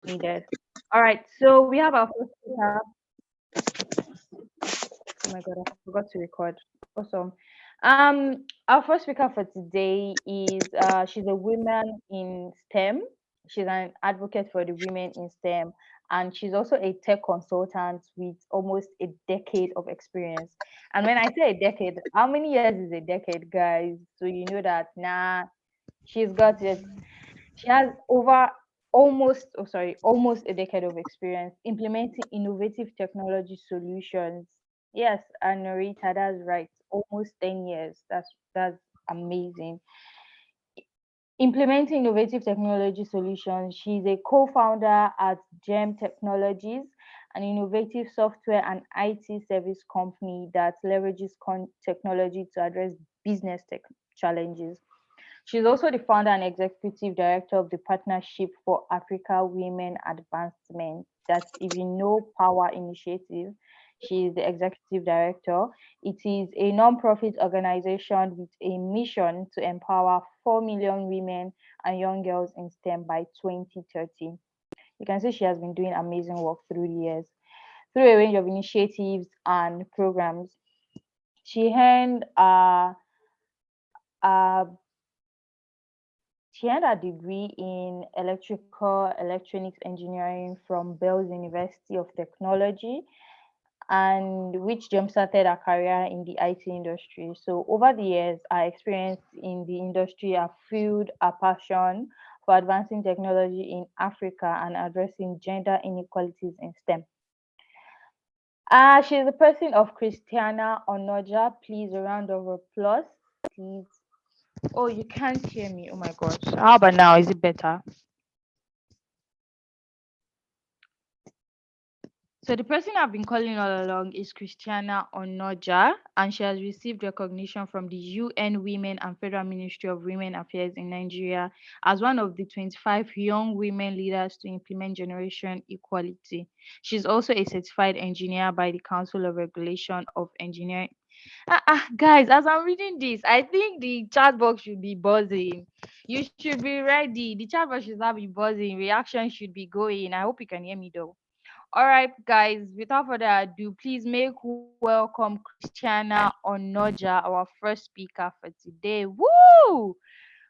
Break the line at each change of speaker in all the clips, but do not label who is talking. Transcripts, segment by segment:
needed. All right, so we have our first speaker. Oh my god, I forgot to record. Awesome. Our first speaker for today is she's a woman in STEM. She's an advocate for the women in STEM, and she's also a tech consultant with almost a decade of experience. And when I say a decade, how many years is a decade, guys? So you know that she's got it. She has almost a decade of experience implementing innovative technology solutions. Yes, and Narita, that's right. Almost 10 years. That's amazing. Implementing innovative technology solutions. She's a co-founder at Gem Technologies, an innovative software and IT service company that leverages technology to address business tech challenges. She's also the founder and executive director of the Partnership for Africa Women Advancement. That's, if you know, Power Initiative. She is the executive director. It is a non-profit organization with a mission to empower 4 million women and young girls in STEM by 2030. You can see she has been doing amazing work through the years, through a range of initiatives and programs. She earned a She had a degree in electrical electronics engineering from Bells University of Technology, and which jump-started her career in the IT industry. So over the years, her experience in the industry have fueled her passion for advancing technology in Africa and addressing gender inequalities in STEM. She's the person of Christiana Onoja. Please, a round of applause, please. Oh, you can't hear me. Oh my gosh. How about now? Is it better? So the person I've been calling all along is Christiana Onoja, and she has received recognition from the UN Women and Federal Ministry of Women Affairs in Nigeria as one of the 25 young women leaders to implement generation equality. She's also a certified engineer by the Council of Regulation of Engineering. Guys, as I'm reading this, I think the chat box should be buzzing. You should be ready. The chat box should not be buzzing. Reaction should be going. I hope you can hear me though. All right, guys, without further ado, please make welcome Christiana Onoja, our first speaker for today. Woo!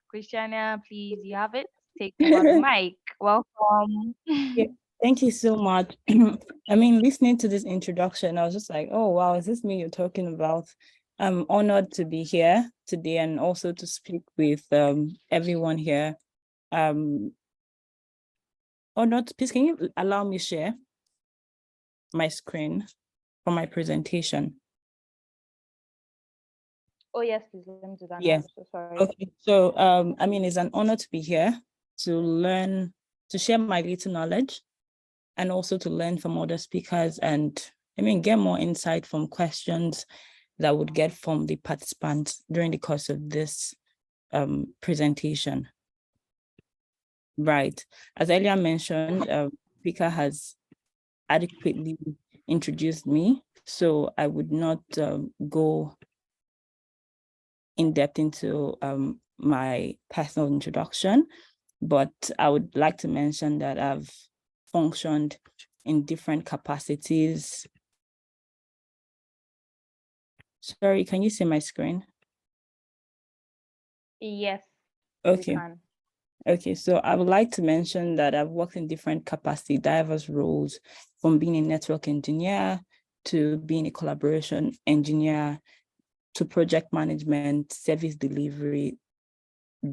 Christiana, please, you have it. Take over the mic. Welcome.
Yeah, thank you so much. I mean, listening to this introduction, I was just like, oh, wow, is this me you're talking about? I'm honored to be here today and also to speak with everyone here. Honored, please, can you allow me share my screen for my presentation?
Oh, yes, please, let me do that now.
Yes.
So sorry.
Okay, so I mean, it's an honor to be here to learn, to share my little knowledge, and also to learn from other speakers and I mean, get more insight from questions that I would get from the participants during the course of this presentation. Right. As earlier mentioned, speaker has adequately introduced me, so I would not go in depth into my personal introduction, but I would like to mention that I've functioned in different capacities. Sorry, can you see my screen?
Yes.
Okay. Okay, so I would like to mention that I've worked in different capacity, diverse roles, from being a network engineer to being a collaboration engineer to project management, service delivery,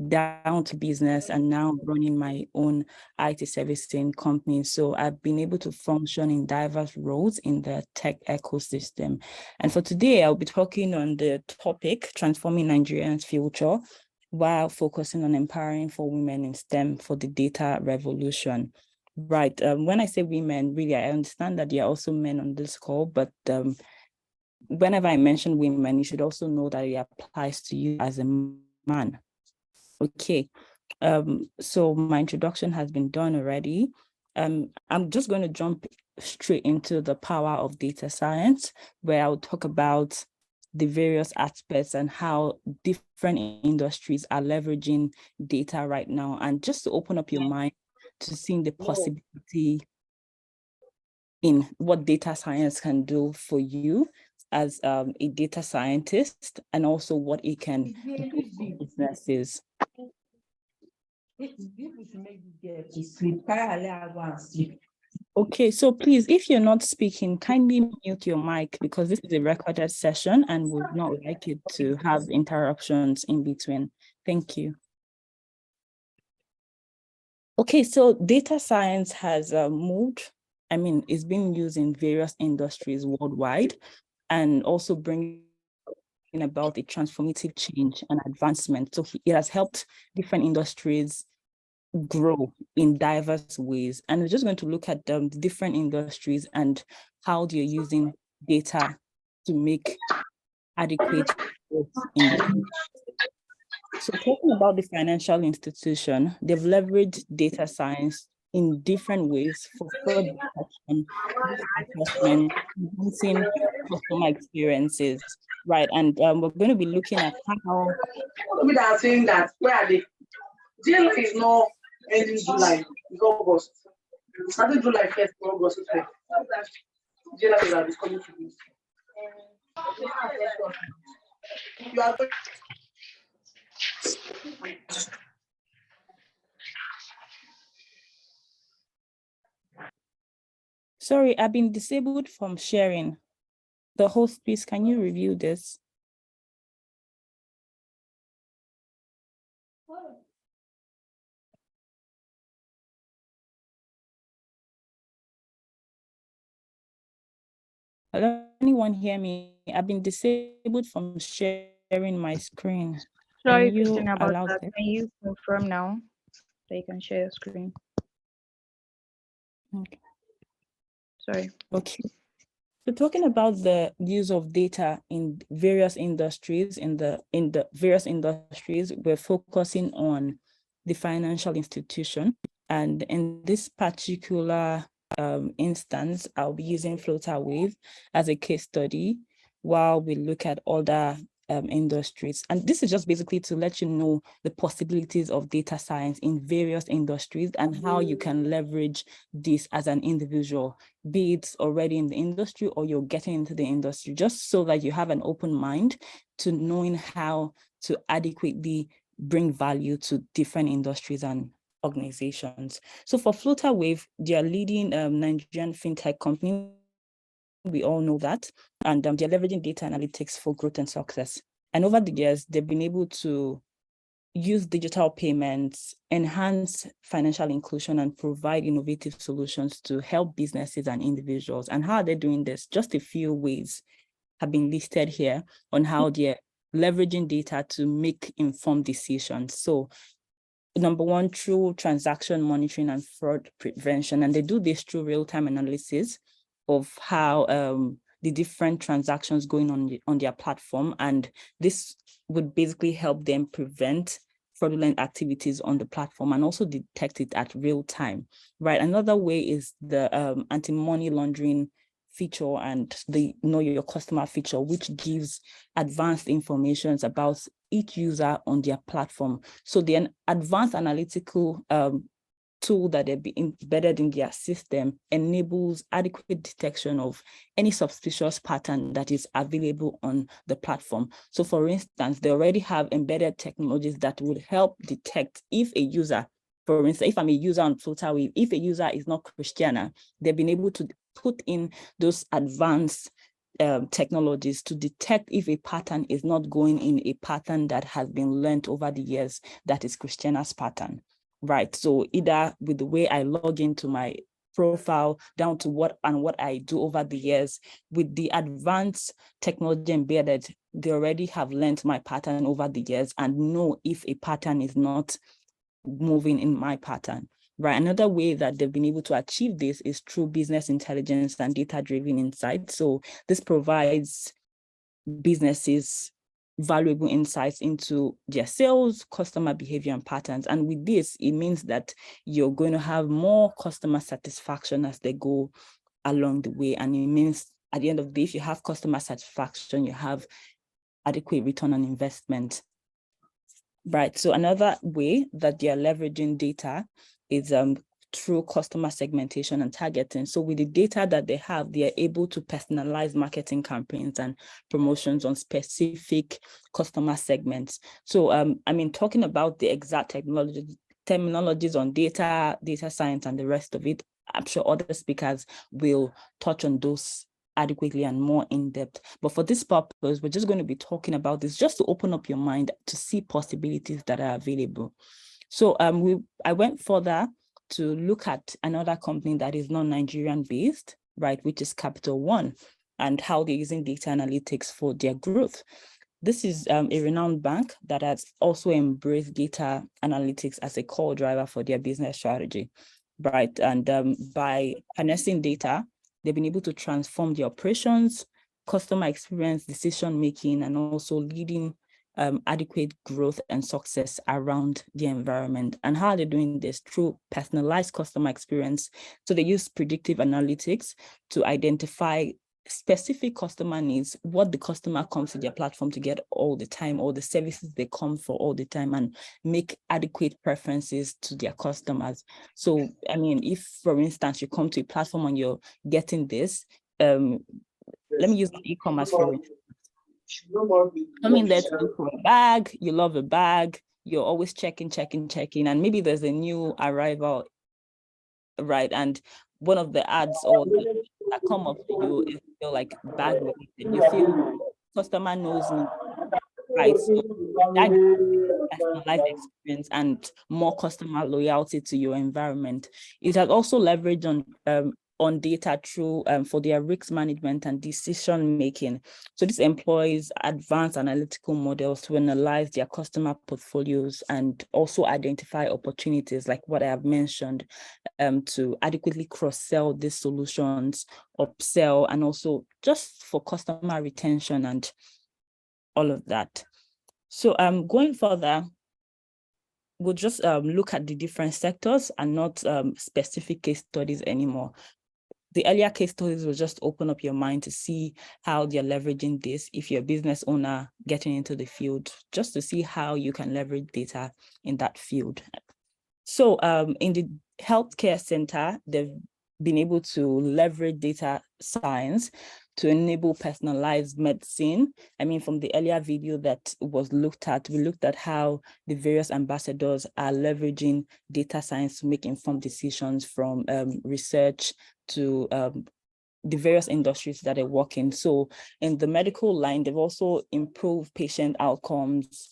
down to business, and now running my own IT servicing company. So I've been able to function in diverse roles in the tech ecosystem. And for today, I'll be talking on the topic, transforming Nigerians' future, while focusing on empowering for women in STEM for the data revolution. Right. When I say women, really, I understand that there are also men on this call, but whenever I mention women, you should also know that it applies to you as a man. Okay, so my introduction has been done already. I'm just going to jump straight into the power of data science, where I'll talk about the various aspects and how different industries are leveraging data right now. And just to open up your mind, to seeing the possibility in what data science can do for you as a data scientist, and also what it can do for businesses. Okay, so please, if you're not speaking, kindly mute your mic, because this is a recorded session and would not like it to have interruptions in between. Thank you. Okay, so data science has it's been used in various industries worldwide, and also bringing about a transformative change and advancement. So it has helped different industries grow in diverse ways. And we're just going to look at the different industries and how they're using data to make adequate growth in the industry. So talking about the financial institution, they've leveraged data science in different ways for fraud detection, risk assessment, enhancing customer experiences, right? And we're going to be looking at how...
We are saying that, where are they? Jail is not ending July, it's August. It started July 1st to August 5th. Jail is coming to this. You are going...
Sorry, I've been disabled from sharing. The host, please, can you review this? Hello, anyone hear me? I've been disabled from sharing my screen.
Sorry,
Can you
Christiana, about
allow
that.
this?
Can you confirm now that you can share your screen?
Okay.
Sorry.
Okay. So talking about the use of data in various industries, in the various industries, we're focusing on the financial institution. And in this particular instance, I'll be using FloaterWave as a case study while we look at other industries. And this is just basically to let you know the possibilities of data science in various industries and how you can leverage this as an individual, be it already in the industry or you're getting into the industry, just so that you have an open mind to knowing how to adequately bring value to different industries and organizations. So for FloaterWave, they are leading Nigerian fintech company. We all know that. And they're leveraging data analytics for growth and success. And over the years, they've been able to use digital payments, enhance financial inclusion, and provide innovative solutions to help businesses and individuals. And how are they doing this? Just a few ways have been listed here on how they're leveraging data to make informed decisions. So number one, through transaction monitoring and fraud prevention. And they do this through real-time analysis of how the different transactions going on their platform. And this would basically help them prevent fraudulent activities on the platform and also detect it at real time, right? Another way is the anti-money laundering feature and the know your customer feature, which gives advanced information about each user on their platform. So the advanced analytical tool that they'll be embedded in their system enables adequate detection of any suspicious pattern that is available on the platform. So for instance, they already have embedded technologies that would help detect if a user, for instance, if I'm a user on FloaterWave, if a user is not Christiana, they've been able to put in those advanced technologies to detect if a pattern is not going in a pattern that has been learned over the years that is Christiana's pattern, right? So either with the way I log into my profile down to what I do over the years, with the advanced technology embedded, they already have learned my pattern over the years and know if a pattern is not moving in my pattern. Right. Another way that they've been able to achieve this is through business intelligence and data-driven insights. So this provides businesses valuable insights into their sales, customer behavior, and patterns. And with this, it means that you're going to have more customer satisfaction as they go along the way. And it means at the end of the day, if you have customer satisfaction, you have adequate return on investment. Right. So another way that they are leveraging data is through customer segmentation and targeting. So with the data that they have, they are able to personalize marketing campaigns and promotions on specific customer segments. So, I mean, talking about the exact terminologies on data science and the rest of it, I'm sure other speakers will touch on those adequately and more in depth. But for this purpose, we're just going to be talking about this just to open up your mind to see possibilities that are available. So I went further to look at another company that is non-Nigerian based, right, which is Capital One, and how they're using data analytics for their growth. This is a renowned bank that has also embraced data analytics as a core driver for their business strategy, right? And by harnessing data, they've been able to transform the operations, customer experience, decision-making, and also leading adequate growth and success around the environment. And how are they doing this? Through personalized customer experience. So they use predictive analytics to identify specific customer needs, what the customer comes to their platform to get all the time, or the services they come for all the time, and make adequate preferences to their customers. So, I mean, if, for instance, you come to a platform and you're getting this, let me use e-commerce for instance. Coming there to look for a bag, you love a bag, you're always checking, and maybe there's a new arrival, right? And one of the ads or that come up to you is feel like bag related. You feel customer knows me, right? So that personalized experience and more customer loyalty to your environment. It has also leveraged on data through for their risk management and decision making. So this employs advanced analytical models to analyze their customer portfolios and also identify opportunities like what I have mentioned, to adequately cross-sell these solutions, upsell, and also just for customer retention and all of that. So going further, we'll just look at the different sectors and not specific case studies anymore. The earlier case studies will just open up your mind to see how they're leveraging this. If you're a business owner getting into the field, just to see how you can leverage data in that field. So in the healthcare center, they've been able to leverage data science to enable personalized medicine. I mean, from the earlier video that was looked at, we looked at how the various ambassadors are leveraging data science to make informed decisions from research to the various industries that they work in. So in the medical line, they've also improved patient outcomes.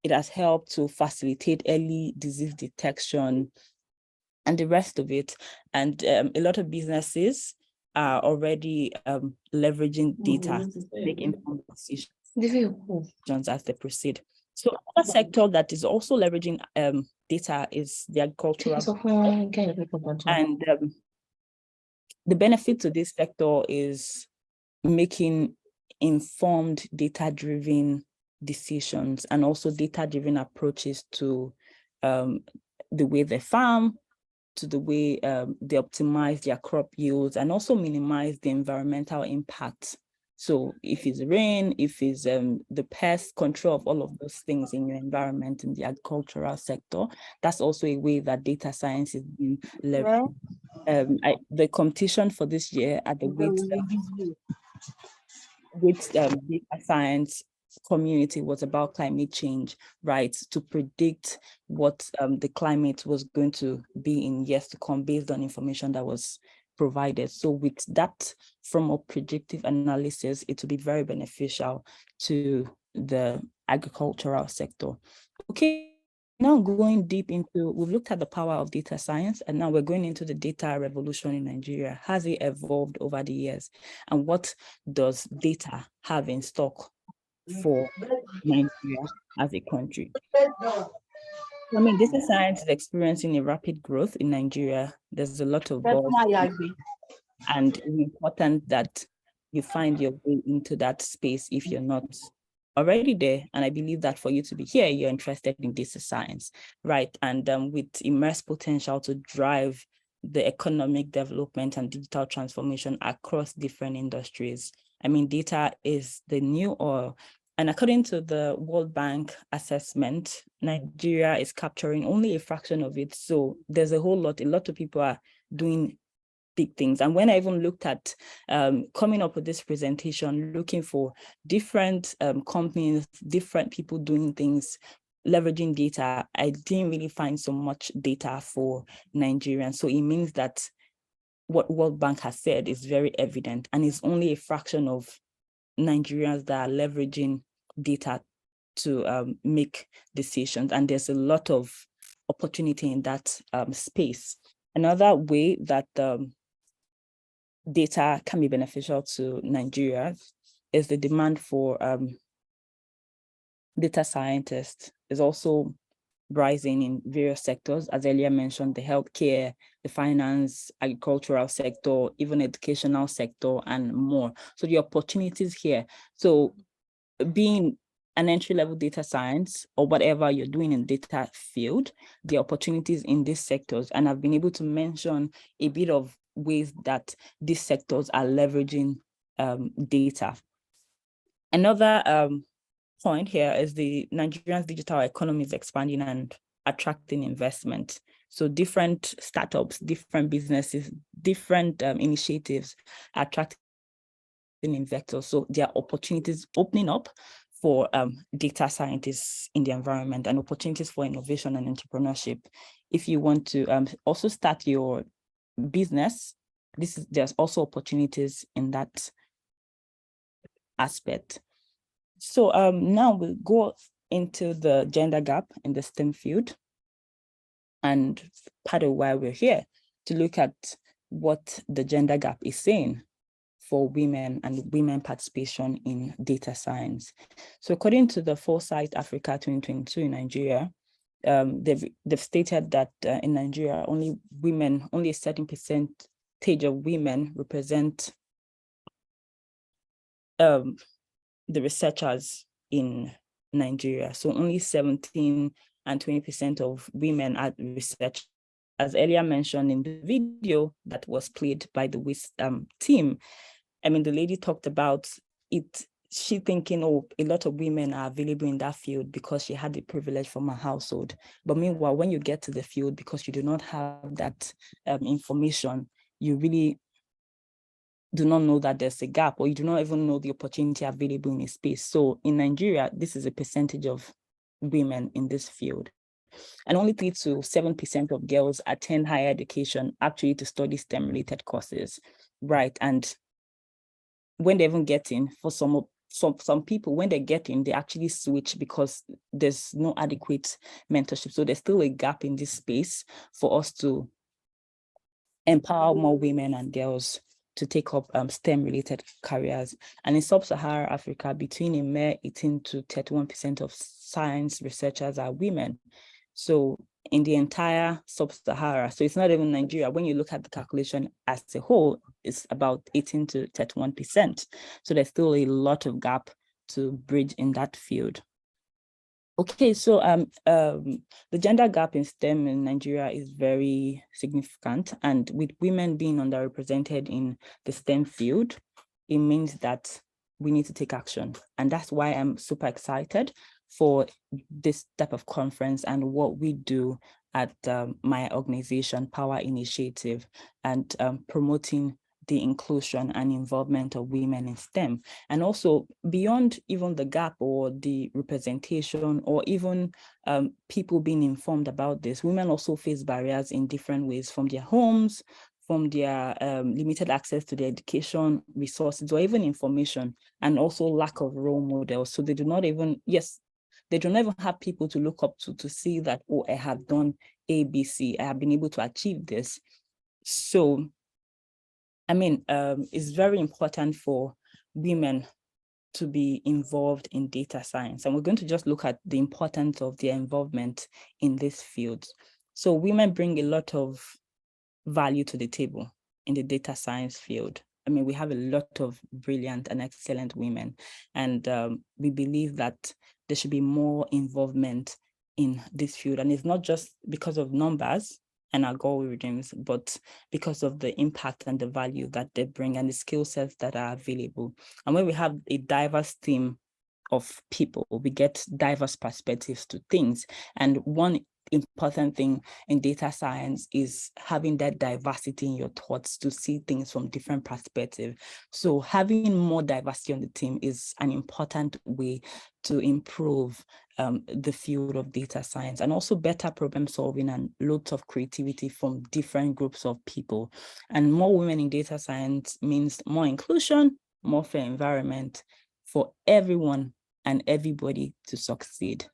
It has helped to facilitate early disease detection and the rest of it. And a lot of businesses are already leveraging data to make informed decisions as they proceed. So another sector that is also leveraging data is the agricultural sector. And the benefit to this sector is making informed data-driven decisions and also data-driven approaches to the way they farm, to the way they optimize their crop yields, and also minimize the environmental impact. So if it's rain, if it's the pest control of all of those things in your environment in the agricultural sector, that's also a way that data science is being leveraged. The competition for this year at the WiDS data science community was about climate change, right? To predict what the climate was going to be in years to come based on information that was provided. So with that form of predictive analysis, it will be very beneficial to the agricultural sector. Okay, now going deep into, we've looked at the power of data science, and now we're going into the data revolution in Nigeria. Has it evolved over the years? And what does data have in stock for Nigeria as a country? I mean, data science is experiencing a rapid growth in Nigeria. There's a lot of buzz, and it's important that you find your way into that space if you're not already there. And I believe that for you to be here, you're interested in data science, right? And with immense potential to drive the economic development and digital transformation across different industries. I mean, data is the new oil, And according to the World Bank assessment, Nigeria is capturing only a fraction of it. So there's a lot of people are doing big things. And when I even looked at coming up with this presentation, looking for different companies, different people doing things, leveraging data, I didn't really find so much data for Nigerians. So it means that what World Bank has said is very evident, and it's only a fraction of Nigerians that are leveraging data to make decisions. And there's a lot of opportunity in that space. Another way that data can be beneficial to Nigeria is the demand for data scientists is also rising in various sectors, as earlier mentioned, the healthcare, the finance, agricultural sector, even educational sector, and more. So the opportunities here. So being an entry-level data science or whatever you're doing in data field, the opportunities in these sectors, and I've been able to mention a bit of ways that these sectors are leveraging data. Another point here is the Nigerian's digital economy is expanding and attracting investment. So different startups, different businesses, different initiatives are attracting investors. So there are opportunities opening up for data scientists in the environment and opportunities for innovation and entrepreneurship. If you want to also start your business, there's also opportunities in that aspect. So now we'll go into the gender gap in the STEM field, and part of why we're here to look at what the gender gap is saying for women and women participation in data science. So according to the Foresight Africa 2022 in Nigeria, they've stated that in Nigeria, only a certain percentage of women represent the researchers in Nigeria. So only 17 and 20% of women are research. As earlier mentioned in the video that was played by the WiDS team, I mean, the lady talked about it, she thinking, oh, a lot of women are available in that field because she had the privilege from her household. But meanwhile, when you get to the field, because you do not have that information, you really do not know that there's a gap, or you do not even know the opportunity available in a space. So in Nigeria, this is a percentage of women in this field. And only 3 to 7% of girls attend higher education actually to study STEM-related courses, right? And when they even get in, for some people, when they get in, they actually switch because there's no adequate mentorship. So there's still a gap in this space for us to empower more women and girls to take up STEM-related careers. And in sub-Saharan Africa, between a mere 18 to 31% of science researchers are women. So in the entire sub-Sahara, so it's not even Nigeria, when you look at the calculation as a whole, it's about 18 to 31%. So there's still a lot of gap to bridge in that field. Okay, so the gender gap in STEM in Nigeria is very significant, and with women being underrepresented in the STEM field, it means that we need to take action. And that's why I'm super excited for this type of conference and what we do at my organization, Power Initiative, and promoting the inclusion and involvement of women in STEM. And also beyond even the gap or the representation or even people being informed about this, women also face barriers in different ways, from their homes, from their limited access to their education resources or even information, and also lack of role models. So they do not even, they don't even have people to look up to see that, oh, I have done A, B, C, I have been able to achieve this. So I mean, it's very important for women to be involved in data science. And we're going to just look at the importance of their involvement in this field. So women bring a lot of value to the table in the data science field. I mean, we have a lot of brilliant and excellent women, and we believe that there should be more involvement in this field. And it's not just because of numbers and algorithms, but because of the impact and the value that they bring and the skill sets that are available. And when we have a diverse team of people. We get diverse perspectives to things. And one important thing in data science is having that diversity in your thoughts to see things from different perspectives. So having more diversity on the team is an important way to improve the field of data science, and also better problem solving and loads of creativity from different groups of people. And more women in data science means more inclusion, more fair environment for everyone and everybody to succeed.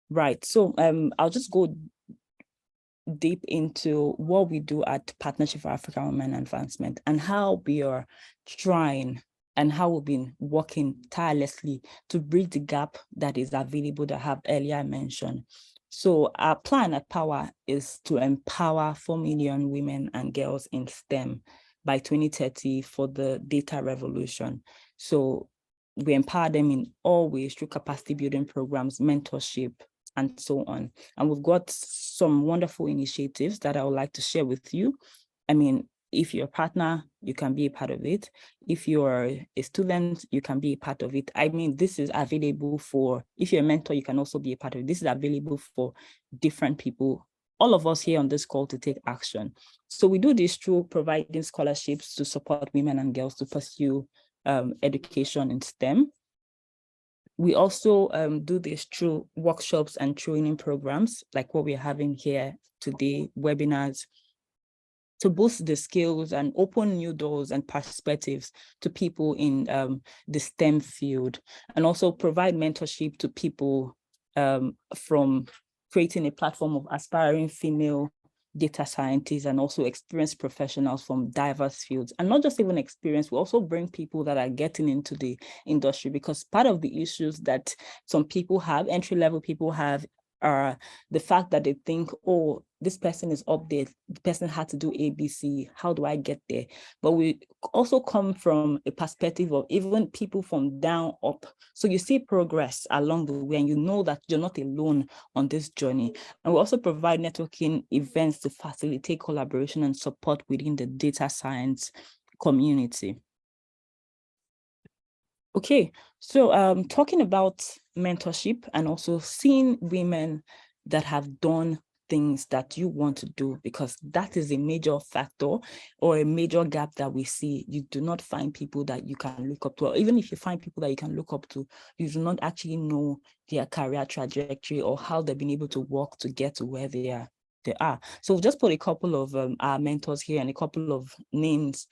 Right. So I'll just go deep into what we do at Partnership for African Women Advancement and how we are trying and how we've been working tirelessly to bridge the gap that is available that I have earlier mentioned. So our plan at Power is to empower 4 million women and girls in STEM by 2030 for the data revolution. So we empower them in all ways through capacity building programs, mentorship, and so on. And we've got some wonderful initiatives that I would like to share with you. I mean, if you're a partner, you can be a part of it. If you're a student, you can be a part of it. I mean, this is available for, if you're a mentor, you can also be a part of it. This is available for different people, all of us here on this call, to take action. So we do this through providing scholarships to support women and girls to pursue education in STEM. We also do this through workshops and training programs like what we're having here today, webinars, to boost the skills and open new doors and perspectives to people in the STEM field, and also provide mentorship to people from creating a platform of aspiring female data scientists and also experienced professionals from diverse fields. And not just even experience, we also bring people that are getting into the industry, because part of the issues that some people have, entry-level people have, are the fact that they think, oh, this person is up there, the person had to do ABC, how do I get there? But we also come from a perspective of even people from down up. So you see progress along the way, and you know that you're not alone on this journey. And we also provide networking events to facilitate collaboration and support within the data science community. Okay, so talking about mentorship and also seeing women that have done things that you want to do, because that is a major factor or a major gap that we see. You do not find people that you can look up to, or even if you find people that you can look up to, you do not actually know their career trajectory or how they've been able to work to get to where they are. So we've just put a couple of our mentors here and a couple of names,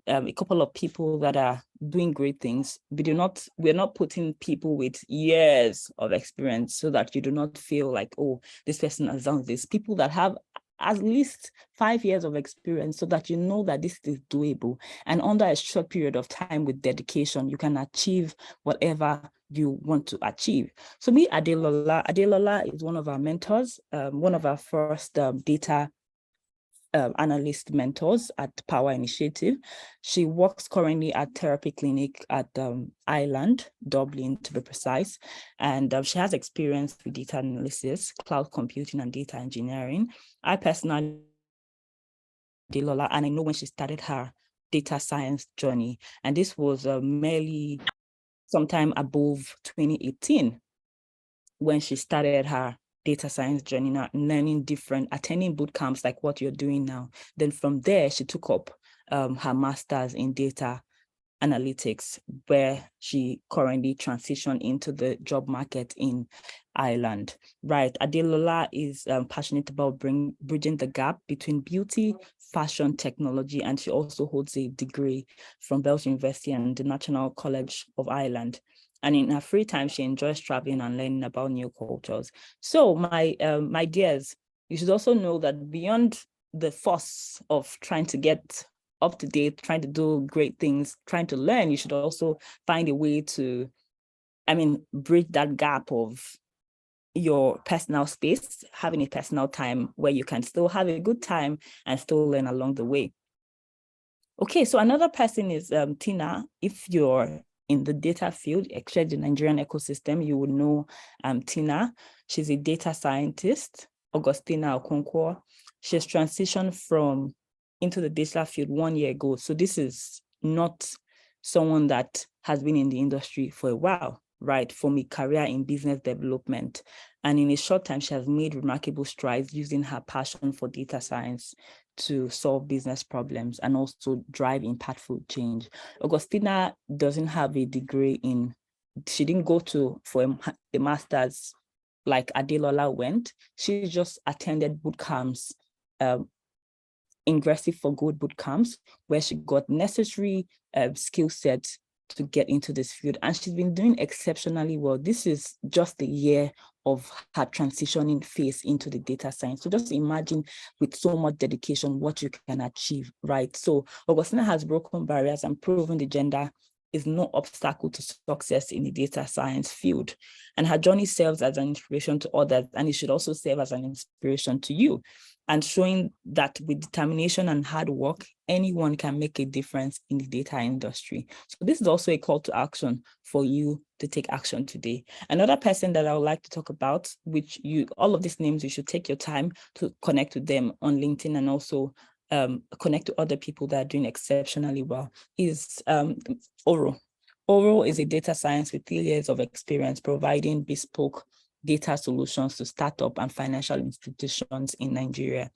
a couple of people that are doing great things. We're not putting people with years of experience so that you do not feel like, oh, this person has done this. People that have at least 5 years of experience, so that you know that this is doable. And under a short period of time with dedication, you can achieve whatever you want to achieve. So me, Adelola is one of our mentors, one of our first data analyst mentors at Power Initiative. She works currently at Therapy Clinic at Ireland, Dublin to be precise. And she has experience with data analysis, cloud computing, and data engineering. I personally Adelola, and I know when she started her data science journey, and this was merely sometime above 2018 when she started her data science journey, now learning attending boot camps like what you're doing now. Then from there, she took up her master's in data analytics, where she currently transitioned into the job market in Ireland. Right, Adelola is passionate about bridging the gap between beauty, fashion, technology, and she also holds a degree from Bells University and the National College of Ireland. And in her free time, she enjoys traveling and learning about new cultures. So my dears, you should also know that beyond the fuss of trying to get up to date, trying to do great things, trying to learn, you should also find a way to, bridge that gap of your personal space, having a personal time where you can still have a good time and still learn along the way. Okay, so another person is Tina. If you're in the data field, especially the Nigerian ecosystem, you would know Tina. She's a data scientist, Augustina Okonkwo. She has transitioned into the data field 1 year ago. So this is not someone that has been in the industry for a while. right, from a career in business development. And in a short time, she has made remarkable strides using her passion for data science to solve business problems and also drive impactful change. Augustina doesn't have a degree in, she didn't go for a master's like Raaidah Lawal went. She just attended boot camps, Ingressive for Good boot camps, where she got necessary skill sets to get into this field. And she's been doing exceptionally well. This is just a year of her transitioning phase into the data science. So just imagine with so much dedication what you can achieve, right? So Augustina has broken barriers and proven the gender is no obstacle to success in the data science field. And her journey serves as an inspiration to others, and it should also serve as an inspiration to you, and showing that with determination and hard work, anyone can make a difference in the data industry. So this is also a call to action for you to take action today. Another person that I would like to talk about, which all of these names, you should take your time to connect with them on LinkedIn and also connect to other people that are doing exceptionally well, is Oro. Oro is a data science with 3 years of experience providing bespoke data solutions to startup and financial institutions in Nigeria.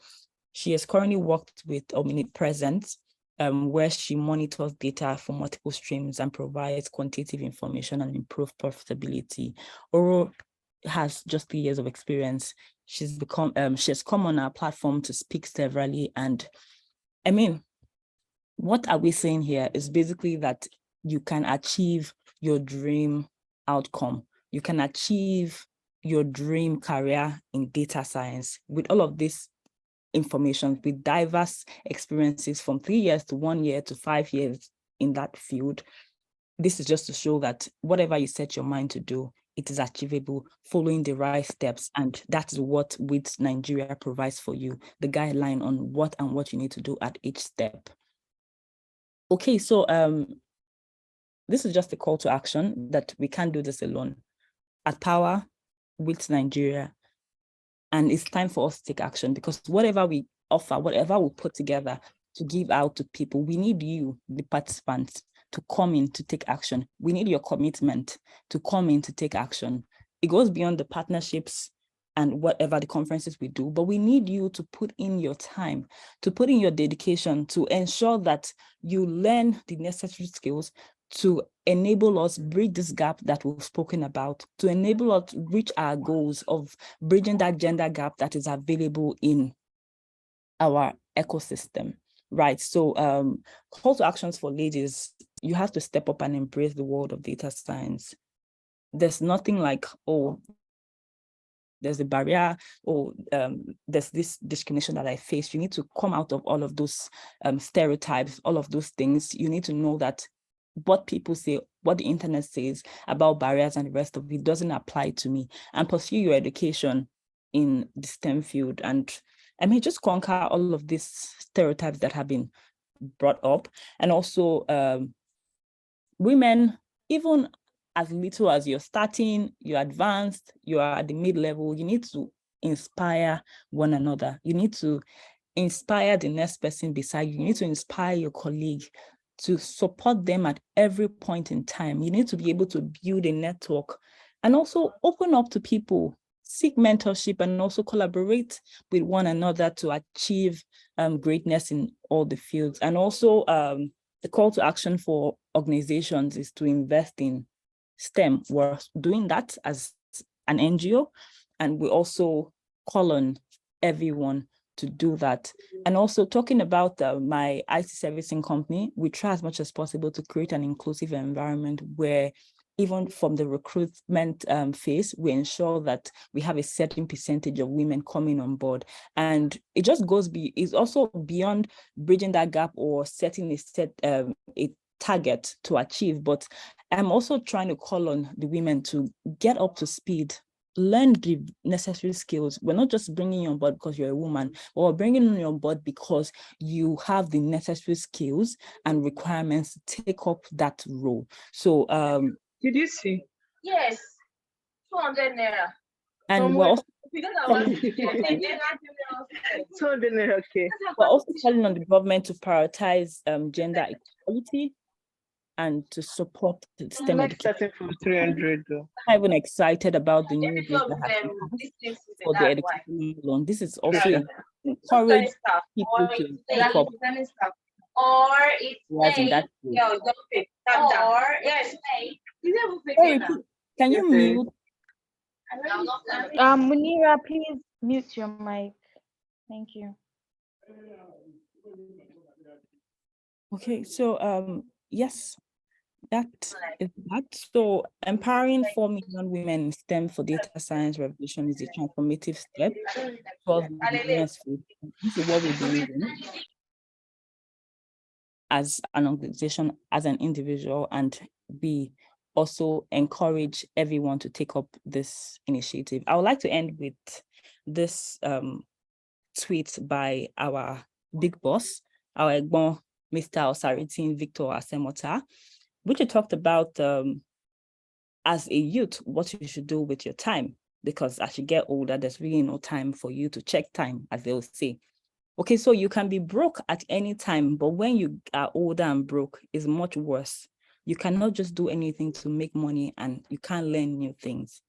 She has currently worked with Omnipresent, where she monitors data from multiple streams and provides quantitative information and improved profitability. Oro has just 3 years of experience. She has come on our platform to speak severally. And I mean, what are we saying here is basically that you can achieve your dream outcome. You can achieve your dream career in data science with all of this information, with diverse experiences from 3 years to 1 year to 5 years in that field. This is just to show that whatever you set your mind to do, it is achievable following the right steps. And that is what WiDS Nigeria provides for you, the guideline on what you need to do at each step. Okay, so this is just a call to action that we can't do this alone. At Power, WiDS Nigeria, and it's time for us to take action, because whatever we offer, whatever we put together to give out to people, we need you, the participants, to come in to take action. We need your commitment to come in to take action. It goes beyond the partnerships and whatever the conferences we do, but we need you to put in your time, to put in your dedication, to ensure that you learn the necessary skills to enable us bridge this gap that we've spoken about, to enable us reach our goals of bridging that gender gap that is available in our ecosystem, right? So call to actions for ladies, you have to step up and embrace the world of data science. There's nothing like, oh, there's a barrier, or there's this discrimination that I face. You need to come out of all of those stereotypes, all of those things. You need to know that what people say, what the internet says about barriers and the rest of it doesn't apply to me, and pursue your education in the STEM field. And I mean, just conquer all of these stereotypes that have been brought up. And also women, even as little as you're starting, you're advanced, you are at the mid-level, you need to inspire one another. You need to inspire the next person beside you. You need to inspire your colleague, to support them at every point in time. You need to be able to build a network and also open up to people, seek mentorship, and also collaborate with one another to achieve greatness in all the fields. And also the call to action for organizations is to invest in STEM. We're doing that as an NGO, and we also call on everyone to do that. And also talking about my IT servicing company, we try as much as possible to create an inclusive environment where even from the recruitment phase, we ensure that we have a certain percentage of women coming on board. And it just it's also beyond bridging that gap or setting a target to achieve, but I'm also trying to call on the women to get up to speed, learn the necessary skills. We're not just bringing you on board because you're a woman, but we're bringing you on board because you have the necessary skills and requirements to take up that role. So
did you see?
Yes, 200 naira.
And we're also,
okay.
We're also calling on the government to prioritize gender equality and to support the STEM
Let's
education.
start it from 300 though.
I'm even excited about the new bill that has been passed for the education loan. This is also
Yeah.
encourage people to pick up
Or it's
words in that field.
or yes.
Sorry, can you
Yes, eh.
mute?
Munira, please mute your mic. Thank you.
Okay, so yes, that is that. So empowering 4 million women in STEM for data science revolution is a transformative step towards Nigeria's future. This is what we believe in as an organization, as an individual, and we also encourage everyone to take up this initiative. I would like to end with this tweet by our big boss, our Egbon, Mr. Osaritin Victor Asemota, which he talked about as a youth, what you should do with your time, because as you get older, there's really no time for you to check time, as they'll say. Okay, so you can be broke at any time, but when you are older and broke, it's much worse. You cannot just do anything to make money and you can't learn new things.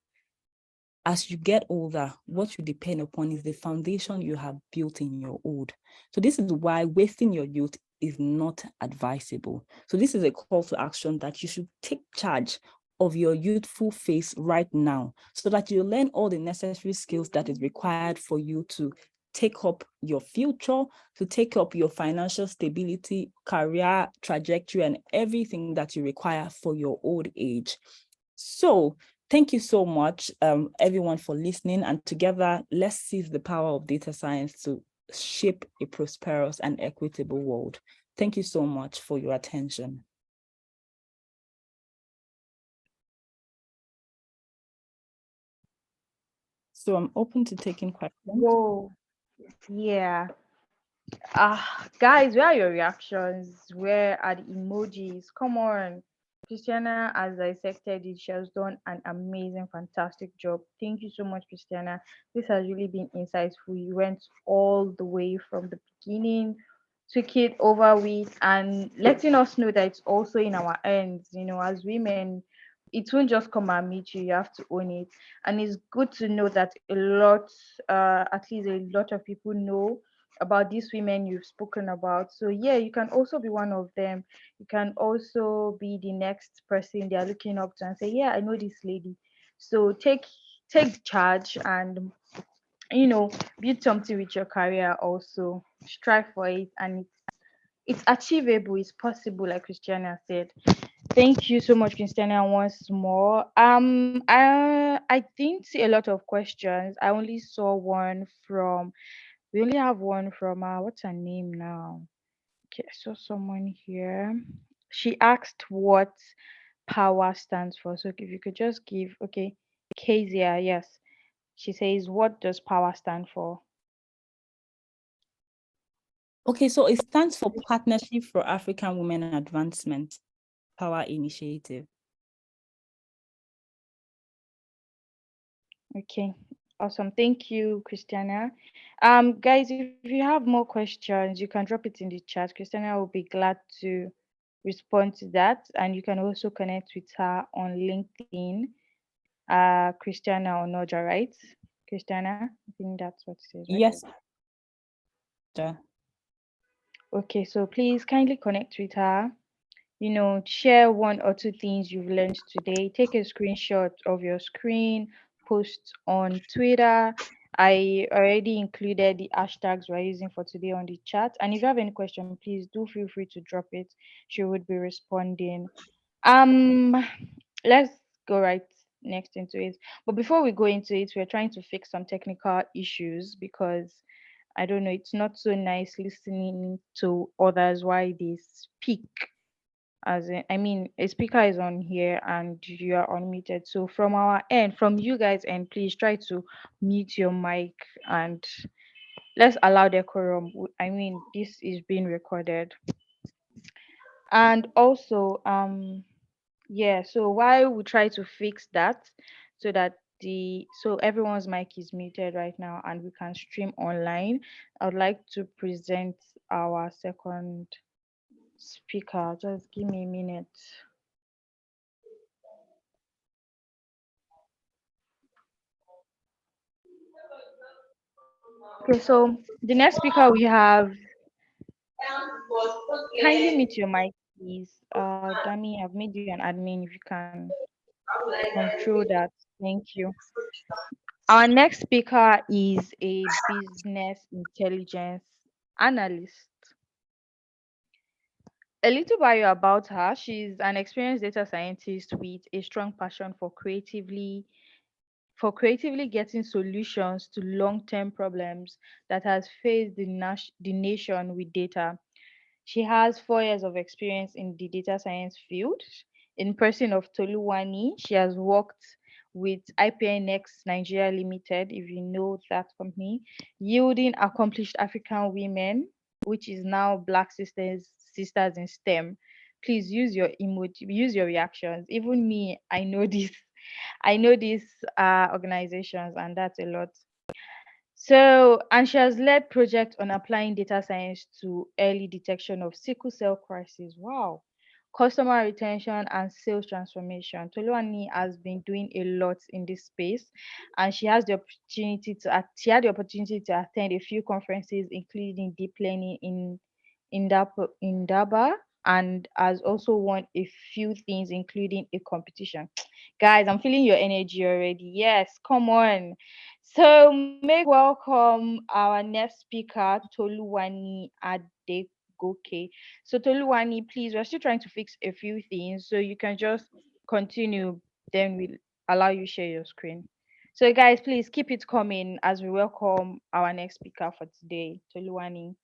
As you get older, what you depend upon is the foundation you have built in your old. So this is why wasting your youth is not advisable. So this is a call to action that you should take charge of your youthful phase right now, so that you learn all the necessary skills that is required for you to take up your future, to take up your financial stability, career trajectory, and everything that you require for your old age. So thank you so much, everyone, for listening. And together, let's seize the power of data science to shape a prosperous and equitable world. Thank you so much for your attention. So I'm open to taking questions.
Whoa. Yeah. Guys, where are your reactions? Where are the emojis? Come on. Christiana has dissected it. She has done an amazing, fantastic job. Thank you so much, Christiana. This has really been insightful. You went all the way from the beginning, took it over with, and letting us know that it's also in our hands. As women, it won't just come and meet you. You have to own it. And it's good to know that at least a lot of people know about these women you've spoken about. So yeah, you can also be one of them. You can also be the next person they're looking up to and say, yeah, I know this lady. So take charge and build something with your career. Also strive for it, and it's achievable, it's possible, like Christiana said. Thank you so much, Christiana, once more. I didn't see a lot of questions. I only saw one from we only have one from what's her name now? Okay, I saw someone here. She asked what power stands for. So if you could just give, okay, Kezia, yes. She says, what does power stand for?
Okay, so it stands for Partnership for African Women Advancement, Power Initiative.
Okay, awesome. Thank you, Christiana. Guys, if you have more questions, you can drop it in the chat. Christiana will be glad to respond to that, and you can also connect with her on LinkedIn. Christiana Onoja, right? Christiana, I think that's what it is, right?
Yes. Yeah.
Okay, so please kindly connect with her. Share one or two things you've learned today. Take a screenshot of your screen, post on Twitter. I already included the hashtags we're using for today on the chat. And if you have any question, please do feel free to drop it. She would be responding. Um, let's go right next into it. But before we go into it, we're trying to fix some technical issues because I don't know, it's not so nice listening to others while they speak. I mean, a speaker is on here and you are unmuted. So from our end, from you guys end, please try to mute your mic and let's allow decorum. I mean, this is being recorded. And also, yeah, so while we try to fix that so that everyone's mic is muted right now and we can stream online, I would like to present our second speaker. Just give me a minute. Okay, so the next speaker we have, kindly mute your mic, please. Dami, I've made you an admin. If you can control that, thank you. Our next speaker is a business intelligence analyst. A little bio about her. She's an experienced data scientist with a strong passion for creatively getting solutions to long-term problems that has faced the nation with data. She has 4 years of experience in the data science field. In person of Toluwani, she has worked with IPNX Nigeria Limited, if you know that company, yielding accomplished African women, which is now Black sisters in STEM. Please use your emoji, use your reactions. Even me, I know these organizations, and that's a lot. So, and she has led projects on applying data science to early detection of sickle cell crisis. Wow. Customer retention and sales transformation. Toluwani has been doing a lot in this space, and she had the opportunity to attend a few conferences, including deep learning in Daba, and has also won a few things, including a competition. Guys, I'm feeling your energy already. Yes, come on. So make welcome our next speaker, Toluwani Adegoke. So Toluwani, please, we're still trying to fix a few things, so you can just continue. Then we'll allow you share your screen. So guys, please keep it coming as we welcome our next speaker for today, Toluwani.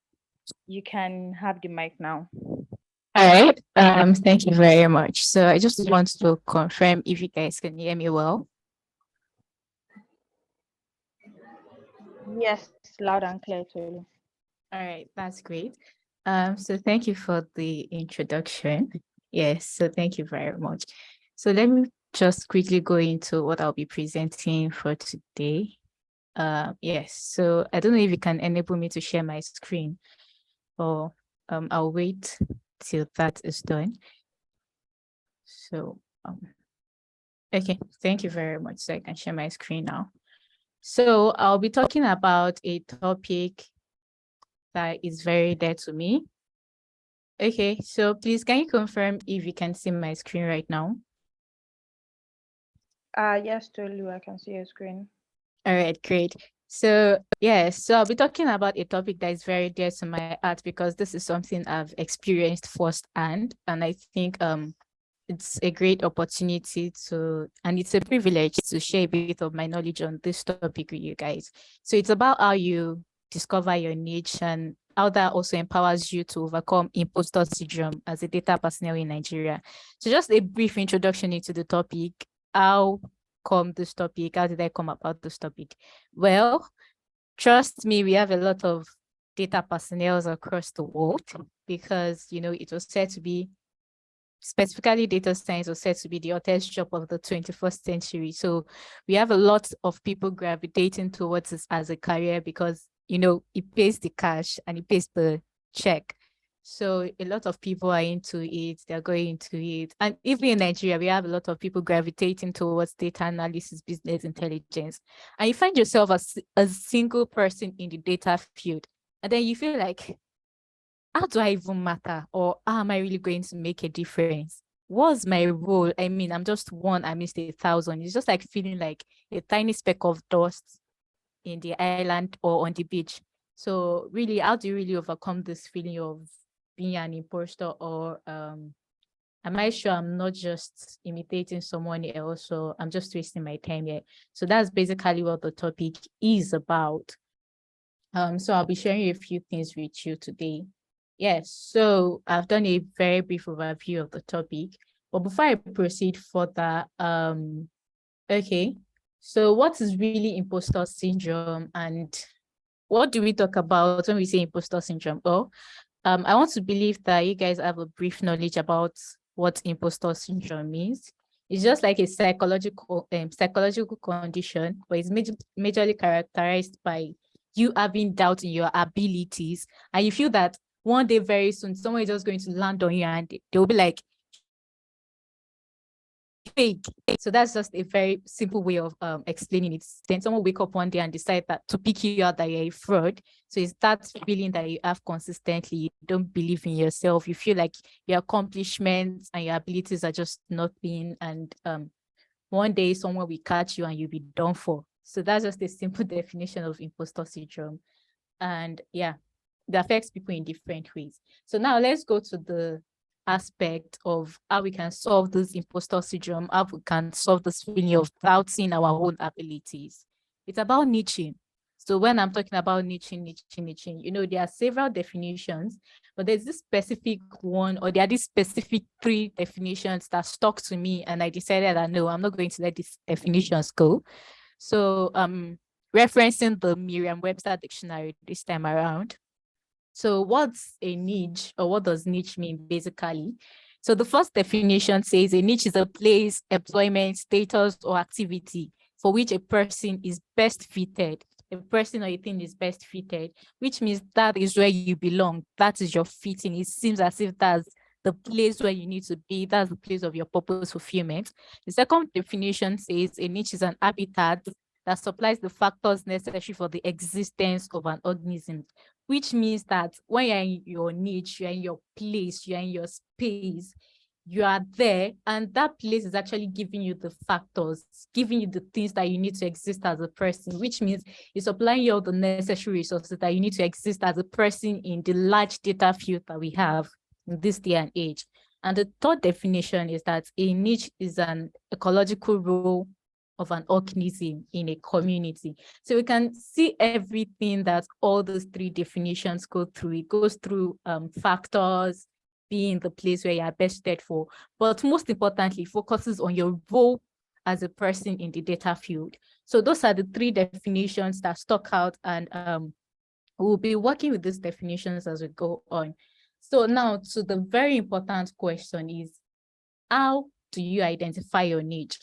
You can have the mic now.
All right. Thank you very much. So I just want to confirm if you guys can hear me well.
Yes, loud and clear, Tolu.
All right, that's great. So thank you for the introduction. Yes, so thank you very much. So let me just quickly go into what I'll be presenting for today. Yes, so I don't know if you can enable me to share my screen, or I'll wait till that is done. So okay, thank you very much. So I can share my screen now. So I'll be talking about a topic that is very dear to me. Okay, so please can you confirm if you can see my screen right now?
Yes, Tolu, I can see your screen.
All right, great. So yes, so I'll be talking about a topic that is very dear to my heart because this is something I've experienced firsthand, and I think it's a great opportunity and it's a privilege to share a bit of my knowledge on this topic with you guys. So it's about how you discover your niche and how that also empowers you to overcome imposter syndrome as a data personnel in Nigeria. So just a brief introduction into the topic. How come this topic? How did I come about this topic? Well, trust me, we have a lot of data personnel across the world because, it was said to be, specifically data science was said to be the hottest job of the 21st century. So we have a lot of people gravitating towards this as a career because, it pays the cash and it pays the check. So a lot of people are into it, they're going into it. And even in Nigeria, we have a lot of people gravitating towards data analysis, business intelligence. And you find yourself as a single person in the data field. And then you feel like, how do I even matter? Or how am I really going to make a difference? What's my role? I mean, I'm just one amidst 1,000. It's just like feeling like a tiny speck of dust in the island or on the beach. So really, how do you really overcome this feeling of being an imposter? Or am I sure I'm not just imitating someone else, so I'm just wasting my time here? So that's basically what the topic is about. So I'll be sharing a few things with you today. Yes, so I've done a very brief overview of the topic, but before I proceed further, okay, so what is really imposter syndrome and what do we talk about when we say imposter syndrome? Well, I want to believe that you guys have a brief knowledge about what imposter syndrome means. It's just like a psychological condition, but it's majorly characterized by you having doubt in your abilities, and you feel that one day very soon, someone is just going to land on you and they'll be like, fake. So that's just a very simple way of explaining it. Then someone wake up one day and decide that to pick you out that you're a fraud. So it's that feeling that you have consistently. You don't believe in yourself. You feel like your accomplishments and your abilities are just nothing. And one day someone will catch you and you'll be done for. So that's just a simple definition of imposter syndrome. And yeah, it affects people in different ways. So now let's go to the aspect of how we can solve this imposter syndrome, how we can solve this feeling of doubting our own abilities. It's about niching. So when I'm talking about niching, there are several definitions, but there's this specific one, or there are these specific 3 definitions that stuck to me, and I decided that no, I'm not going to let these definitions go. So referencing the Merriam-Webster dictionary this time around. So what's a niche, or what does niche mean basically? So the first definition says a niche is a place, employment, status, or activity for which a person is best fitted. A person or a thing is best fitted, which means that is where you belong. That is your fitting. It seems as if that's the place where you need to be. That's the place of your purpose fulfillment. The second definition says a niche is an habitat that supplies the factors necessary for the existence of an organism, which means that when you're in your niche, you're in your place, you're in your space, you are there, and that place is actually giving you the factors, giving you the things that you need to exist as a person, which means it's supplying you all the necessary resources that you need to exist as a person in the large data field that we have in this day and age. And the third definition is that a niche is an ecological role of an organism in a community. So we can see everything that all those 3 definitions go through. It goes through factors, being the place where you are best suited for, but most importantly, focuses on your role as a person in the data field. So those are the 3 definitions that stuck out, and we'll be working with these definitions as we go on. So now to the very important question is, how do you identify your niche?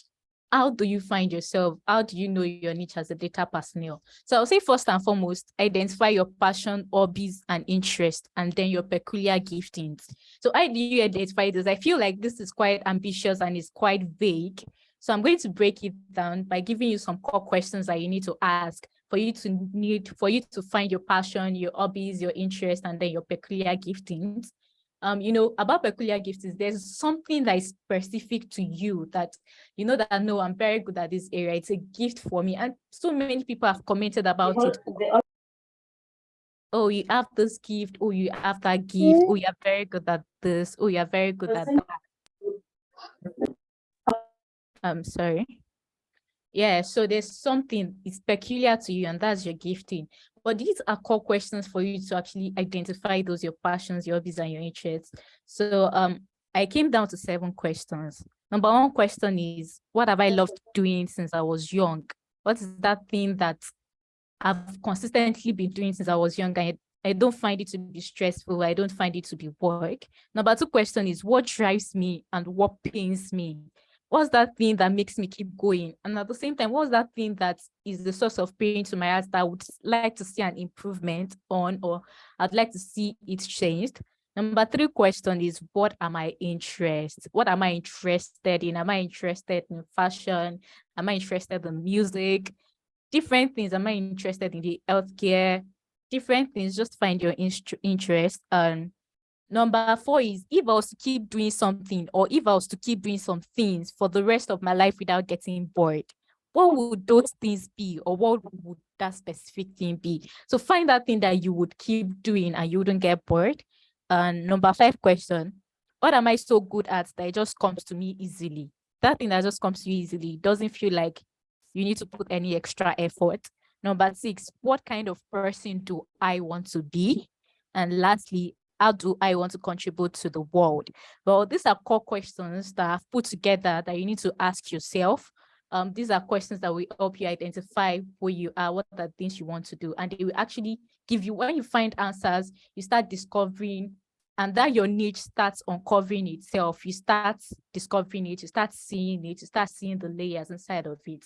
How do you find yourself? How do you know your niche as a data personnel? So I'll say first and foremost, identify your passion, hobbies, and interest, and then your peculiar giftings. So how do you identify this? I feel like this is quite ambitious and it's quite vague. So I'm going to break it down by giving you some core questions that you need to ask for you to find your passion, your hobbies, your interest, and then your peculiar giftings. About peculiar gifts is there's something that is specific to you that that no, I'm very good at this area. It's a gift for me. And so many people have commented about it. Oh, you have this gift. Oh, you have that gift. Oh, you're very good at this. Oh, you're very good at that. I'm sorry. Yeah, so there's something, it's peculiar to you, and that's your gifting. But these are core questions for you to actually identify those, your passions, your hobbies, and your interests. So I came down to 7 questions. Number 1 question is, what have I loved doing since I was young? What is that thing that I've consistently been doing since I was young? I don't find it to be stressful. I don't find it to be work. Number 2 question is, what drives me and what pains me? What's that thing that makes me keep going? And at the same time, what's that thing that is the source of pain to my heart that I would like to see an improvement on, or I'd like to see it changed? Number 3 question is, what am I interested? What am I interested in? Am I interested in fashion? Am I interested in music? Different things. Am I interested in the healthcare? Different things. Just find your interest. And number 4 is, if I was to keep doing something, or if I was to keep doing some things for the rest of my life without getting bored, what would those things be, or what would that specific thing be? So find that thing that you would keep doing and you wouldn't get bored. And number 5 question, what am I so good at that it just comes to me easily? That thing that just comes to you easily, doesn't feel like you need to put any extra effort. Number 6, what kind of person do I want to be? And lastly, how do I want to contribute to the world? Well, these are core questions that I've put together that you need to ask yourself. These are questions that will help you identify who you are, what are the things you want to do. And they will actually give you, when you find answers, you start discovering, and that your niche starts uncovering itself. You start discovering it, you start seeing it, you start seeing the layers inside of it.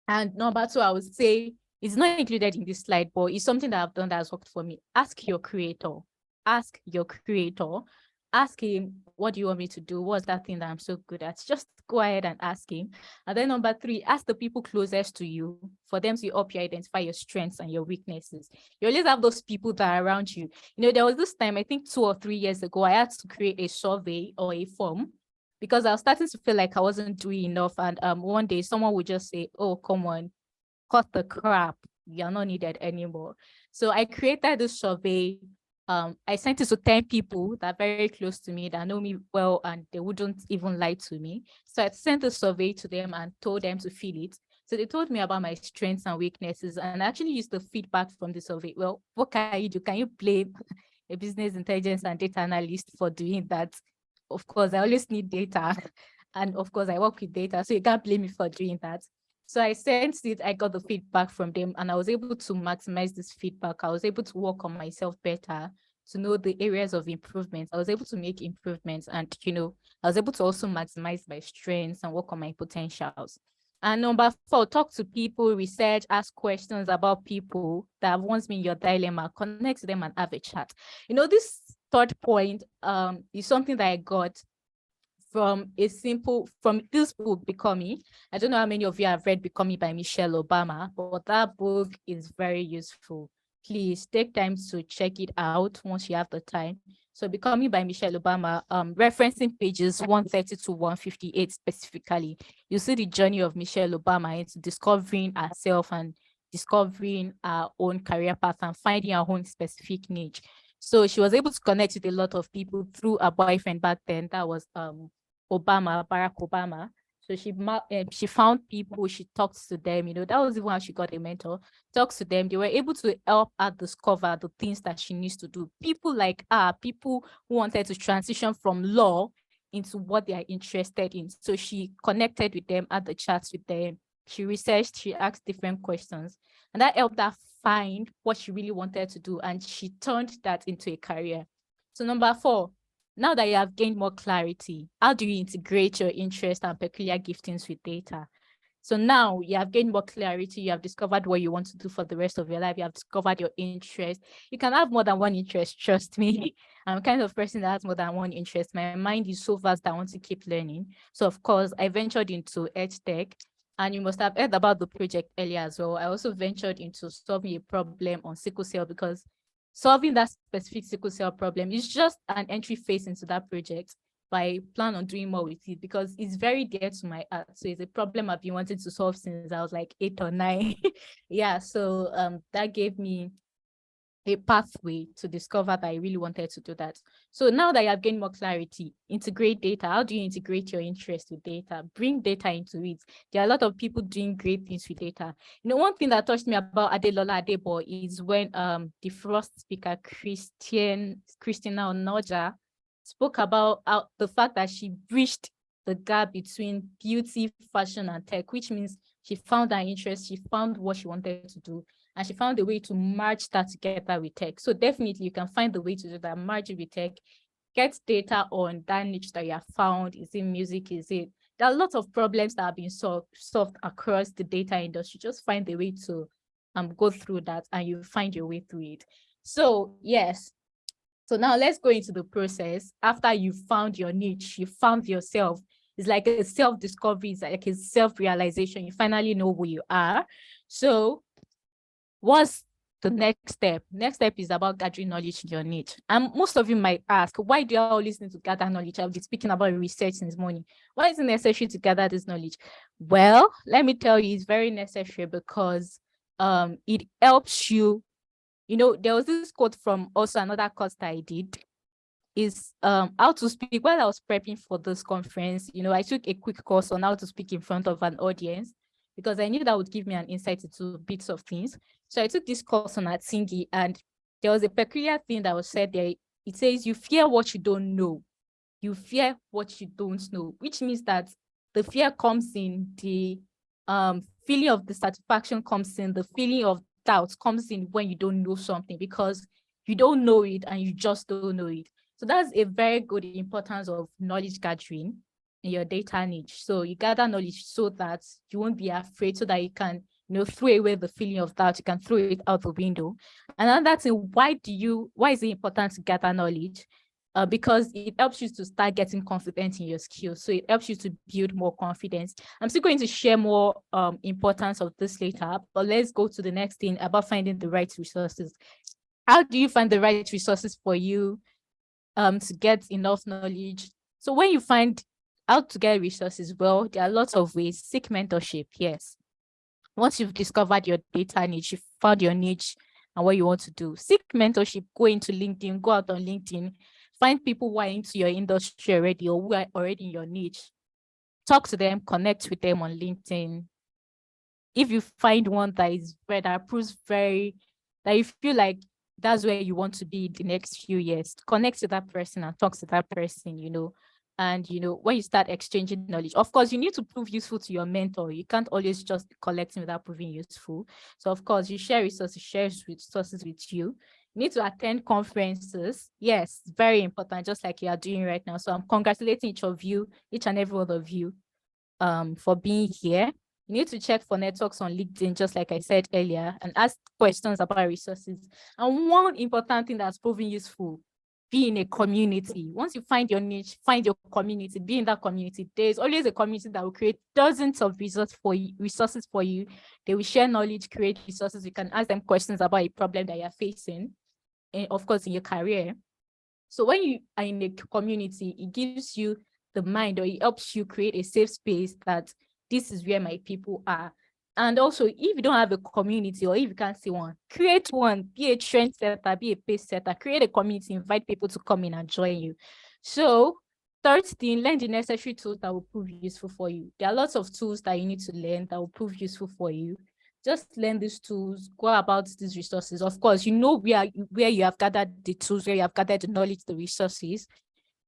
And number 2, I would say, it's not included in this slide, but it's something that I've done that has worked for me. Ask your creator. ask your creator, ask him, what do you want me to do? What's that thing that I'm so good at? Just go ahead and ask him. And then number 3, ask the people closest to you for them to help you identify your strengths and your weaknesses. You always have those people that are around you. There was this time, I think 2 or 3 years ago, I had to create a survey or a form because I was starting to feel like I wasn't doing enough. And one day someone would just say, oh, come on, cut the crap. You're not needed anymore. So I created this survey. I sent it to 10 people that are very close to me, that know me well, and they wouldn't even lie to me. So I sent a survey to them and told them to fill it. So they told me about my strengths and weaknesses, and I actually used the feedback from the survey. Well, what can you do? Can you blame a business intelligence and data analyst for doing that? Of course, I always need data. And of course, I work with data, so you can't blame me for doing that. So I sent it, I got the feedback from them, and I was able to maximize this feedback. I was able to work on myself better, to know the areas of improvement. I was able to make improvements, and, I was able to also maximize my strengths and work on my potentials. And number 4, talk to people, research, ask questions about people that have once been your dilemma, connect to them and have a chat. This 3rd point is something that I got from this book, Becoming. I don't know how many of you have read Becoming by Michelle Obama, but that book is very useful. Please take time to check it out once you have the time. So Becoming by Michelle Obama, referencing pages 130 to 158 specifically, you see the journey of Michelle Obama into discovering herself and discovering her own career path and finding her own specific niche. So she was able to connect with a lot of people through her boyfriend back then. That was Barack Obama. So she found people, she talked to them, that was even how she got a mentor, talks to them. They were able to help her discover the things that she needs to do. People like her, people who wanted to transition from law into what they are interested in. So she connected with them, had the chats with them. She researched, she asked different questions, and that helped her find what she really wanted to do. And she turned that into a career. So number 4, now that you have gained more clarity, how do you integrate your interests and peculiar giftings with data? So now you have gained more clarity, you have discovered what you want to do for the rest of your life, you have discovered your interest. You can have more than one interest, trust me. I'm kind of person that has more than one interest. My mind is so vast that I want to keep learning. So of course, I ventured into edge tech, and you must have heard about the project earlier as well. I also ventured into solving a problem on sickle cell, because solving that specific sickle cell problem is just an entry phase into that project. But I plan on doing more with it because it's very dear to my heart. So it's a problem I've been wanting to solve since I was like 8 or 9. Yeah, so that gave me a pathway to discover that I really wanted to do that. So now that you have gained more clarity, integrate data. How do you integrate your interest with data? Bring data into it. There are a lot of people doing great things with data. One thing that touched me about Raaidah Lawal is when the first speaker, Christiana Onoja, spoke about the fact that she bridged the gap between beauty, fashion, and tech, which means she found her interest, she found what she wanted to do, and she found a way to merge that together with tech. So definitely you can find the way to do that, merge it with tech, get data on that niche that you have found. Is it music? There are lots of problems that have been solved across the data industry. Just find a way to go through that, and you find your way through it. So yes. So now let's go into the process. After you found your niche, you found yourself. It's like a self-discovery, it's like a self-realization. You finally know who you are. So what's the next step? Next step is about gathering knowledge in your niche. And most of you might ask, why do you always need to gather knowledge? I've been speaking about research since morning. Why is it necessary to gather this knowledge? Well, let me tell you, it's very necessary because it helps you. There was this quote from also another course that I did, is how to speak. While I was prepping for this conference, I took a quick course on how to speak in front of an audience, because I knew that would give me an insight into bits of things. So I took this course on Atsingi, and there was a peculiar thing that was said there. It says, you fear what you don't know. You fear what you don't know, which means that the fear comes in, the feeling of dissatisfaction comes in, the feeling of doubt comes in when you don't know something, because you don't know it and you just don't know it. So that's a very good importance of knowledge gathering in your data niche. So you gather knowledge so that you won't be afraid, so that you can throw away the feeling of doubt. You can throw it out the window. And another thing, why is it important to gather knowledge? Because it helps you to start getting confident in your skills. So it helps you to build more confidence. I'm still going to share more importance of this later, but let's go to the next thing about finding the right resources. How do you find the right resources for you to get enough knowledge? So when you find how to get resources, well, there are lots of ways. Seek mentorship, yes. Once you've discovered your data niche, you've found your niche and what you want to do, seek mentorship. Go into LinkedIn, go out on LinkedIn, find people who are into your industry already or who are already in your niche. Talk to them, connect with them on LinkedIn. If you find one that proves that you feel like that's where you want to be the next few years, connect to that person and talk to that person, and when you start exchanging knowledge, of course, you need to prove useful to your mentor. You can't always just be collecting without proving useful. So of course, you share resources with you. You need to attend conferences. Yes, very important, just like you are doing right now. So I'm congratulating each and every one of you for being here. You need to check for networks on LinkedIn, just like I said earlier, and ask questions about resources. And one important thing that's proven useful, be in a community. Once you find your niche, find your community, be in that community. There's always a community that will create dozens of resources for you. They will share knowledge, create resources. You can ask them questions about a problem that you're facing, and of course, in your career. So when you are in a community, it gives you the mind, or it helps you create a safe space that this is where my people are. And also, if you don't have a community, or if you can't see one, create one. Be a trendsetter, be a pace setter, create a community, invite people to come in and join you. So third thing, learn the necessary tools that will prove useful for you. There are lots of tools that you need to learn that will prove useful for you. Just learn these tools, go about these resources. Of course, where you have gathered the tools, where you have gathered the knowledge, the resources.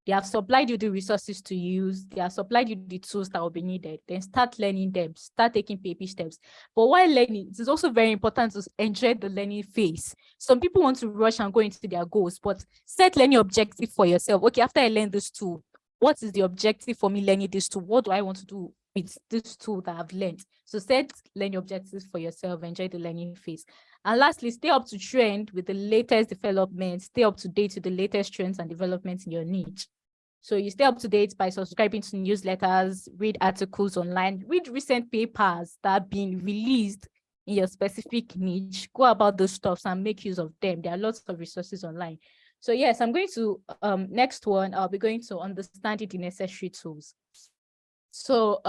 They have supplied you the resources to use. They have supplied you the tools that will be needed. Then start learning them. Start taking baby steps. But while learning, it is also very important to enjoy the learning phase. Some people want to rush and go into their goals, but set learning objective for yourself. Okay, after I learn this tool, what is the objective for me learning this tool? What do I want to do with this tool that I've learned? So set learning objectives for yourself. Enjoy the learning phase. And lastly, stay up to trend with the latest developments. Stay up to date with the latest trends and developments in your niche. So you stay up to date by subscribing to newsletters, read articles online, read recent papers that are being released in your specific niche. Go about those stuffs and make use of them. There are lots of resources online. So yes, I'm going to, next one, I'll be going to understand the necessary tools. So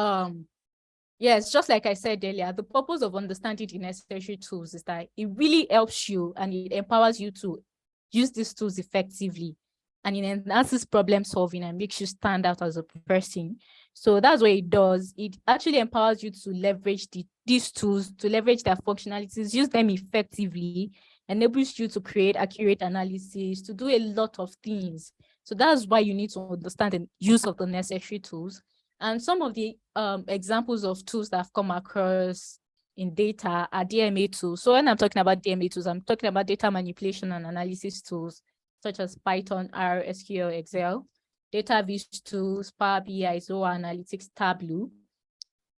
yes, just like I said earlier, the purpose of understanding the necessary tools is that it really helps you and it empowers you to use these tools effectively. And it enhances problem solving and makes you stand out as a person. So that's what it does. It actually empowers you to leverage these tools, to leverage their functionalities, use them effectively, enables you to create accurate analysis, to do a lot of things. So that's why you need to understand the use of the necessary tools. And some of the examples of tools that I've come across in data are DMA tools. So when I'm talking about DMA tools, I'm talking about data manipulation and analysis tools, such as Python, R, SQL, Excel, data viz tools, Power BI, Zoho Analytics, Tableau,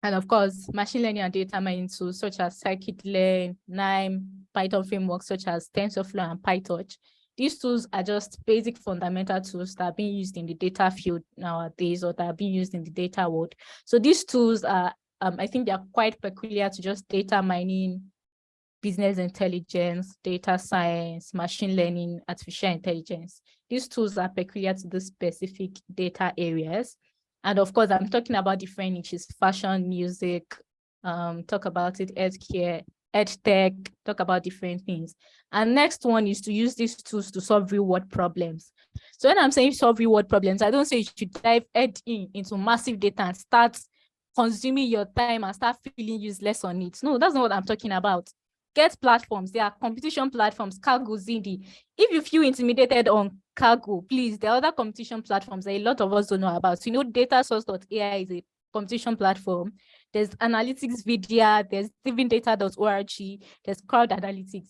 and of course, machine learning and data mining tools such as scikit-learn, KNIME, Python frameworks such as TensorFlow and PyTorch. These tools are just basic fundamental tools that are being used in the data field nowadays, or that are being used in the data world. So these tools are, I think they are quite peculiar to just data mining, business intelligence, data science, machine learning, artificial intelligence. These tools are peculiar to the specific data areas. And of course, I'm talking about different niches: fashion, music, talk about it, healthcare, edtech, talk about different things. And next one is to use these tools to solve real world problems. So when I'm saying solve real world problems, I don't say you should dive into massive data and start consuming your time and start feeling useless on it. No, that's not what I'm talking about. Get platforms. There are competition platforms, Kaggle, Zindi. If you feel intimidated on Kaggle, please, there are other competition platforms that a lot of us don't know about. So, datasource.ai is a competition platform. There's Analytics Vidya, there's StevensData.org, there's Crowd Analytics.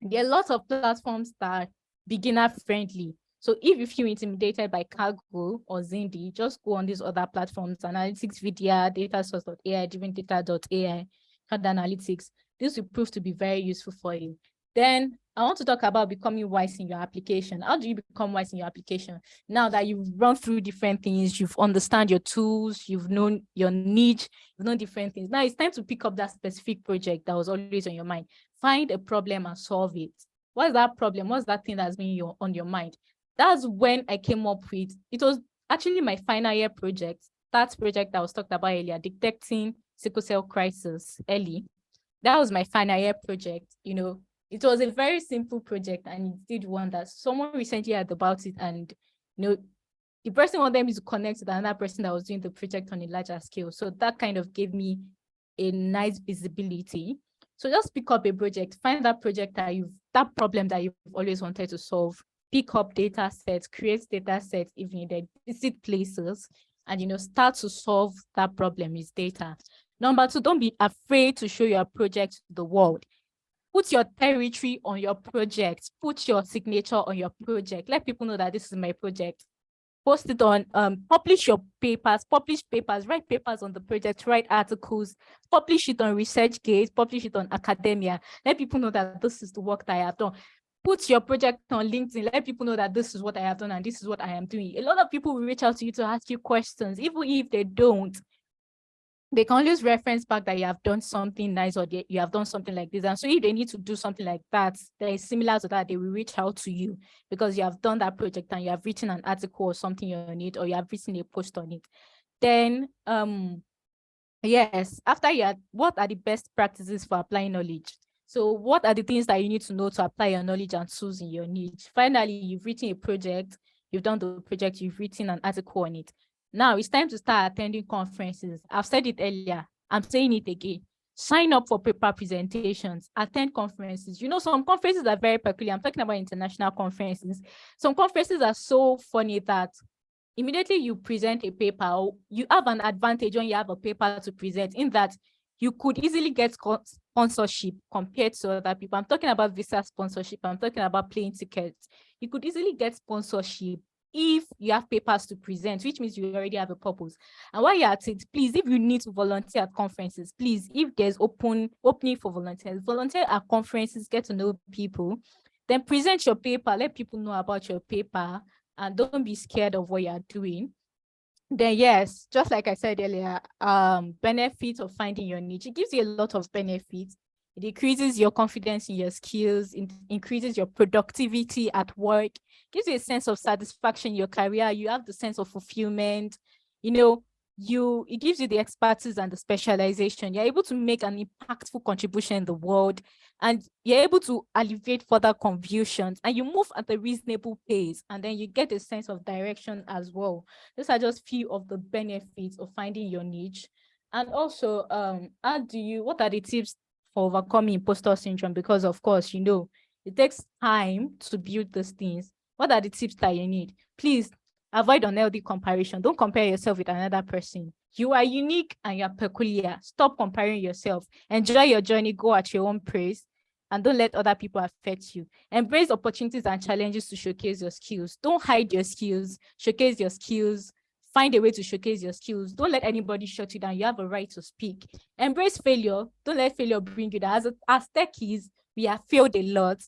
There are lots of platforms that are beginner friendly. So if you feel intimidated by Kaggle or Zindi, just go on these other platforms: Analytics Vidya, Datasource.ai, StevensData.ai. CAD analytics. This will prove to be very useful for you. Then I want to talk about becoming wise in your application. How do you become wise in your application? Now that you've run through different things, you've understand your tools, you've known your niche, you've known different things. Now it's time to pick up that specific project that was always on your mind. Find a problem and solve it. What's that problem? What's that thing that's been on your mind? That's when I came up with, it was actually my final year project, that project that was talked about earlier, detecting sickle cell crisis early. That was my final year project. It was a very simple project and it did wonders. Someone recently heard about it and, the person wanted me to connect with another person that was doing the project on a larger scale. So that kind of gave me a nice visibility. So just pick up a project, find that project that problem that you've always wanted to solve, pick up data sets, create data sets if needed, visit places, and, start to solve that problem with data. Number 2, don't be afraid to show your project to the world. Put your territory on your project. Put your signature on your project. Let people know that this is my project. Post it on, publish papers, write papers on the project, write articles, publish it on ResearchGate, publish it on academia. Let people know that this is the work that I have done. Put your project on LinkedIn. Let people know that this is what I have done and this is what I am doing. A lot of people will reach out to you to ask you questions. Even if they don't, they can always reference back that you have done something nice or you have done something like this. And so if they need to do something like that is similar to that, they will reach out to you because you have done that project and you have written an article or something on it, or you have written a post on it. Then, yes, after what are the best practices for applying knowledge? So what are the things that you need to know to apply your knowledge and tools in your niche? Finally, you've written a project, you've done the project, you've written an article on it. Now it's time to start attending conferences. I've said it earlier. I'm saying it again. Sign up for paper presentations, attend conferences. Some conferences are very peculiar. I'm talking about international conferences. Some conferences are so funny that immediately you present a paper, you have an advantage when you have a paper to present, in that you could easily get sponsorship compared to other people. I'm talking about visa sponsorship. I'm talking about plane tickets. You could easily get sponsorship if you have papers to present, which means you already have a purpose. And while you're at it, please, if you need to volunteer at conferences, please, if there's opening for volunteers, volunteer at conferences, get to know people, then present your paper, let people know about your paper, and don't be scared of what you're doing. Then yes, just like I said earlier, benefits of finding your niche. It gives you a lot of benefits. It increases your confidence in your skills, it increases your productivity at work, gives you a sense of satisfaction in your career. You have the sense of fulfillment. It gives you the expertise and the specialization. You're able to make an impactful contribution in the world, and you're able to alleviate further confusions, and you move at a reasonable pace, and then you get a sense of direction as well. These are just few of the benefits of finding your niche. And also, what are the tips for overcoming imposter syndrome? Because of course, it takes time to build these things. What are the tips that you need? Please avoid unhealthy comparison. Don't compare yourself with another person. You are unique and you're peculiar. Stop comparing yourself. Enjoy your journey. Go at your own pace, and don't let other people affect you. Embrace opportunities and challenges to showcase your skills. Don't hide your skills. Showcase your skills. Find a way to showcase your skills. Don't let anybody shut you down. You have a right to speak. Embrace failure. Don't let failure bring you down. As techies, we have failed a lot,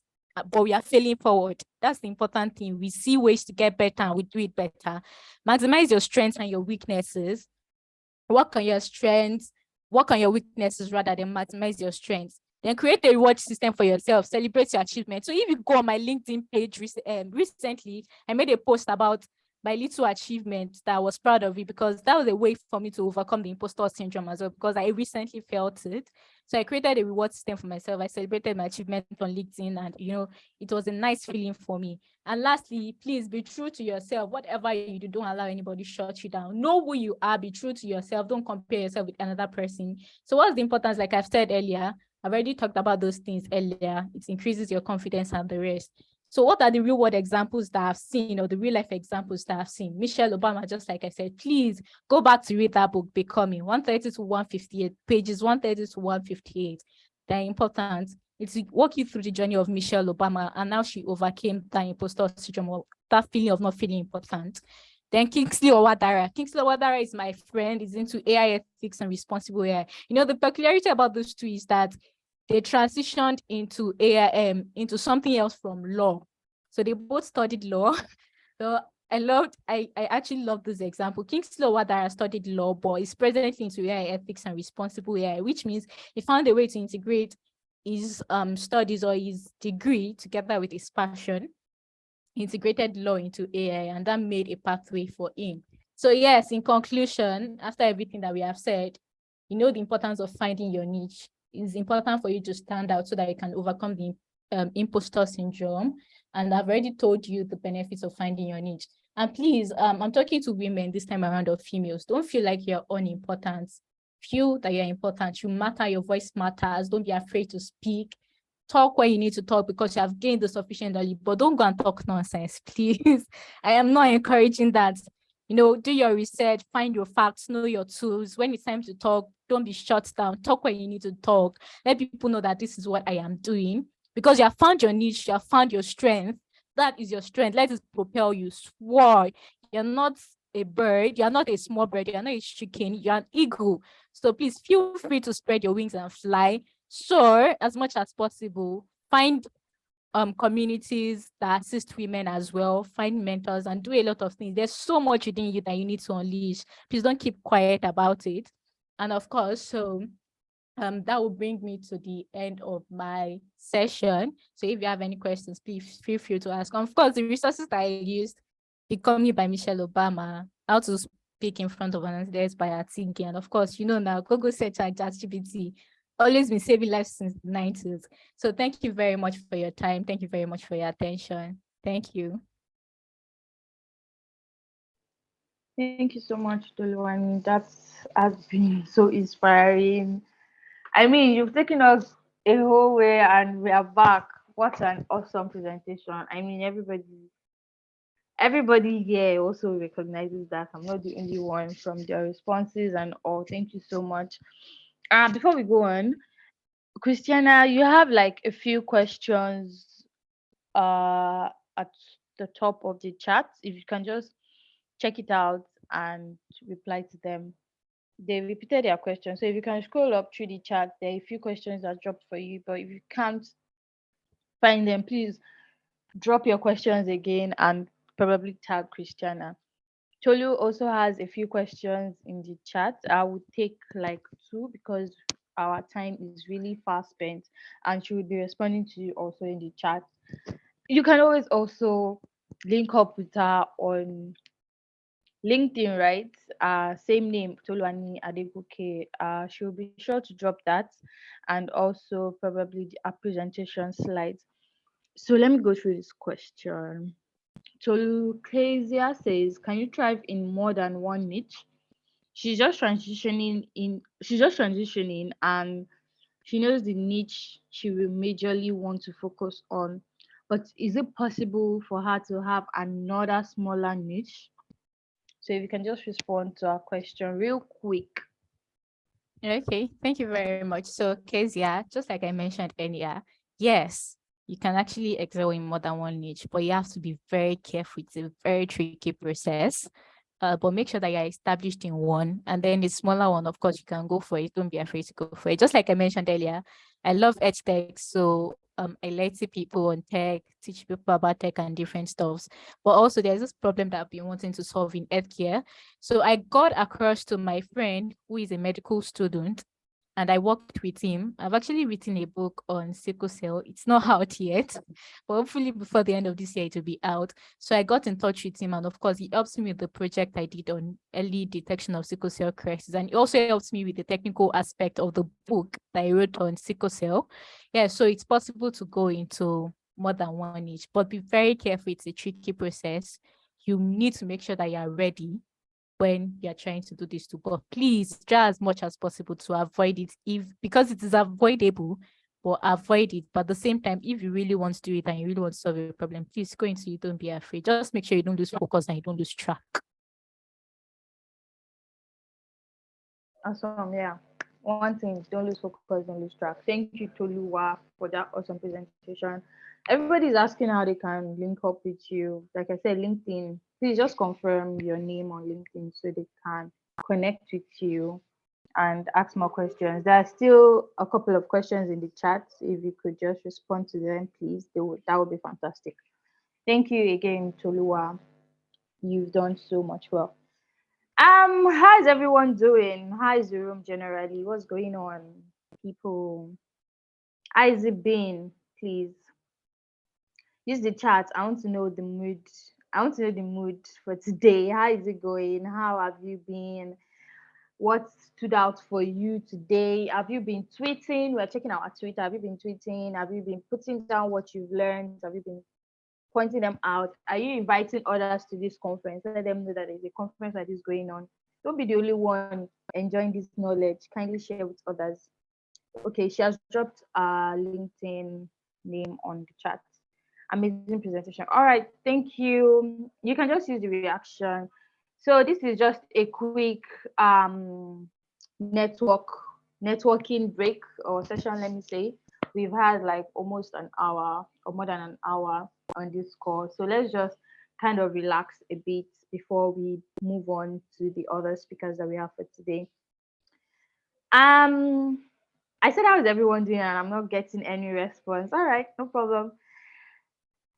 but we are failing forward. That's the important thing. We see ways to get better and we do it better. Maximize your strengths and your weaknesses. Work on your strengths. Work on your weaknesses rather than maximize your strengths. Then create a reward system for yourself. Celebrate your achievements. So if you go on my LinkedIn page recently, I made a post about my little achievement that I was proud of it, because that was a way for me to overcome the imposter syndrome as well, because I recently felt it. So I created a reward system for myself. I celebrated my achievement on LinkedIn, and it was a nice feeling for me. And lastly, please be true to yourself. Whatever you do, don't allow anybody shut you down. Know who you are, be true to yourself. Don't compare yourself with another person. So what's the importance? Like I've said earlier, I've already talked about those things earlier. It increases your confidence and the rest. So what are the real world examples that I've seen, or the real life examples that I've seen? Michelle Obama, just like I said, please go back to read that book, Becoming, 130 to 158, pages 130 to 158. They're important. It's walk you through the journey of Michelle Obama and how she overcame that imposter syndrome, or that feeling of not feeling important. Then Kingsley Owadara. Kingsley Owadara is my friend. He's into AI ethics and responsible AI. You know, the peculiarity about those two is that they transitioned into AI, into something else from law. So they both studied law. So I actually love this example. Kingsley Owadara studied law, but is presently into AI ethics and responsible AI, which means he found a way to integrate his studies or his degree together with his passion, integrated law into AI, and that made a pathway for him. So yes, in conclusion, after everything that we have said, you know the importance of finding your niche. It's important for you to stand out so that you can overcome the imposter syndrome. And I've already told you the benefits of finding your niche. And please, I'm talking to women this time around, or females. Don't feel like you're unimportant. Feel that you're important. You matter. Your voice matters. Don't be afraid to speak. Talk when you need to talk because you have gained the sufficient knowledge, but don't go and talk nonsense, please. I am not encouraging that. You know, do your research, find your facts, know your tools. When it's time to talk, don't be shut down. Talk when you need to talk. Let people know that this is what I am doing, because you have found your niche, you have found your strength. That is your strength. Let it propel you. Swore. You're not a bird. You're not a small bird. You're not a chicken. You're an eagle. So please feel free to spread your wings and fly. Soar as much as possible. Find communities that assist women as well. Find mentors and do a lot of things. There's so much within you that you need to unleash. Please don't keep quiet about it. And of course, so that will bring me to the end of my session. So if you have any questions, please feel free to ask. Of course, the resources that I used, Becoming by Michelle Obama, How to Speak in Front of an Audience by Atinki, and of course, you know now, Google search and ChatGPT, always been saving lives since the 90s. So thank you very much for your time. Thank you very much for your attention. Thank you.
Thank you so much, Toluwani. That has been so inspiring. I mean, you've taken us a whole way and we are back. What an awesome presentation. I mean, everybody here also recognizes that I'm not the only one from their responses and all. Thank you so much. Before we go on, Christiana, you have like a few questions at the top of the chat. If you can just check it out and reply to them. They repeated their questions. So if you can scroll up through the chat, there are a few questions that dropped for you. But if you can't find them, please drop your questions again and probably tag Christiana. Tolu also has a few questions in the chat. I would take like two because our time is really fast spent and she will be responding to you also in the chat. You can always also link up with her on LinkedIn, right? Same name, Toluwani Adegoke. She'll be sure to drop that and also probably the presentation slides. So let me go through this question. Tolu Kezia says, can you thrive in more than one niche? She's just transitioning and she knows the niche she will majorly want to focus on. But is it possible for her to have another smaller niche? So if you can just respond to our question real quick.
Okay, thank you very much. So, Kezia, just like I mentioned earlier, yes, you can actually excel in more than one niche, but you have to be very careful. It's a very tricky process. But make sure that you're established in one, and then the smaller one, of course, you can go for it. Don't be afraid to go for it. Just like I mentioned earlier, I love edge tech, so I lecture people on tech, teach people about tech and different stuffs. But also, there's this problem that I've been wanting to solve in healthcare. So I got across to my friend who is a medical student, and I worked with him. I've actually written a book on sickle cell. It's not out yet, but hopefully before the end of this year, it will be out. So I got in touch with him, and of course, he helps me with the project I did on early detection of sickle cell crisis. And he also helps me with the technical aspect of the book that I wrote on sickle cell. Yeah, so it's possible to go into more than one niche, but be very careful. It's a tricky process. You need to make sure that you are ready when you're trying to do this too. But please try as much as possible to avoid it, because it is avoidable, but avoid it. But at the same time, if you really want to do it and you really want to solve a problem, please go into it. Don't be afraid. Just make sure you don't lose focus and you don't lose track.
Awesome, yeah. One thing, don't lose focus, don't lose track. Thank you, Toluwa, for that awesome presentation. Everybody's asking how they can link up with you. Like I said, LinkedIn, please just confirm your name on LinkedIn so they can connect with you and ask more questions. There are still a couple of questions in the chat. If you could just respond to them, please, that would be fantastic. Thank you again, Toluwa. You've done so much well. How's everyone doing? How is the room generally? What's going on, people? How is it been? Please use the chat. I want to know the mood. I want to know the mood for today. How is it going? How have you been? What stood out for you today? Have you been tweeting? We're checking our Twitter. Have you been tweeting? Have you been putting down what you've learned? Have you been pointing them out? Are you inviting others to this conference? Let them know that there's a conference like this going on. Don't be the only one enjoying this knowledge. Kindly share with others. Okay, she has dropped a LinkedIn name on the chat. Amazing presentation. All right, thank you. You can just use the reaction. So this is just a quick networking break or session, let me say. We've had like almost an hour or more than an hour on this call. So let's just kind of relax a bit before we move on to the other speakers that we have for today. I said, how is everyone doing? And I'm not getting any response. All right, no problem.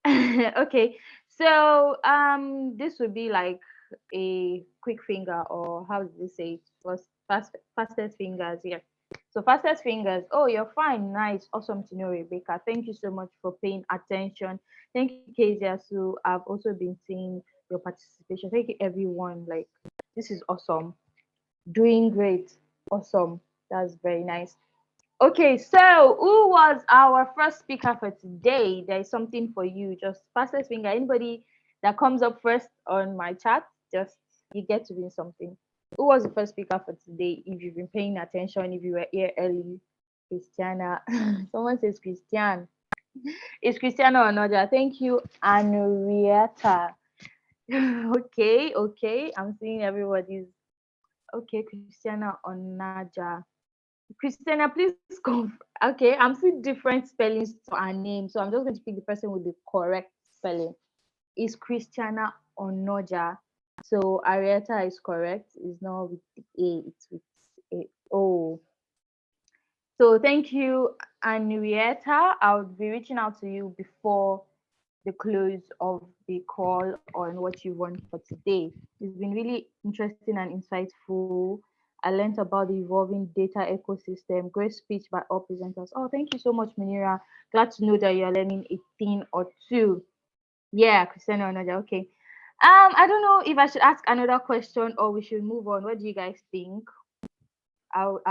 Okay, so this would be like a quick finger, or how do they say it? Was fastest fingers, yeah. So fastest fingers. Oh, you're fine, nice, awesome to know, Rebecca. Thank you so much for paying attention. Thank you, Kezia. So I've also been seeing your participation. Thank you, everyone. Like, this is awesome. Doing great, awesome. That's very nice. Okay, so who was our first speaker for today? There is something for you. Just fastest finger. Anybody that comes up first on my chat, just you get to win something. Who was the first speaker for today? If you've been paying attention, if you were here early, Christiana. Someone says Christian. It's Christiana Onoja. Thank you, Henrietta. Okay. I'm seeing everybody's okay. Christiana Onaja. Christiana, please come. Okay, I'm seeing different spellings to her name, so I'm just going to pick the person with the correct spelling. It's Christiana Onoja. So Arietta is correct. It's not with the A, it's with a O. So thank you, Henrietta. I'll be reaching out to you before the close of the call on what you want for today. It's been really interesting and insightful. I learned about the evolving data ecosystem. Great speech by all presenters. Oh, thank you so much, Munira. Glad to know that you're learning a thing or two. Yeah, Christiana Onoja. Okay. I don't know if I should ask another question or we should move on. What do you guys think? I'll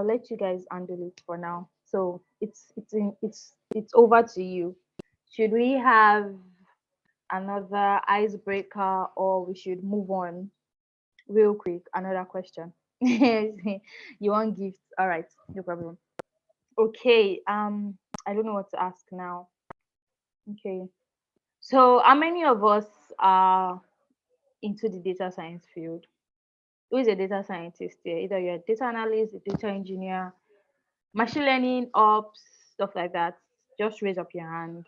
let you guys handle it for now. So it's over to you. Should we have another icebreaker or we should move on real quick? Another question. You want gifts? All right, no problem. Okay, I don't know what to ask now. Okay, so how many of us are into the data science field? Who is a data scientist here? Either you're a data analyst, a data engineer, machine learning, ops, stuff like that. Just raise up your hand.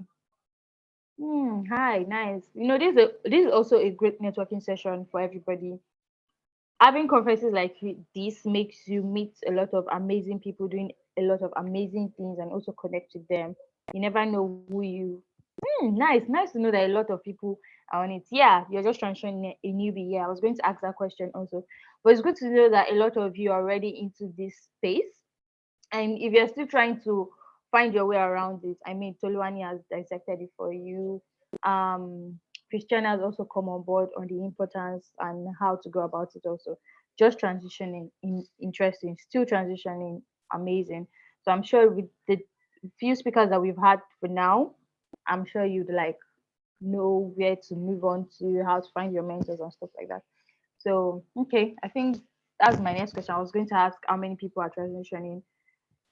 Hi, nice. This is also a great networking session for everybody. Having conferences like this makes you meet a lot of amazing people doing a lot of amazing things and also connect with them. You never know who you. Nice to know that a lot of people are on it. Yeah, you're just transitioning a newbie. Yeah, I was going to ask that question also, but it's good to know that a lot of you are already into this space. And if you're still trying to find your way around it, I mean, Toluwani has dissected it for you. Christiana has also come on board on the importance and how to go about it also. Just transitioning, interesting, still transitioning, amazing. So I'm sure with the few speakers that we've had for now, I'm sure you'd like know where to move on to, how to find your mentors and stuff like that. So, okay, I think that's my next question. I was going to ask how many people are transitioning.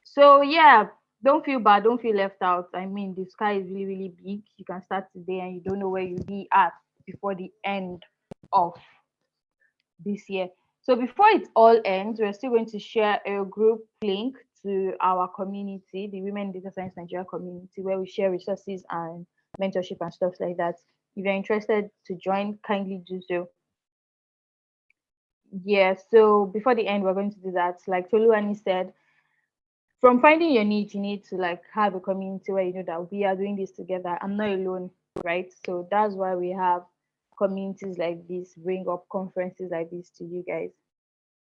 So yeah, don't feel bad, don't feel left out. I mean, the sky is really, really big. You can start today and you don't know where you'll be at before the end of this year. So before it all ends, we're still going to share a group link to our community, the Women Data Science Nigeria community, where we share resources and mentorship and stuff like that. If you're interested to join, kindly do so. Yeah, so before the end, we're going to do that. Like Toluwani said, from finding your niche, you need to like have a community where you know that we are doing this together. I'm not alone, right? So that's why we have communities like this, bring up conferences like this to you guys.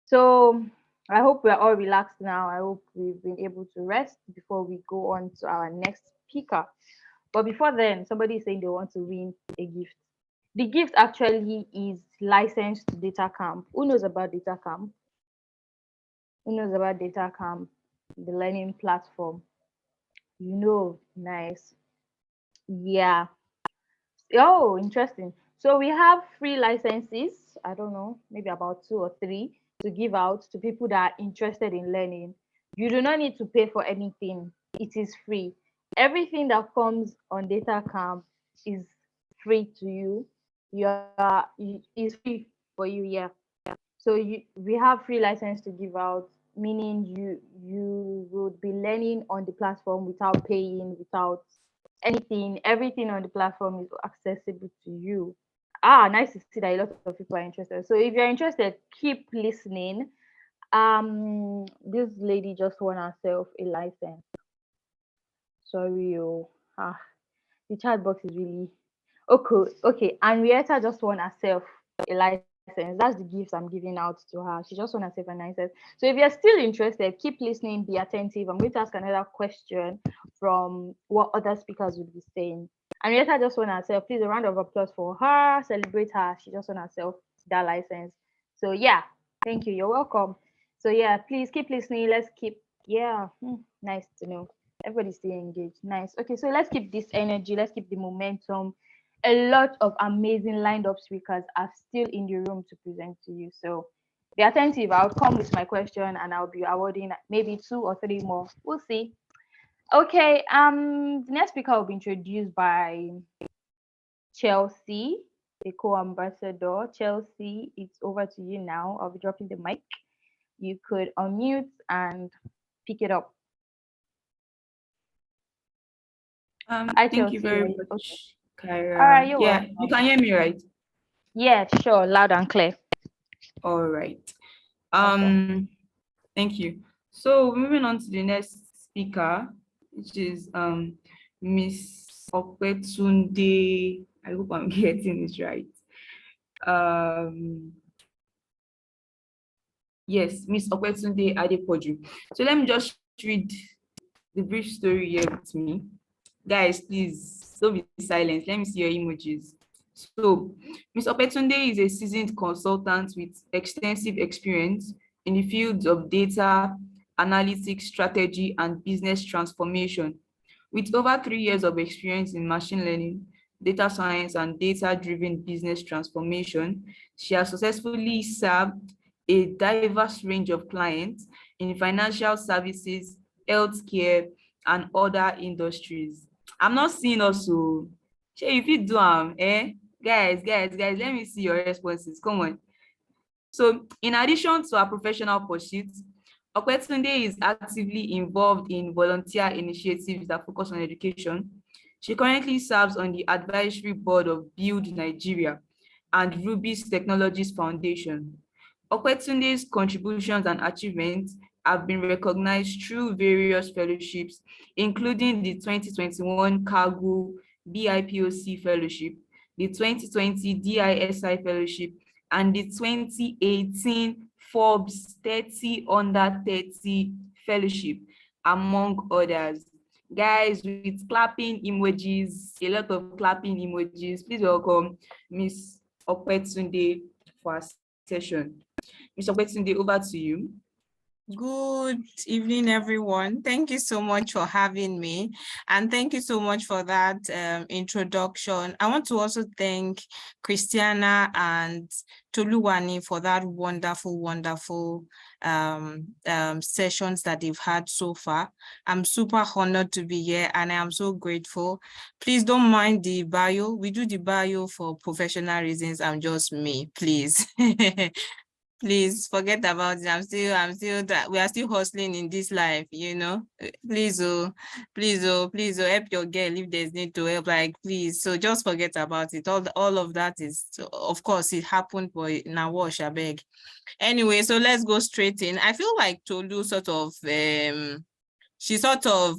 So I hope we're all relaxed now. I hope we've been able to rest before we go on to our next speaker. But before then, somebody is saying they want to win a gift. The gift actually is licensed to Data Camp. Who knows about Data Camp? Who knows about Data Camp, the learning platform? You know, nice. Yeah. Oh, interesting. So we have free licenses. I don't know, maybe about 2 or 3 to give out to people that are interested in learning. You do not need to pay for anything. It is free. Everything that comes on Data Camp is free to you. Is free for you, yeah. So we have free license to give out, meaning you would be learning on the platform without paying, without anything. Everything on the platform is accessible to you. Nice to see that a lot of people are interested. So if you're interested, keep listening. This lady just won herself a license. Sorry, oh. The chat box is really okay. Okay, Henrietta just won herself a license. That's the gift I'm giving out to her. She just won herself a license. So if you're still interested, keep listening, be attentive. I'm going to ask another question from what other speakers would be saying. Henrietta just won herself. Please, a round of applause for her. Celebrate her. She just won herself that license. So yeah, thank you. You're welcome. So yeah, please keep listening. Let's keep nice to know. Everybody's still engaged. Nice. Okay, so let's keep this energy. Let's keep the momentum. A lot of amazing lined up speakers are still in the room to present to you. So be attentive. I'll come with my question and I'll be awarding maybe 2 or 3 more. We'll see. Okay. The next speaker will be introduced by Chelsea, the co-ambassador. Chelsea, it's over to you now. I'll be dropping the mic. You could unmute and pick it up.
Thank you very much,
Okay.
Kyra.
All right, you're
Yeah,
welcome.
you can hear me, right?
Yeah, sure, loud and clear.
All right.
Awesome.
Thank you. So moving on to the next speaker, which is Miss Opetunde. I hope I'm getting this right. Yes, Miss Opetunde Adepoju. So let me just read the brief story here with me. Guys, please don't be silent. Let me see your emojis. So, Ms. Opetunde is a seasoned consultant with extensive experience in the fields of data, analytics, strategy, and business transformation. With over 3 years of experience in machine learning, data science, and data-driven business transformation, she has successfully served a diverse range of clients in financial services, healthcare, and other industries. I'm not seeing also. Shay, if you do guys, let me see your responses. Come on. So, in addition to her professional pursuits, Opetunde is actively involved in volunteer initiatives that focus on education. She currently serves on the advisory board of Build Nigeria and Ruby's Technologies Foundation. Opetunde's contributions and achievements have been recognized through various fellowships, including the 2021 Cargo BIPOC Fellowship, the 2020 DISI Fellowship, and the 2018 Forbes 30 Under 30 Fellowship, among others. Guys, with clapping emojis, a lot of clapping emojis, please welcome Miss Opetunde for our session. Mr. Opetunde, over to you.
Good evening, everyone. Thank you so much for having me. And thank you so much for that introduction. I want to also thank Christiana and Toluwani for that wonderful sessions that they've had so far. I'm super honored to be here and I am so grateful. Please don't mind the bio. We do the bio for professional reasons. I'm just me, please. Please forget about it. We are still hustling in this life, you know. Please, please, help your girl if there's need to help, like, please. So just forget about it. All of that is, of course, it happened, but now wash, I beg. Anyway, so let's go straight in. I feel like Tolu she sort of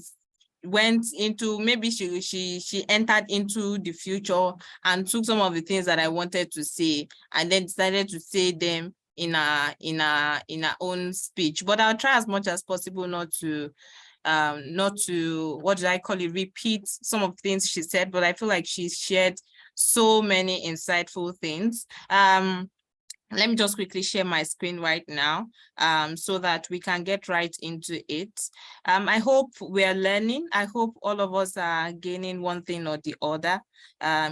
went into, maybe she entered into the future and took some of the things that I wanted to say and then decided to say them in her own speech. But I'll try as much as possible not to what did I call it, repeat some of the things she said, but I feel like she shared so many insightful things. Let me just quickly share my screen right now so that we can get right into it. I hope we are learning. I hope all of us are gaining one thing or the other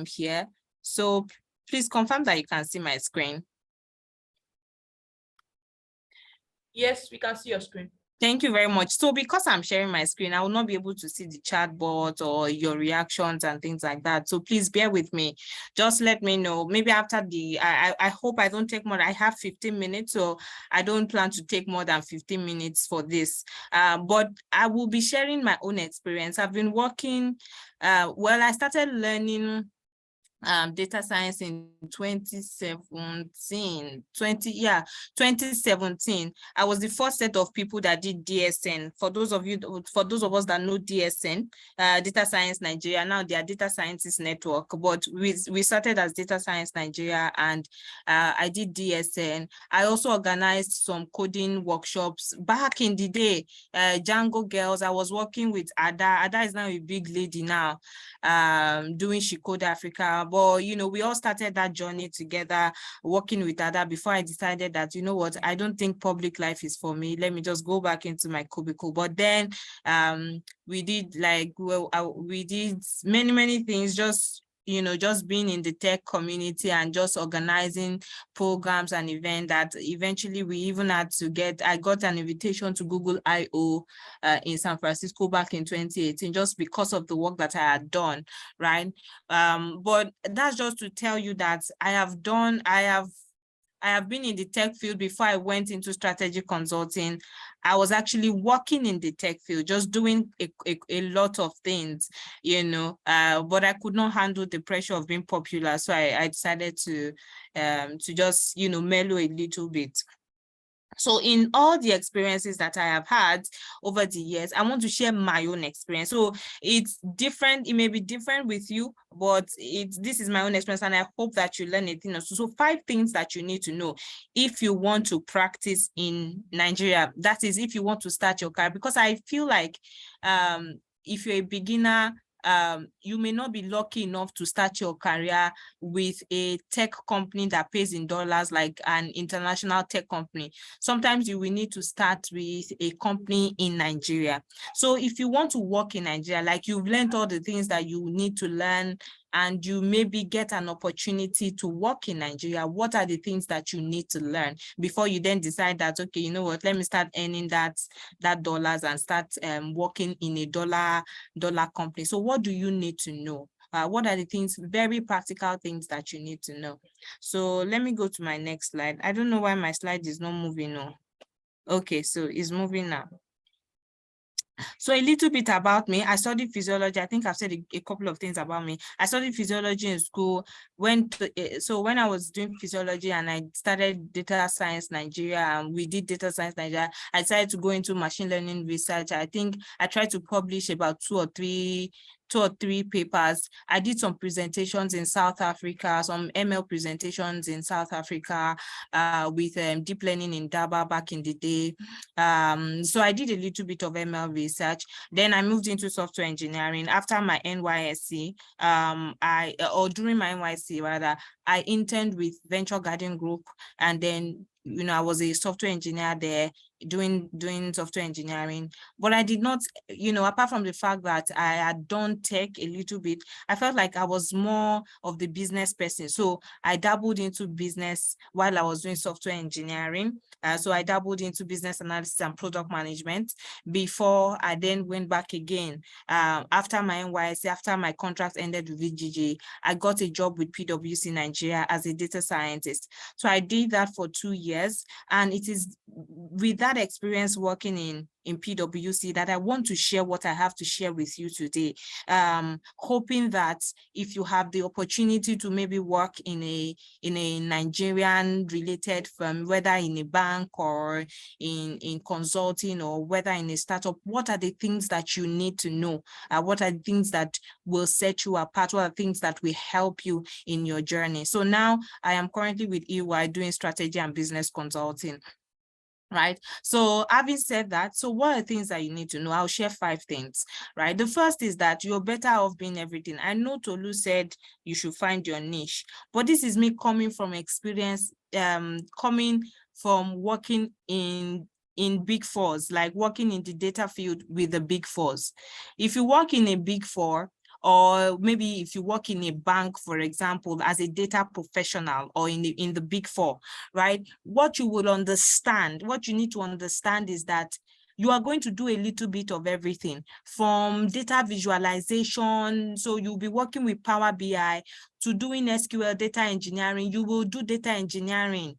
here. So please confirm that you can see my screen.
Yes, we can see your screen.
Thank you very much. So because I'm sharing my screen, I will not be able to see the chat board or your reactions and things like that. So please bear with me. Just let me know. Maybe after I hope I don't take more. I have 15 minutes, so I don't plan to take more than 15 minutes for this. But I will be sharing my own experience. I've been working, well, I started learning data science in 2017. I was the first set of people that did DSN. For those of us that know DSN, Data Science Nigeria, now they are Data Scientist Network, but we started as Data Science Nigeria, and I did DSN. I also organized some coding workshops back in the day. Django Girls, I was working with Ada. Ada is now a big lady now, doing She Code Africa. But, you know, we all started that journey together, working with Ada, before I decided that, you know what, I don't think public life is for me. Let me just go back into my cubicle. But then we did we did many things, just, you know, just being in the tech community and just organizing programs and events that eventually we even had to I got an invitation to Google I/O in San Francisco back in 2018, just because of the work that I had done, right? But that's just to tell you that I have been in the tech field before I went into strategic consulting. I was actually working in the tech field, just doing a lot of things, you know, but I could not handle the pressure of being popular. So I decided to just, you know, mellow a little bit. So in all the experiences that I have had over the years, I want to share my own experience. So it's different. It may be different with you, but this is my own experience, and I hope that you learn a thing. So 5 things that you need to know if you want to practice in Nigeria. That is, if you want to start your career, because I feel like if you're a beginner, you may not be lucky enough to start your career with a tech company that pays in dollars, like an international tech company. Sometimes you will need to start with a company in Nigeria. So if you want to work in Nigeria, like you've learned all the things that you need to learn, and you maybe get an opportunity to work in Nigeria, what are the things that you need to learn before you then decide that, okay, you know what, let me start earning that dollars and start working in a dollar company. So what do you need to know? What are the things, very practical things that you need to know? So let me go to my next slide. I don't know why my slide is not moving now. Okay, so it's moving now. So a little bit about me. I studied physiology. I think I've said a couple of things about me. I studied physiology in school. So when I was doing physiology and I started Data Science Nigeria, and we did Data Science Nigeria, I decided to go into machine learning research. I think I tried to publish about two or three papers. I did some presentations in South Africa, some ML presentations in South Africa with deep learning in Daba back in the day. So I did a little bit of ML research. Then I moved into software engineering. After my NYSC, during my NYSC rather, I interned with Venture Garden Group, and then, you know, I was a software engineer there. doing software engineering, but I did not, apart from the fact that I had done tech a little bit, I felt like I was more of the business person. So I dabbled into business while I was doing software engineering. So I dabbled into business analysis and product management before I then went back again. After my NYSC, after my contract ended with VGJ, I got a job with PwC Nigeria as a data scientist. So I did that for 2 years, and it is with that experience working in PwC that I want to share what I have to share with you today. Hoping that if you have the opportunity to maybe work in a Nigerian related firm, whether in a bank or in consulting, or whether in a startup, what are the things that you need to know? What are the things that will set you apart? What are the things that will help you in your journey? So now I am currently with EY doing strategy and business consulting. Right. So having said that, so what are the things that you need to know? I'll share 5 things, right? The first is that you're better off being everything. I know Tolu said you should find your niche, but this is me coming from experience, coming from working in big fours, like working in the data field with the big fours. If you work in a big four, or maybe if you work in a bank, for example, as a data professional, or in the big four, right? What you will understand, what you need to understand is that you are going to do a little bit of everything from data visualization. So you'll be working with Power BI to doing SQL data engineering. You will do data engineering.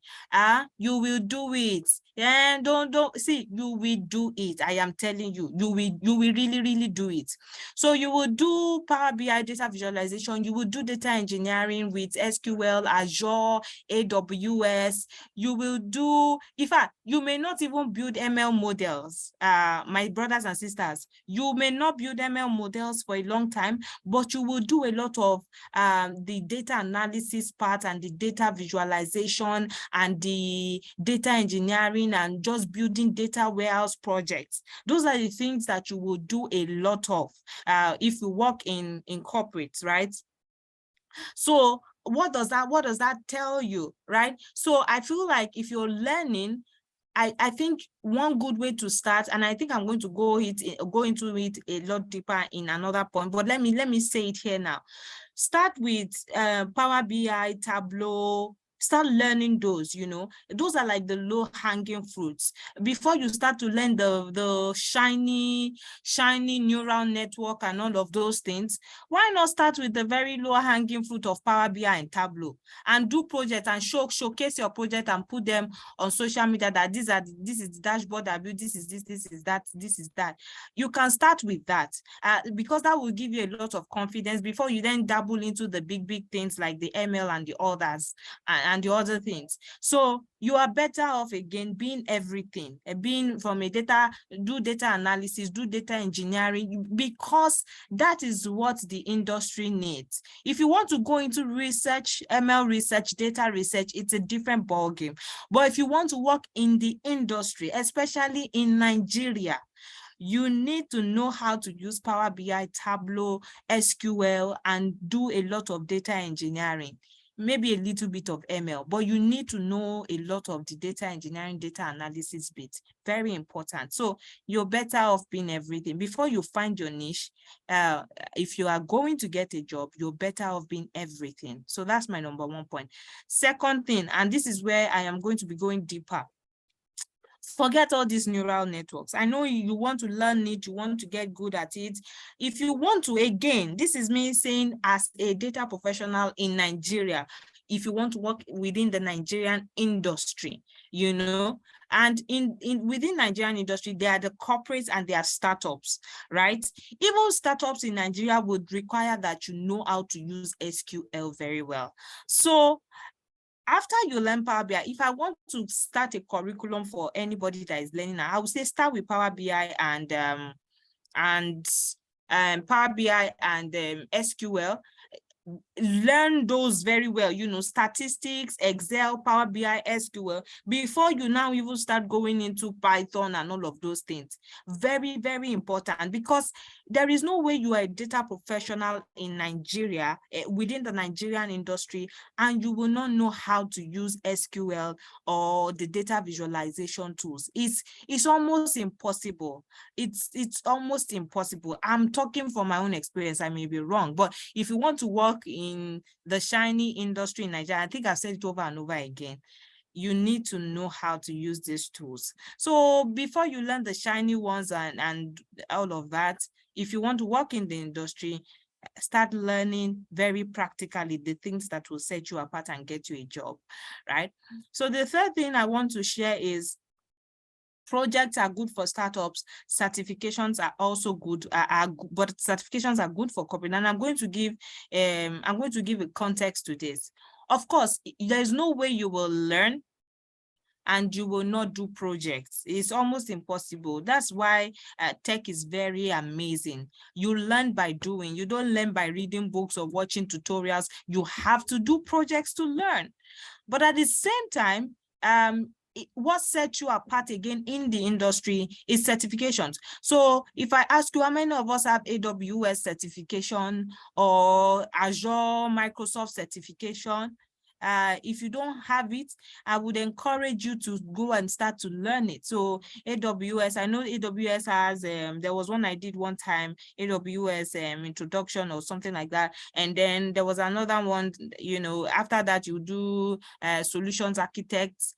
You will do it. And don't see, you will do it. I am telling you, you will really, really do it. So you will do Power BI data visualization. You will do data engineering with SQL, Azure, AWS. You will do, in fact, you may not even build ML models. My brothers and sisters, you may not build ML models for a long time, but you will do a lot of the data analysis part and the data visualization and the data engineering and just building data warehouse projects. Those are the things that you will do a lot of if you work in corporates, right? So what does that tell you, right? So I feel like if you're learning, I think one good way to start, and I think I'm going to go into it a lot deeper in another point, but let me say it here now. Start with Power BI, Tableau. Start learning those, those are like the low-hanging fruits. Before you start to learn the shiny neural network and all of those things, why not start with the very low-hanging fruit of Power BI and Tableau, and do projects and showcase your project and put them on social media that this is the dashboard I built, this is that. You can start with that because that will give you a lot of confidence before you then dabble into the big things like the ML and the others and the other things. So you are better off again being everything, being from a do data analysis, do data engineering, because that is what the industry needs. If you want to go into research, ML research, data research, it's a different ballgame. But if you want to work in the industry, especially in Nigeria, you need to know how to use Power BI, Tableau, SQL, and do a lot of data engineering. Maybe a little bit of ML, but you need to know a lot of the data engineering, data analysis bit. Very important. So you're better off being everything. Before you find your niche, if you are going to get a job, you're better off being everything. So that's my number 1 point. Second thing, and this is where I am going to be going deeper. Forget all these neural networks. I know you want to learn it, you want to get good at it. If you want to, again, this is me saying as a data professional in Nigeria, if you want to work within the Nigerian industry, and within Nigerian industry, there are the corporates and there are startups, right? Even startups in Nigeria would require that you know how to use SQL very well. So after you learn Power BI, if I want to start a curriculum for anybody that is learning, I would say start with Power BI and Power BI and SQL. learn those very well, statistics, Excel, Power BI, SQL, before you now even start going into Python and all of those things. Very, very important, because there is no way you are a data professional in Nigeria, within the Nigerian industry, and you will not know how to use SQL or the data visualization tools. It's almost impossible. It's almost impossible. I'm talking from my own experience. I may be wrong, but if you want to work in the shiny industry in Nigeria, I think I've said it over and over again, you need to know how to use these tools. So before you learn the shiny ones and all of that, if you want to work in the industry, start learning very practically the things that will set you apart and get you a job, right? So the third thing I want to share is projects are good for startups. Certifications are also good, but certifications are good for corporate. And I'm going to give a context to this. Of course, there's no way you will learn and you will not do projects. It's almost impossible. That's why tech is very amazing. You learn by doing. You don't learn by reading books or watching tutorials. You have to do projects to learn. But at the same time, what sets you apart again in the industry is certifications. So if I ask you how many of us have AWS certification or Azure, Microsoft certification, if you don't have it, I would encourage you to go and start to learn it. So AWS, I know AWS has, there was one I did one time, AWS introduction or something like that. And then there was another one, after that you do solutions architects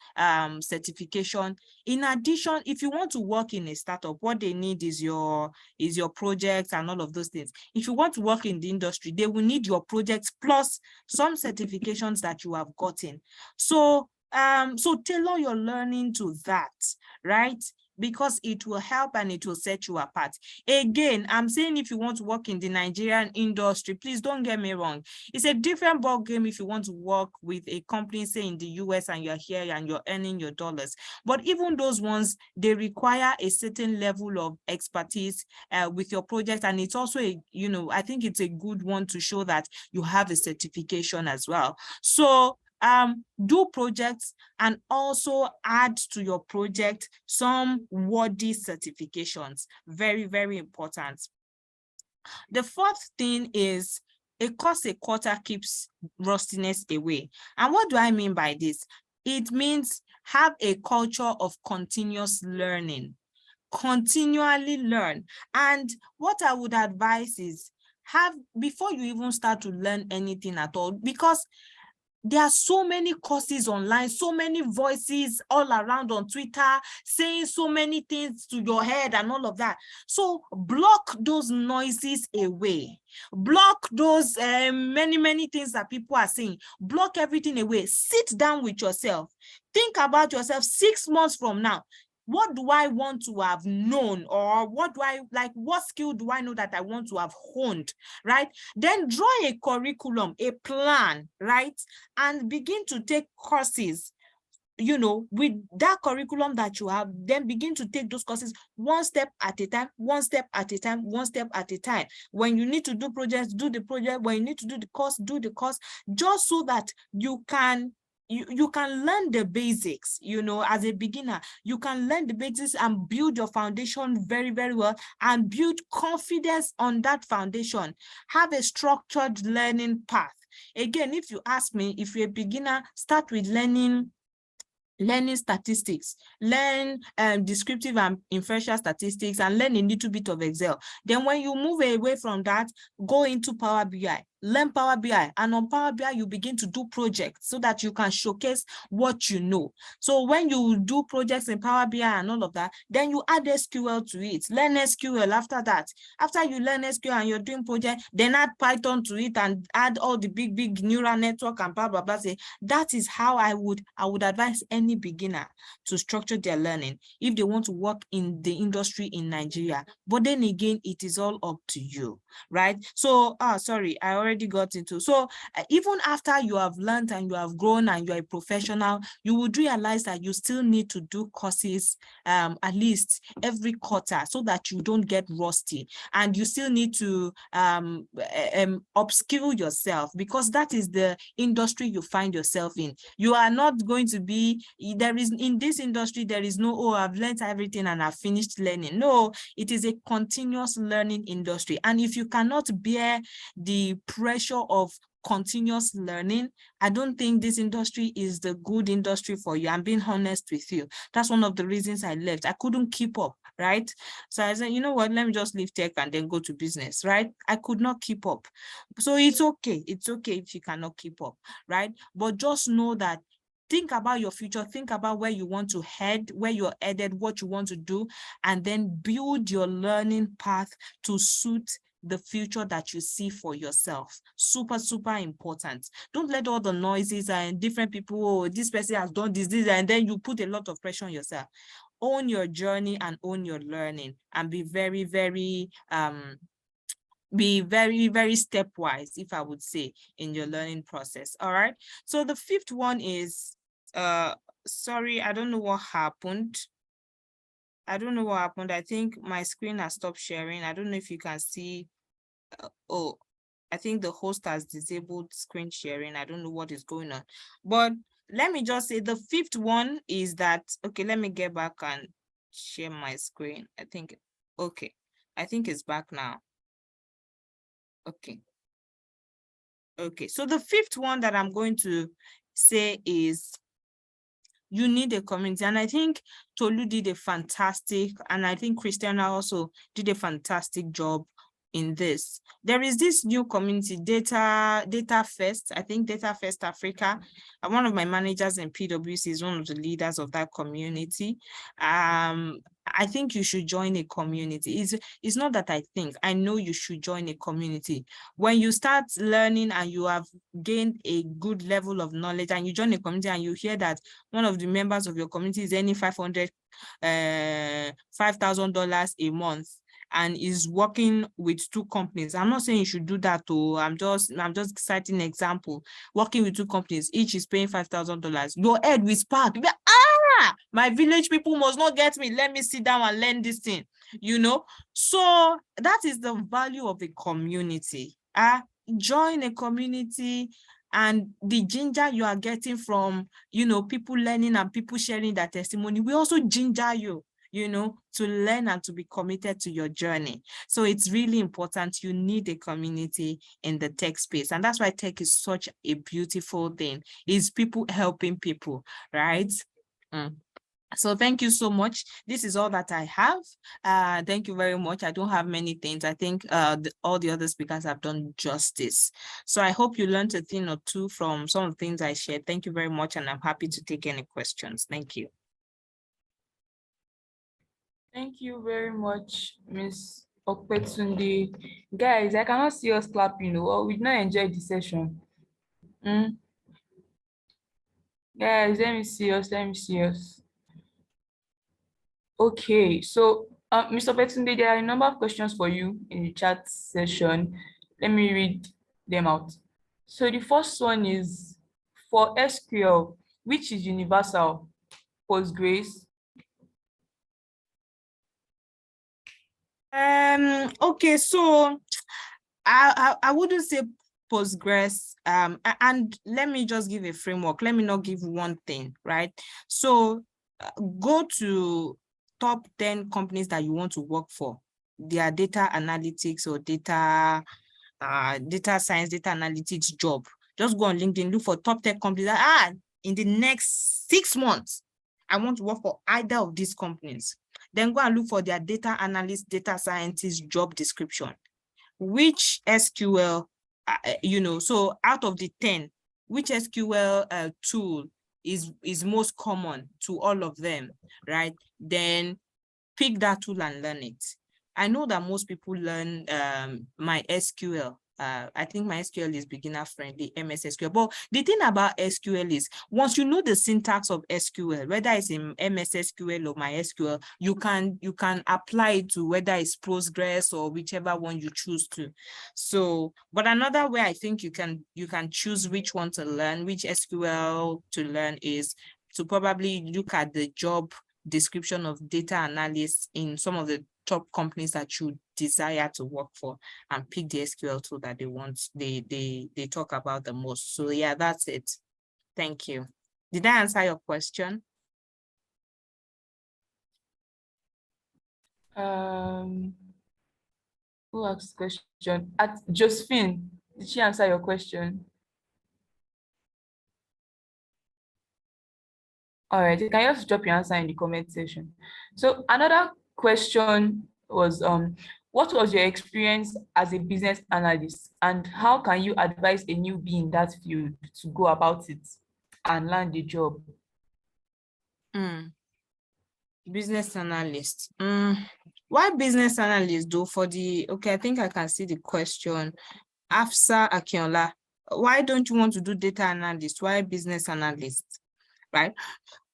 certification. In addition, if you want to work in a startup, what they need is your projects and all of those things. If you want to work in the industry, they will need your projects plus some certifications that you have gotten. So tailor your learning to that, right? Because it will help and it will set you apart. Again, I'm saying if you want to work in the Nigerian industry, please don't get me wrong. It's a different ball game if you want to work with a company, say in the US, and you're here and you're earning your dollars. But even those ones, they require a certain level of expertise with your project. And it's also I think it's a good one to show that you have a certification as well. So do projects and also add to your project some WiDS certifications. Very, very important. The fourth thing is a course a quarter keeps rustiness away. And what do I mean by this? It means have a culture of continuous learning. Continually learn. And what I would advise is before you even start to learn anything at all, because there are so many courses online, so many voices all around on Twitter saying so many things to your head and all of that. So block those noises away. Block those many things that people are saying. Block everything away. Sit down with yourself. Think about yourself 6 months from now. What do I want to have known, or what skill do I know that I want to have honed, right? Then draw a curriculum, a plan, right? And begin to take courses, with that curriculum that you have, then begin to take those courses one step at a time, one step at a time, one step at a time. When you need to do projects, do the project. When you need to do the course, just so that you can learn the basics, as a beginner. You can learn the basics and build your foundation very, very well and build confidence on that foundation. Have a structured learning path. Again, if you ask me, if you're a beginner, start with learning statistics, learn descriptive and inferential statistics, and learn a little bit of Excel. Then when you move away from that, go into Power BI. Learn Power BI, and on Power BI, you begin to do projects so that you can showcase what you know. So when you do projects in Power BI and all of that, then you add SQL to it. Learn SQL after that. After you learn SQL and you're doing project, then add Python to it and add all the big neural network and blah, blah, blah. That is how I would advise any beginner to structure their learning if they want to work in the industry in Nigeria. But then again, it is all up to you, right? So, sorry, I already already got into. So even after you have learned and you have grown and you're a professional, you would realize that you still need to do courses at least every quarter so that you don't get rusty. And you still need to upskill yourself, because that is the industry you find yourself in. You are not going to be, in this industry, there is no, oh, I've learned everything and I've finished learning. No, it is a continuous learning industry. And if you cannot bear the pressure of continuous learning, I don't think this industry is the good industry for you. I'm being honest with you. That's one of the reasons I left. I couldn't keep up, right? So I said, you know what, let me just leave tech and then go to business, right? I could not keep up. So it's okay. It's okay if you cannot keep up, right? But just know that, think about your future, think about where you want to head, where you're headed, what you want to do, and then build your learning path to suit the future that you see for yourself. Super, super important. Don't let all the noises and different people, oh, this person has done this, and then you put a lot of pressure on yourself. Own your journey and own your learning, and be very, very, very stepwise, if I would say, in your learning process. All right. So the fifth one is, sorry, I don't know what happened. I think my screen has stopped sharing. I don't know if you can see. Oh, I think the host has disabled screen sharing. I don't know what is going on. But let me just say the fifth one is that, okay, let me get back and share my screen. I think it's back now. Okay, so the fifth one that I'm going to say is, you need a community. And I think Tolu did a fantastic, and I think Christiana also did a fantastic job in this. There is this new community, Data First, I think Data First Africa. One of my managers in PwC is one of the leaders of that community. I think you should join a community. It's not that I think, I know you should join a community. When you start learning and you have gained a good level of knowledge and you join a community and you hear that one of the members of your community is earning $5,000 a month and is working with 2 companies. I'm not saying you should do that, too. I'm just citing an example. Working with 2 companies, each is paying $5,000. Your head will spark. My village people must not get me. Let me sit down and learn this thing, you know? So that is the value of a community. Join a community, and the ginger you are getting from, people learning and people sharing their testimony, we also ginger you, to learn and to be committed to your journey. So it's really important. You need a community in the tech space. And that's why tech is such a beautiful thing. It's people helping people, right? So thank you so much. This is all that I have. Thank you very much. I don't have many things. I think all the other speakers have done justice. So I hope you learned a thing or two from some of the things I shared. Thank you very much. And I'm happy to take any questions. Thank you.
Thank you very much, Miss Opetunde. Guys, I cannot see us clapping, or we did not enjoy the session. Guys, let me see us. Okay, so Mr. Opetunde, there are a number of questions for you in the chat session. Let me read them out. So the first one is, for SQL, which is universal? Postgres?
Okay, so I wouldn't say Postgres, and let me just give a framework. Let me not give one thing, right? So go to top 10 companies that you want to work for, their data analytics or data science, data analytics job. Just go on LinkedIn, look for top 10 companies that, in the next 6 months, I want to work for either of these companies. Then go and look for their data analyst, data scientist job description. Which SQL, so out of the 10, which SQL tool is most common to all of them, right? Then pick that tool and learn it. I know that most people learn MySQL I think my SQL is beginner friendly, MS SQL. But the thing about SQL is once you know the syntax of SQL, whether it's in MS SQL or MySQL, you can apply it to whether it's Postgres or whichever one you choose to. So, but another way I think you can choose which one to learn, which SQL to learn, is to probably look at the job description of data analysts in some of the top companies that you desire to work for, and pick the SQL tool that they talk about the most. So yeah, that's it. Thank you. Did I answer your question?
Who asked question? At Josephine, did she answer your question? All right, you can just drop your answer in the comment section. So another question was, what was your experience as a business analyst, and how can you advise a newbie in that field to go about it and land the job?
Business analyst. Why business analyst though? Okay, I think I can see the question. Afsa Akinola, why don't you want to do data analyst? Why business analyst? Right?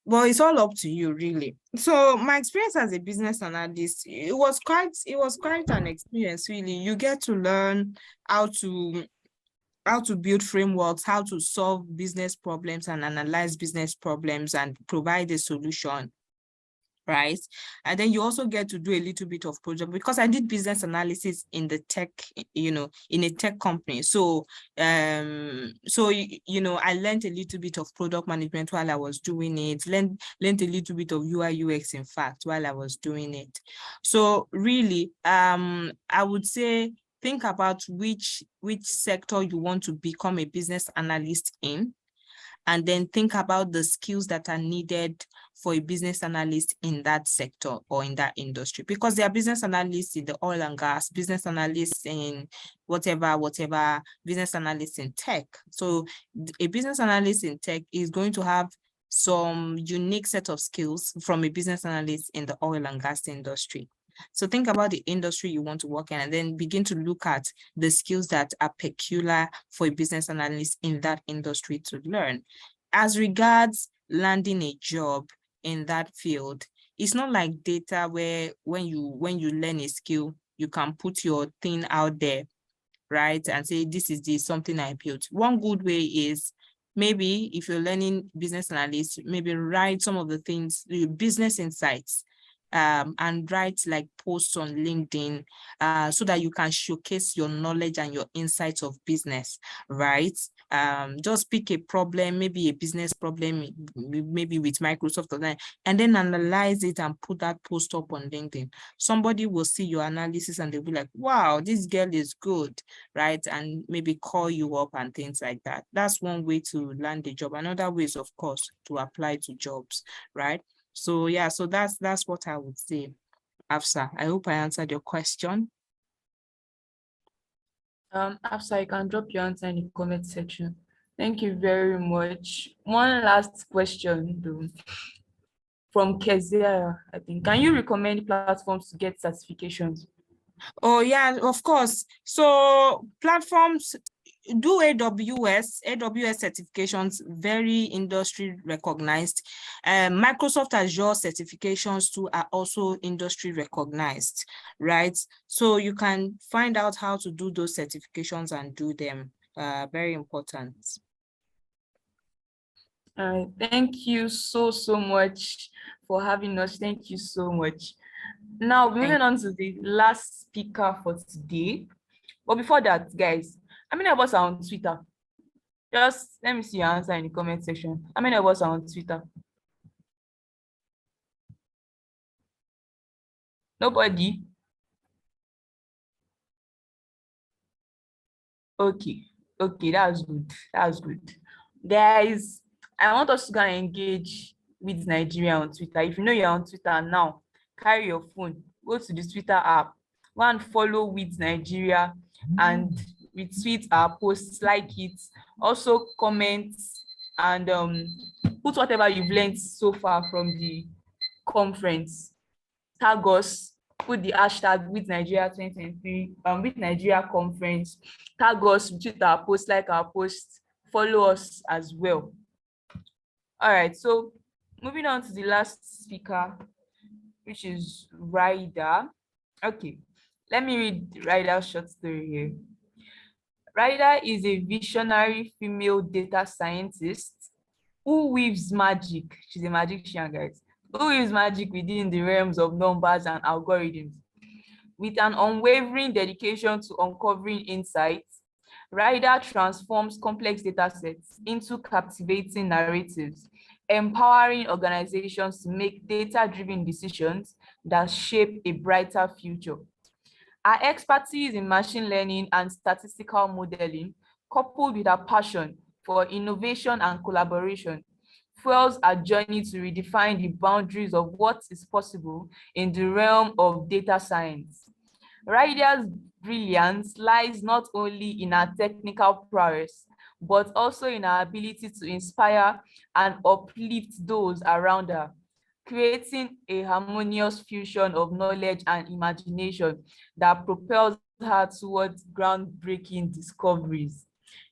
Well, it's all up to you, really. So my experience as a business analyst, it was quite an experience, really. You get to learn how to build frameworks, how to solve business problems and analyze business problems and provide a solution, right? And then you also get to do a little bit of project, because I did business analysis in the tech, in a tech company. So, I learned a little bit of product management while I was doing it, learned a little bit of UI UX, in fact, while I was doing it. So really, I would say, think about which sector you want to become a business analyst in, and then think about the skills that are needed for a business analyst in that sector or in that industry, because there are business analysts in the oil and gas, business analysts in whatever, business analysts in tech. So a business analyst in tech is going to have some unique set of skills from a business analyst in the oil and gas industry. So think about the industry you want to work in, and then begin to look at the skills that are peculiar for a business analyst in that industry to learn. As regards landing a job in that field, it's not like data where when you learn a skill, you can put your thing out there, right? And say, this is something I built. One good way is, maybe if you're learning business analyst, maybe write some of the things, business insights, and write like posts on LinkedIn, so that you can showcase your knowledge and your insights of business, right? Just pick a problem, maybe a business problem, maybe with Microsoft, and then analyze it and put that post up on LinkedIn. Somebody will see your analysis and they'll be like, wow, this girl is good, right? And maybe call you up and things like that. That's one way to land a job. Another way is, of course, to apply to jobs, right? So yeah, so that's what I would say. Afsa, I hope I answered your question.
Afsa, you can drop your answer in the comment section. Thank you very much. One last question though, from Kezia, I think. Can you recommend platforms to get certifications?
Oh yeah, of course. So platforms, do AWS certifications, very industry recognized. Microsoft Azure certifications too are also industry recognized, right? So you can find out how to do those certifications and do them. Very important.
Thank you so much for having us. Thank you so much. Now, moving on to the last speaker for today. But before that, guys, how many of us are on Twitter? Just let me see your answer in the comment section. How many of us are on Twitter? Nobody? Okay, that's good. That's good. Guys, I want us to go and engage with Nigeria on Twitter. If you know you're on Twitter now, carry your phone, go to the Twitter app, go and follow with Nigeria and retweet our posts, like it, also comment and put whatever you've learned so far from the conference. Tag us put the hashtag with Nigeria 2023, with Nigeria conference, tag us, retweet our post, like our post, follow us as well. All right, so moving on to the last speaker, which is Raaidah. Okay, let me read Raidah's short story here. Raaidah is a visionary female data scientist who weaves magic. She's a magician, guys. Who weaves magic within the realms of numbers and algorithms. With an unwavering dedication to uncovering insights, Raaidah transforms complex data sets into captivating narratives, empowering organizations to make data-driven decisions that shape a brighter future. Our expertise in machine learning and statistical modeling, coupled with our passion for innovation and collaboration, fuels our journey to redefine the boundaries of what is possible in the realm of data science. Raidah's brilliance lies not only in our technical prowess, but also in our ability to inspire and uplift those around her, creating a harmonious fusion of knowledge and imagination that propels her towards groundbreaking discoveries.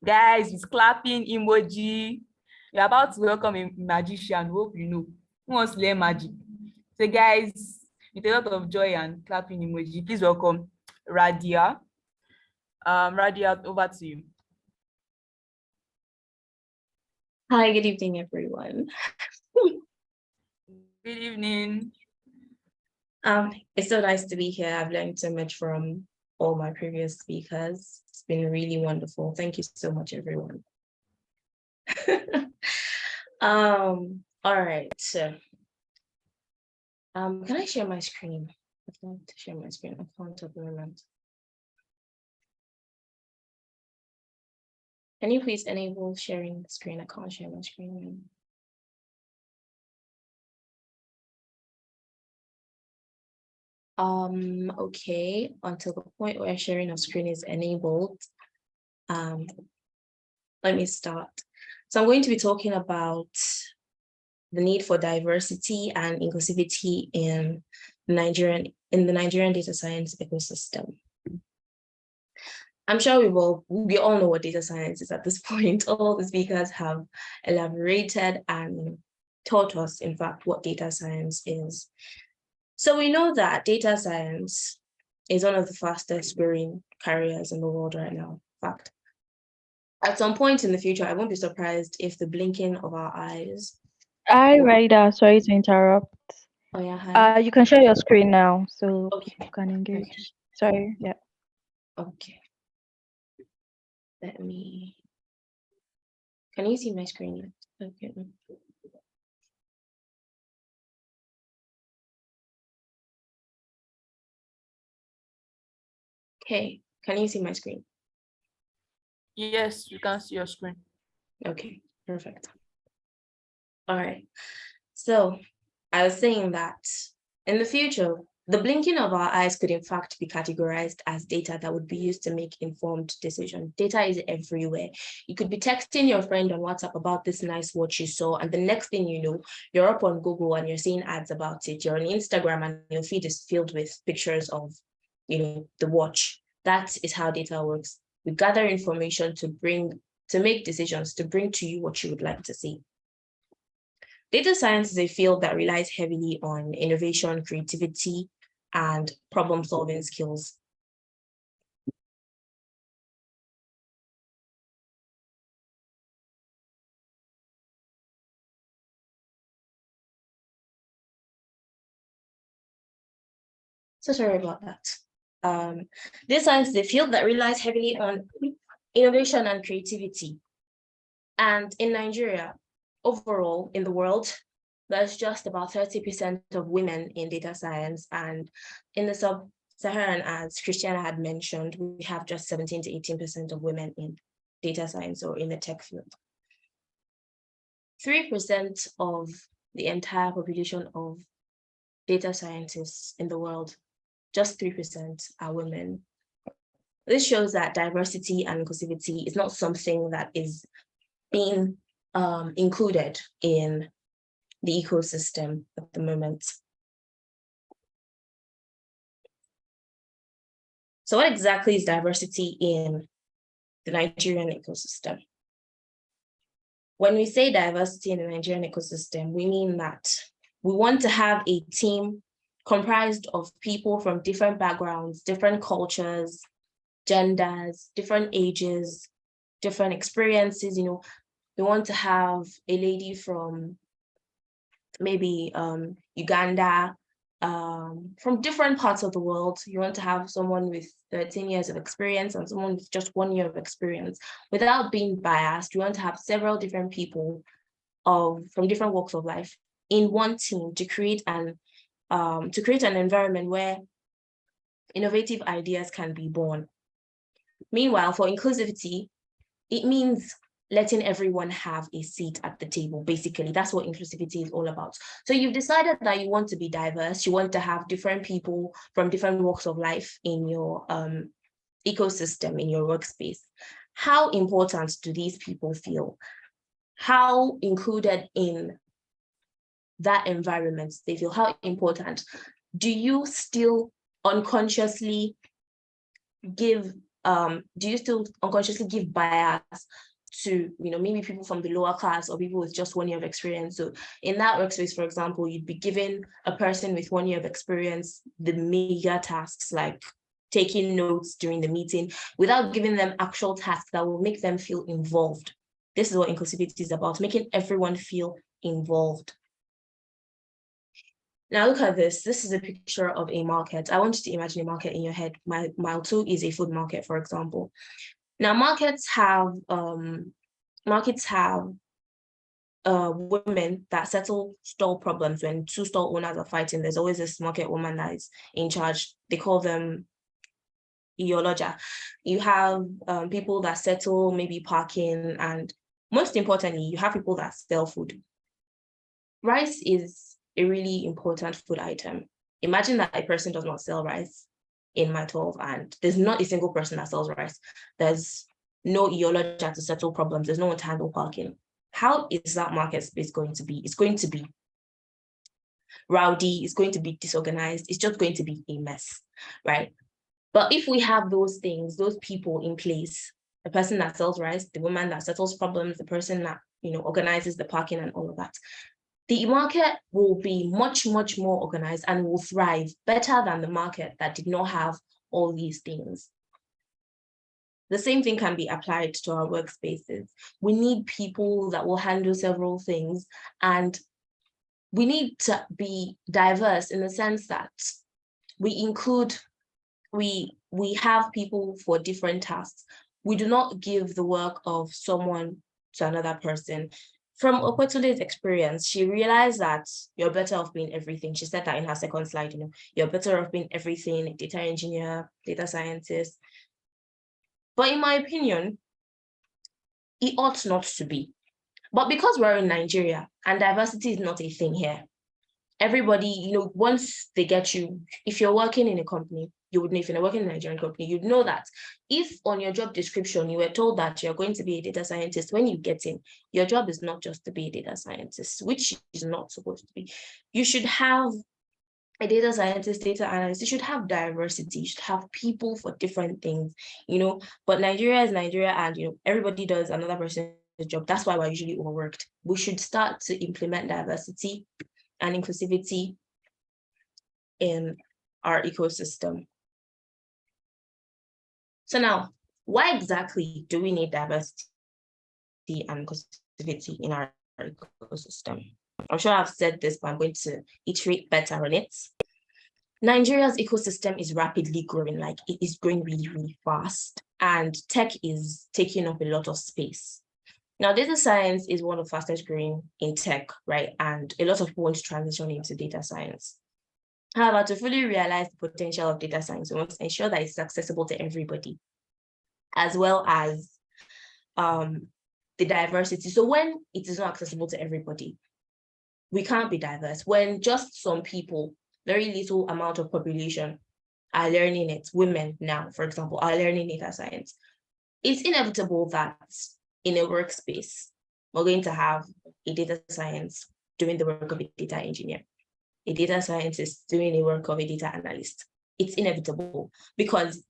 Guys, with clapping emoji, we're about to welcome a magician. Hope you know who wants to learn magic. So guys, with a lot of joy and clapping emoji, please welcome Raaidah. Raaidah, over to you.
Hi, good evening, everyone.
Good evening.
It's so nice to be here. I've learned so much from all my previous speakers. It's been really wonderful. Thank you so much, everyone. All right. So, can I share my screen? I'd like to share my screen. I can't at the moment. Can you please enable sharing the screen? I can't share my screen. Okay, until the point where sharing of screen is enabled, let me start. So I'm going to be talking about the need for diversity and inclusivity in the Nigerian data science ecosystem. I'm sure we all know what data science is at this point. All the speakers have elaborated and taught us, in fact, what data science is. So we know that data science is one of the fastest growing careers in the world right now. In fact, at some point in the future, I won't be surprised if the blinking of our eyes.
Hi, Raaidah. Sorry to interrupt.
Oh yeah, hi.
You can share your screen now, so
Okay.
people can engage.
Okay.
Sorry, yeah.
Okay. Can you see my screen? Okay. Okay, can you see my screen?
Yes, you can see your screen.
Okay, perfect. All right. So I was saying that in the future, the blinking of our eyes could in fact be categorized as data that would be used to make informed decisions. Data is everywhere. You could be texting your friend on WhatsApp about this nice watch you saw, and the next thing you know, you're up on Google and you're seeing ads about it. You're on Instagram and your feed is filled with pictures of, the watch. That is how data works. We gather information to make decisions, to bring to you what you would like to see. Data science is a field that relies heavily on innovation, creativity, and problem-solving skills. So sorry about that. Data science is a field that relies heavily on innovation and creativity. And in Nigeria, overall in the world, there's just about 30% of women in data science. And in the sub-Saharan, as Christiana had mentioned, we have just 17 to 18% of women in data science or in the tech field. 3% of the entire population of data scientists in the world, just 3% are women. This shows that diversity and inclusivity is not something that is being included in the ecosystem at the moment. So what exactly is diversity in the Nigerian ecosystem? When we say diversity in the Nigerian ecosystem, we mean that we want to have a team comprised of people from different backgrounds, different cultures, genders, different ages, different experiences. You know, we want to have a lady from maybe Uganda, from different parts of the world. You want to have someone with 13 years of experience and someone with just 1 year of experience. Without being biased, you want to have several different people from different walks of life in one team to create an environment where innovative ideas can be born. Meanwhile, for inclusivity, it means letting everyone have a seat at the table. Basically, that's what inclusivity is all about. So you've decided that you want to be diverse, you want to have different people from different walks of life in your ecosystem, in your workspace. How important do these people feel? How included in that environment they feel? How important? Do you still unconsciously give bias to, you know, maybe people from the lower class or people with just 1 year of experience? So in that workspace, for example, you'd be giving a person with 1 year of experience the mega tasks like taking notes during the meeting without giving them actual tasks that will make them feel involved. This is what inclusivity is about, making everyone feel involved. Now look at this. This is a picture of a market. I want you to imagine a market in your head. Mile 2 is a food market, for example. Now markets have women that settle stall problems. When 2 stall owners are fighting, there's always this market woman that is in charge. They call them Iyoloja. You have people that settle maybe parking, and most importantly, you have people that sell food. Rice is a really important food item. Imagine that a person does not sell rice in my 12 and there's not a single person that sells rice. There's no Iyoloja to settle problems. There's no one to handle parking. How is that market space going to be? It's going to be rowdy. It's going to be disorganized. It's just going to be a mess, right? But if we have those things, those people in place, the person that sells rice, the woman that settles problems, the person that, you know, organizes the parking and all of that, the market will be much, much more organized and will thrive better than the market that did not have all these things. The same thing can be applied to our workspaces. We need people that will handle several things, and we need to be diverse in the sense that we have people for different tasks. We do not give the work of someone to another person. From Opetunde's experience, she realized that you're better off being everything. She said that in her second slide, you know, you're better off being everything, data engineer, data scientist. But in my opinion, it ought not to be. But because we're in Nigeria and diversity is not a thing here, everybody, you know, once they get you, if you're working in a company, you would know, if you're working in a Nigerian company, you'd know that if on your job description, you were told that you're going to be a data scientist, when you get in, your job is not just to be a data scientist, which is not supposed to be. You should have a data scientist, data analyst, you should have diversity, you should have people for different things, you know, but Nigeria is Nigeria and, you know, everybody does another person's job. That's why we're usually overworked. We should start to implement diversity and inclusivity in our ecosystem. So now, why exactly do we need diversity and inclusivity in our ecosystem? I'm sure I've said this, but I'm going to iterate better on it. Nigeria's ecosystem is rapidly growing, like it is growing really, really fast, and tech is taking up a lot of space. Now, data science is one of the fastest growing in tech, right? And a lot of people want to transition into data science. However, to fully realize the potential of data science, we must ensure that it's accessible to everybody, as well as the diversity. So when it is not accessible to everybody, we can't be diverse. When just some people, very little amount of population are learning it, women now, for example, are learning data science, it's inevitable that in a workspace, we're going to have a data science doing the work of a data engineer, a data scientist doing the work of a data analyst. It's inevitable because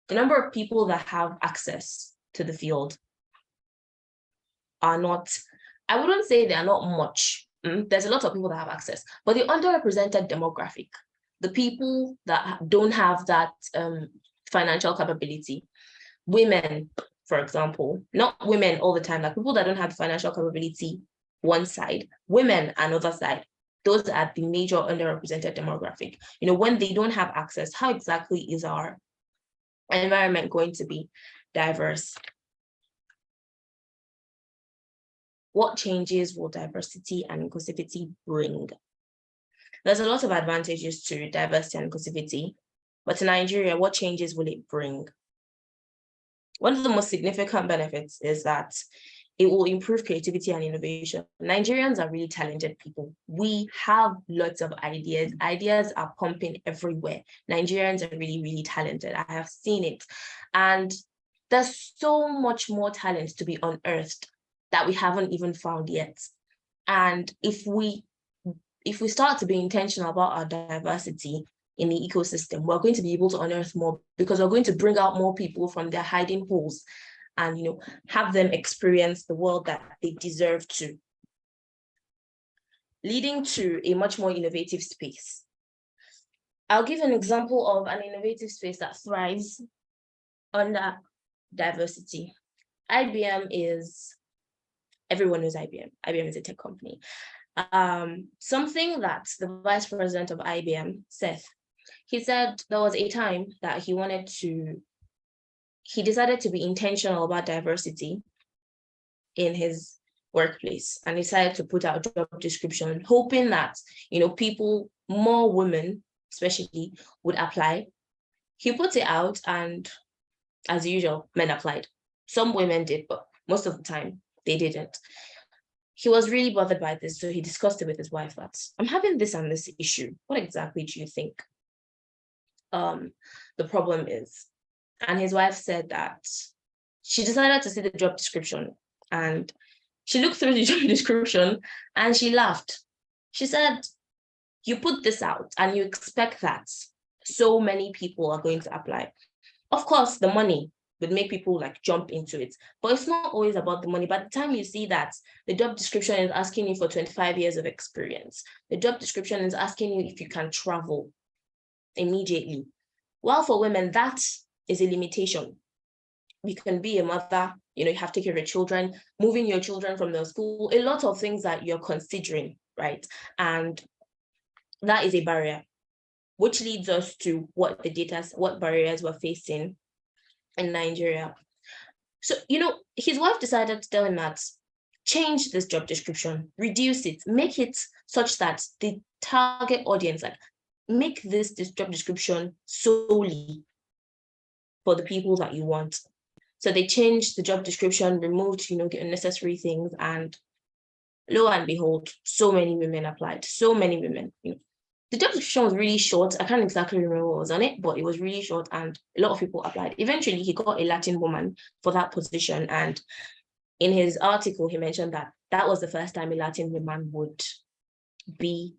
the number of people that have access to the field are not, I wouldn't say they are not much. There's a lot of people that have access, but the underrepresented demographic, the people that don't have that financial capability, women, for example, not women all the time, like people that don't have financial capability, one side, women another side, those are the major underrepresented demographic. You know, when they don't have access, how exactly is our environment going to be diverse? What changes will diversity and inclusivity bring? There's a lot of advantages to diversity and inclusivity, but in Nigeria, what changes will it bring? One of the most significant benefits is that it will improve creativity and innovation. Nigerians are really talented people. We have lots of ideas. Ideas are pumping everywhere. Nigerians are really, really talented. I have seen it. And there's so much more talent to be unearthed that we haven't even found yet. And if we start to be intentional about our diversity in the ecosystem, we're going to be able to unearth more, because we're going to bring out more people from their hiding holes and, you know, have them experience the world that they deserve to, leading to a much more innovative space. I'll give an example of an innovative space that thrives under diversity. IBM is, everyone knows IBM. IBM is a tech company. Something that the vice president of IBM, Seth, he said there was a time that he decided to be intentional about diversity in his workplace, and decided to put out a job description, hoping that, you know, people, more women especially, would apply. He put it out, and as usual, men applied. Some women did, but most of the time they didn't. He was really bothered by this, so he discussed it with his wife that, I'm having this and this issue. What exactly do you think the problem is? And his wife said that she decided to see the job description, and she looked through the job description and she laughed. She said, you put this out and you expect that so many people are going to apply. Of course, the money would make people like jump into it, but it's not always about the money. By the time you see that the job description is asking you for 25 years of experience, the job description is asking you if you can travel immediately. While for women, that is a limitation. You can be a mother, you know, you have to take care of your children, moving your children from their school, a lot of things that you're considering, right? And that is a barrier, which leads us to what barriers we're facing in Nigeria. So, you know, his wife decided to tell him that, change this job description, reduce it, make it such that the target audience, like, make this job description solely for the people that you want. So they changed the job description, removed, you know, the unnecessary things, and lo and behold, so many women applied, so many women, you know. The job description was really short. I can't exactly remember what was on it, but it was really short and a lot of people applied. Eventually, he got a Latin woman for that position. And in his article, he mentioned that that was the first time a Latin woman would be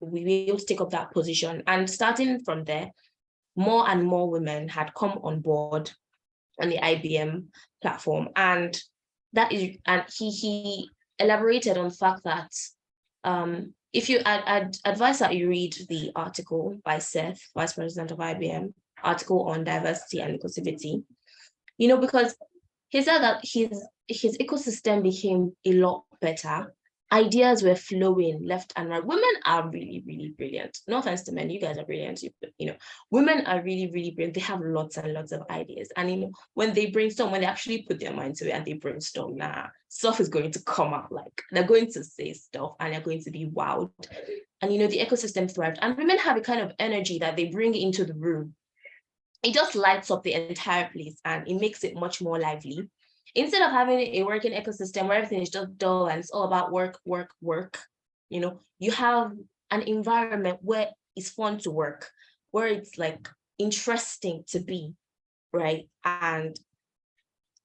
able to take up that position. And starting from there, more and more women had come on board on the IBM platform. And that is, and he elaborated on the fact that if you advise that you read the article by Seth, vice president of IBM, article on diversity and inclusivity, you know, because he said that his ecosystem became a lot better. Ideas were flowing left and right. Women are really, really brilliant. No offense to men, you guys are brilliant. You know, women are really, really brilliant. They have lots and lots of ideas. And, you know, when they brainstorm, when they actually put their mind to it and they brainstorm, stuff is going to come out. Like, they're going to say stuff and they're going to be wowed. And, you know, the ecosystem thrived. And women have a kind of energy that they bring into the room. It just lights up the entire place and it makes it much more lively. Instead of having a working ecosystem where everything is just dull and it's all about work, work, work, you know, you have an environment where it's fun to work, where it's like interesting to be, right? And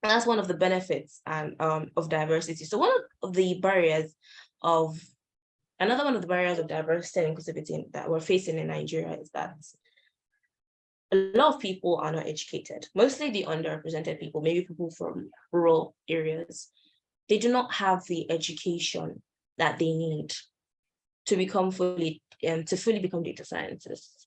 that's one of the benefits and of diversity. So another one of the barriers of diversity and inclusivity that we're facing in Nigeria is that a lot of people are not educated, mostly the underrepresented people, maybe people from rural areas. They do not have the education that they need to become fully become data scientists.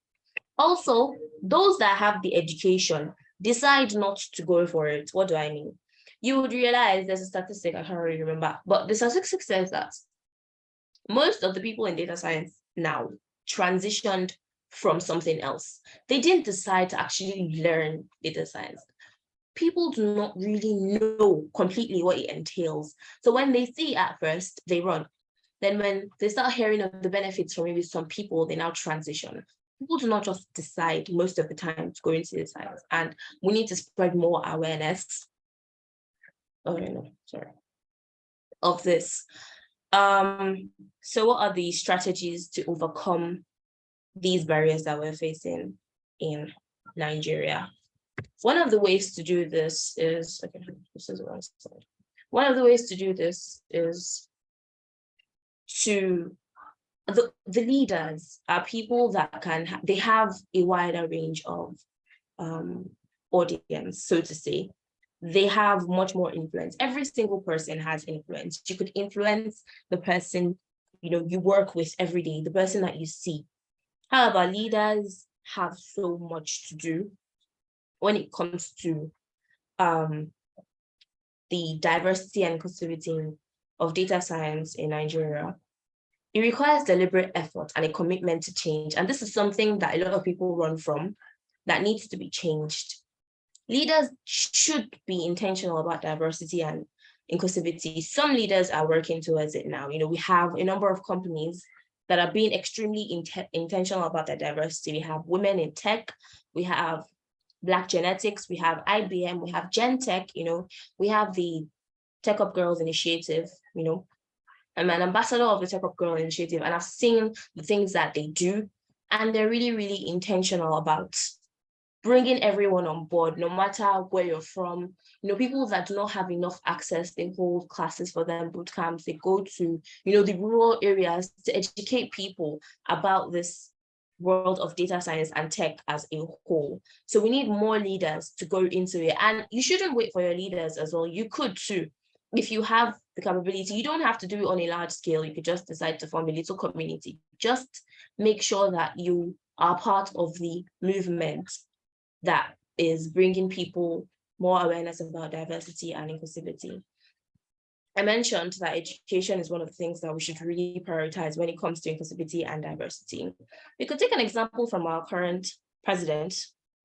Also, those that have the education decide not to go for it. What do I mean? You would realize there's a statistic, I can't really remember, but the statistic says that most of the people in data science now transitioned from something else. They didn't decide to actually learn data science. People do not really know completely what it entails. So when they see it at first, they run. Then when they start hearing of the benefits from maybe some people, they now transition. People do not just decide most of the time to go into the science, and we need to spread more awareness. Oh no, sorry. Of this. So what are the strategies to overcome these barriers that we're facing in Nigeria? One of the ways to do this is, okay, this is the wrong slide. One of the ways to do this is to, the leaders are people that they have a wider range of audience, so to say. They have much more influence. Every single person has influence. You could influence the person, you work with every day, the person that you see. However, leaders have so much to do when it comes to the diversity and inclusivity of data science in Nigeria. It requires deliberate effort and a commitment to change. And this is something that a lot of people run from that needs to be changed. Leaders should be intentional about diversity and inclusivity. Some leaders are working towards it now. We have a number of companies that are being extremely intentional about their diversity. We have women in tech, we have Black genetics, we have IBM, we have Gentech, we have the Tech Up Girls Initiative, I'm an ambassador of the Tech Up Girl Initiative, and I've seen the things that they do, and they're really, really intentional about bringing everyone on board, no matter where you're from. People that do not have enough access, they hold classes for them, boot camps, they go to, the rural areas to educate people about this world of data science and tech as a whole. So we need more leaders to go into it. And you shouldn't wait for your leaders as well. You could too. If you have the capability, you don't have to do it on a large scale. You could just decide to form a little community. Just make sure that you are part of the movement that is bringing people more awareness about diversity and inclusivity. I mentioned that education is one of the things that we should really prioritize when it comes to inclusivity and diversity. We could take an example from our current president,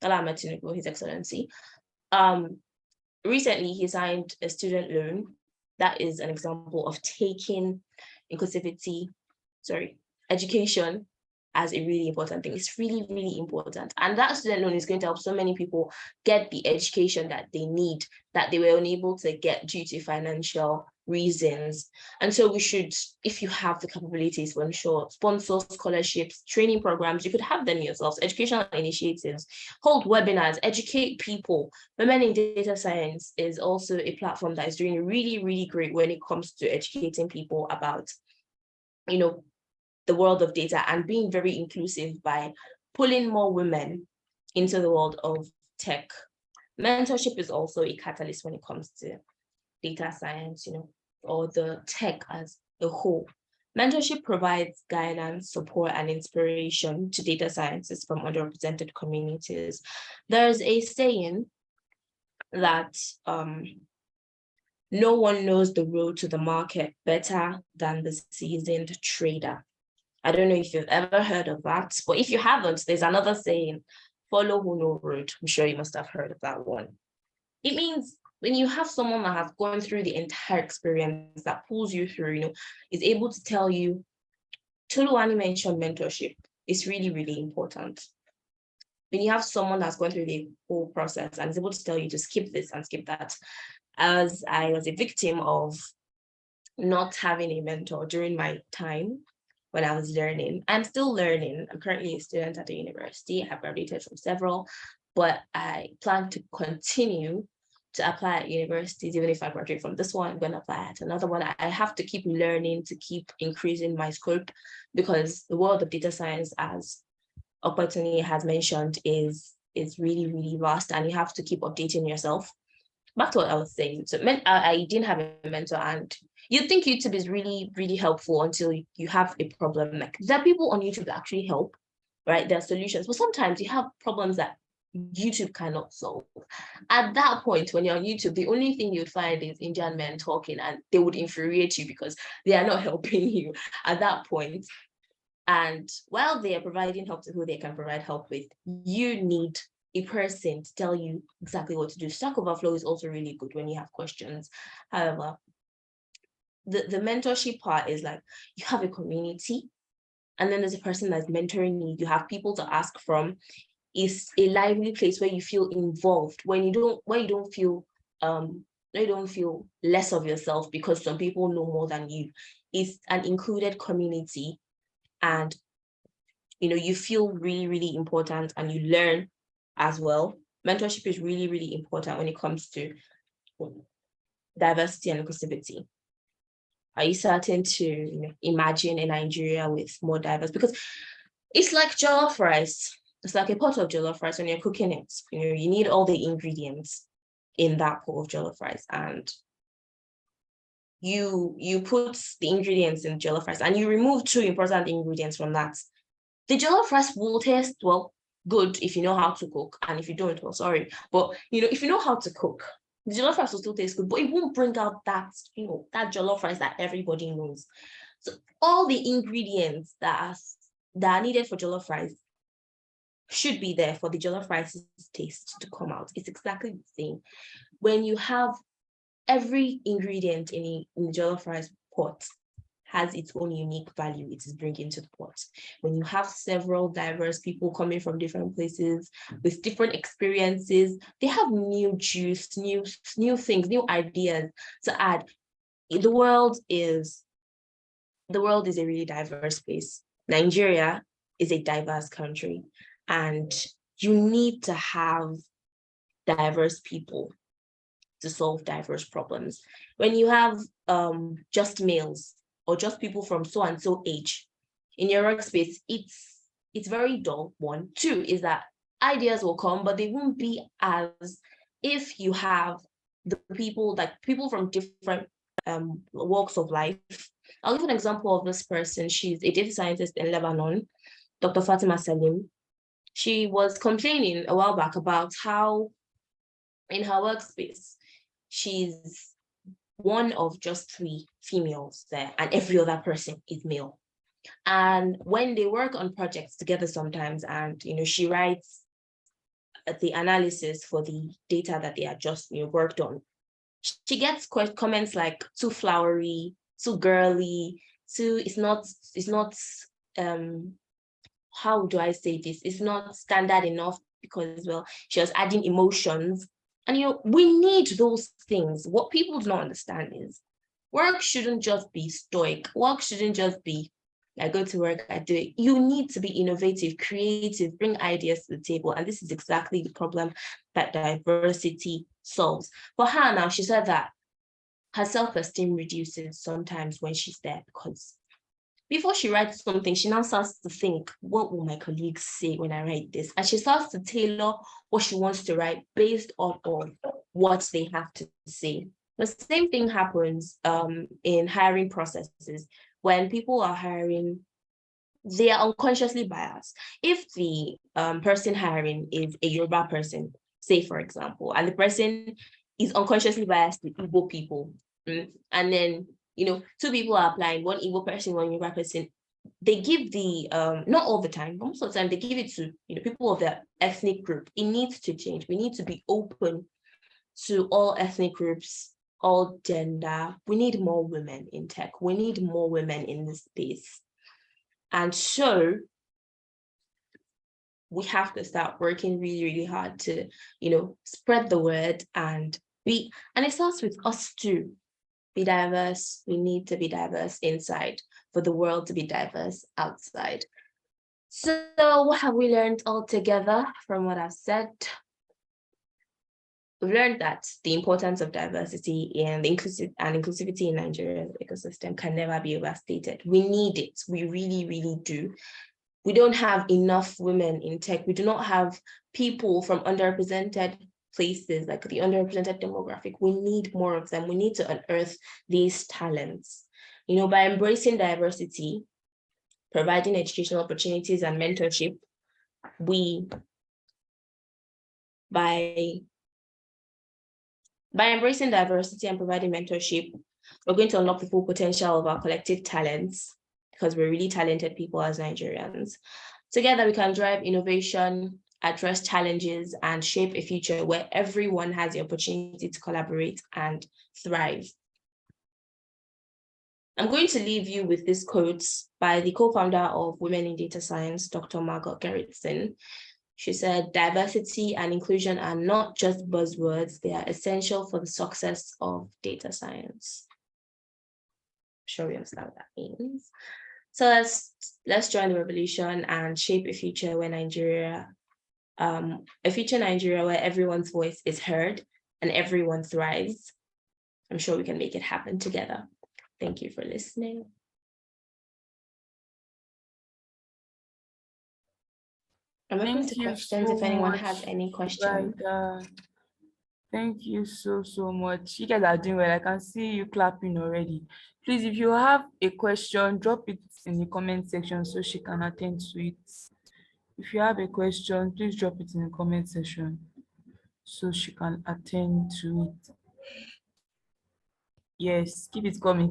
Ahmed Tinubu, His Excellency. Recently, he signed a student loan. That is an example of taking education as a really important thing. It's really, really important. And that student loan is going to help so many people get the education that they need, that they were unable to get due to financial reasons. And so we should, if you have the capabilities, for sure, sponsor scholarships, training programs, you could have them yourselves, educational initiatives, hold webinars, educate people. Women in Data Science is also a platform that is doing really, really great when it comes to educating people about, the world of data and being very inclusive by pulling more women into the world of tech. Mentorship is also a catalyst when it comes to data science, or the tech as a whole. Mentorship provides guidance, support, and inspiration to data scientists from underrepresented communities. There's a saying that no one knows the road to the market better than the seasoned trader. I don't know if you've ever heard of that, but if you haven't, there's another saying, follow who knows road. I'm sure you must have heard of that one. It means when you have someone that has gone through the entire experience, that pulls you through, is able to tell you, Toluwani mentioned mentorship. It's really, really important. When you have someone that's gone through the whole process and is able to tell you to skip this and skip that, as I was a victim of not having a mentor during my time when I was learning. I'm still learning. I'm currently a student at the university. I have graduated from several, but I plan to continue to apply at universities. Even if I graduate from this one, I'm going to apply at another one. I have to keep learning to keep increasing my scope, because the world of data science, as Opetunde has mentioned, is is really, really vast, and you have to keep updating yourself. Back to what I was saying. So I didn't have a mentor, and you think YouTube is really, really helpful until you have a problem. Like, there are people on YouTube that actually help, right? There are solutions, but sometimes you have problems that YouTube cannot solve. At that point, when you're on YouTube, the only thing you'd find is Indian men talking, and they would infuriate you because they are not helping you at that point. And while they are providing help to who they can provide help with, you need a person to tell you exactly what to do. Stack Overflow is also really good when you have questions. However, the mentorship part is like, you have a community, and then there's a person that's mentoring you. You have people to ask from. It's a lively place where you feel involved, when you don't feel less of yourself because some people know more than you. It's an included community, and you feel really, really important, and you learn as well. Mentorship is really, really important when it comes to diversity and inclusivity. Are you certain to imagine a Nigeria with more diverse? Because it's like jollof rice. It's like a pot of jollof rice. When you're cooking it, you need all the ingredients in that pot of jollof rice, and you put the ingredients in jollof rice, and you remove two important ingredients from that. The jollof rice will taste, well, good if you know how to cook, and if you don't, well, sorry. But if you know how to cook, the jollof rice will still taste good, but it won't bring out that that jollof rice that everybody knows. So all the ingredients that are needed for jollof rice should be there for the jollof rice's taste to come out. It's exactly the same. When you have every ingredient in the jollof rice pot has its own unique value it is bringing to the pot. When you have several diverse people coming from different places with different experiences, they have new juice, new things, new ideas to add. The world is a really diverse place. Nigeria is a diverse country, and you need to have diverse people to solve diverse problems. When you have just males or just people from so and so age in your workspace, it's very dull. One. Two is that ideas will come, but they won't be as if you have the people from different walks of life. I'll give an example of this person. She's a data scientist in Lebanon, Dr. Fatima Salim. She was complaining a while back about how in her workspace, she's one of just 3 females there, and every other person is male. And when they work on projects together sometimes, and she writes the analysis for the data that they are just worked on, she gets comments like too flowery, too girly, it's not how do I say this? It's not standard enough, because, well, she was adding emotions. And we need those things. What people do not understand is work shouldn't just be stoic. Work shouldn't just be, I go to work, I do it. You need to be innovative, creative, bring ideas to the table. And this is exactly the problem that diversity solves. For her now, she said that her self-esteem reduces sometimes when she's there, because before she writes something, she now starts to think, what will my colleagues say when I write this? And she starts to tailor what she wants to write based on what they have to say. The same thing happens in hiring processes. When people are hiring, they are unconsciously biased. If the person hiring is a Yoruba person, say for example, and the person is unconsciously biased with Igbo people, and then 2 people are applying, one Igbo person, one Yoruba person, they give the, not all the time, but most of the time, they give it to people of their ethnic group. It needs to change. We need to be open to all ethnic groups, all gender. We need more women in tech. We need more women in this space. And so we have to start working really, really hard to, spread the word and it starts with us too. Be diverse. We need to be diverse inside for the world to be diverse outside. So what have we learned all together from what I've said? We've learned that the importance of diversity and inclusivity in Nigeria's ecosystem can never be overstated. We need it. We really, really do. we don't have enough women in tech. We do not have people from underrepresented places, like the underrepresented demographic. We need more of them. We need to unearth these talents. You know, by embracing diversity, providing educational opportunities and mentorship, by embracing diversity and providing mentorship, we're going to unlock the full potential of our collective talents, because we're really talented people as Nigerians. Together, we can drive innovation, address challenges, and shape a future where everyone has the opportunity to collaborate and thrive. I'm going to leave you with this quote by the co-founder of Women in Data Science, Dr. Margot Gerritsen. She said, "Diversity and inclusion are not just buzzwords, they are essential for the success of data science." I'm sure we understand what that means. So let's join the revolution and shape a future where Nigeria where everyone's voice is heard and everyone thrives. I'm sure we can make it happen together. Thank you for listening. I'm open to questions if anyone has any questions.
Thank you so much. You guys are doing well. I can see you clapping already. Please, if you have a question, drop it in the comment section so she can attend to it. If you have a question, please drop it in the comment section so she can attend to it. Yes, keep it coming,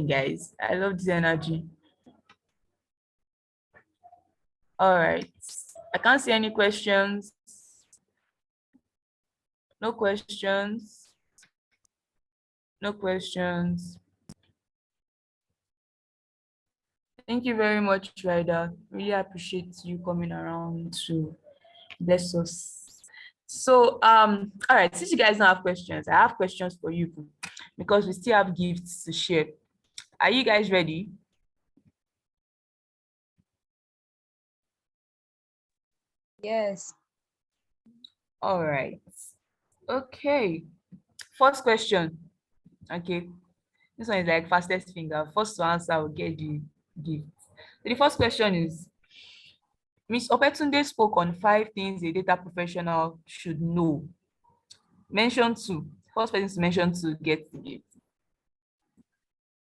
guys. I love this energy. All right. I can't see any questions. No questions. No questions. Thank you very much, Raaidah. Really appreciate you coming around to bless us. So, all right, since you guys don't have questions, I have questions for you because we still have gifts to share. Are you guys ready?
Yes.
All right. Okay. First question. Okay. This one is like fastest finger. First to answer will get the gift. So the first question is, Ms. Opetunde spoke on 5 things a data professional should know. Mention 2. First person to mention 2 gets the gift.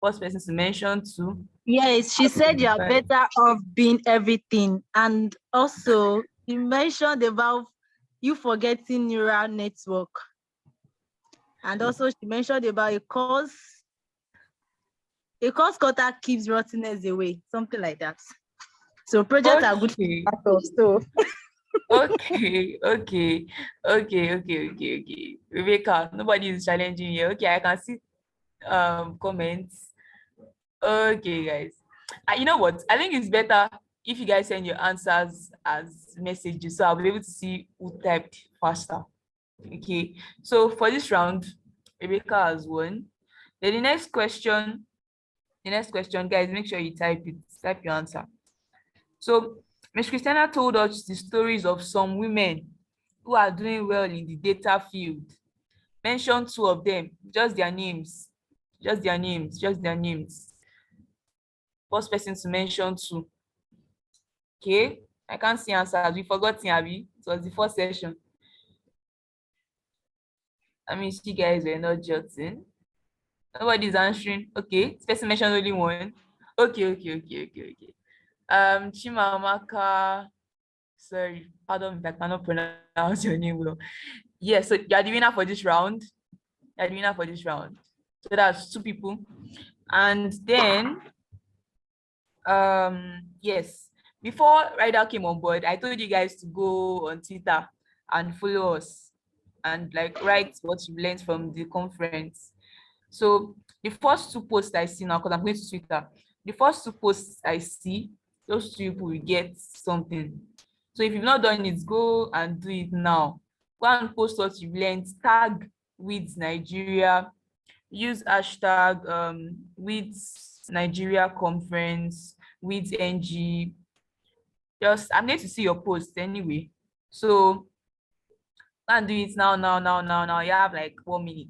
First person to mention 2.
Yes, she said you're better off being everything. And also, you mentioned about you forgetting neural network. And also, she mentioned about a course cutter keeps rottenness away, something like that. So projects are good for so.
Okay. Rebecca, nobody is challenging you. Okay, I can see comments. Okay, guys. You know what? I think it's better if you guys send your answers as messages, so I'll be able to see who typed faster. Okay, so for this round, Rebecca has won. Then the next question, guys, make sure you type your answer. So Ms. Christiana told us the stories of some women who are doing well in the data field. Mention 2 of them, just their names. First person to mention 2. Okay, I can't see answers. We forgot Abi. It was the first session. I mean, you guys were not jotting. Nobody's answering. Okay, this person mentioned only 1. Okay. Chimamaka. Sorry, pardon if I cannot pronounce your name well. Yes, so you're the winner for this round. So that's 2 people. And then, yes, before Raaidah came on board, I told you guys to go on Twitter and follow us and like write what you learned from the conference. So the first 2 posts I see now, because I'm going to Twitter, the first 2 posts I see, those 2 people will get something. So if you've not done it, go and do it now. Go and post what you've learned, tag WiDS Nigeria, use hashtag WiDS Nigeria conference, WiDS NG. I'm going to see your post anyway. So go and do it now. You have like 1 minute.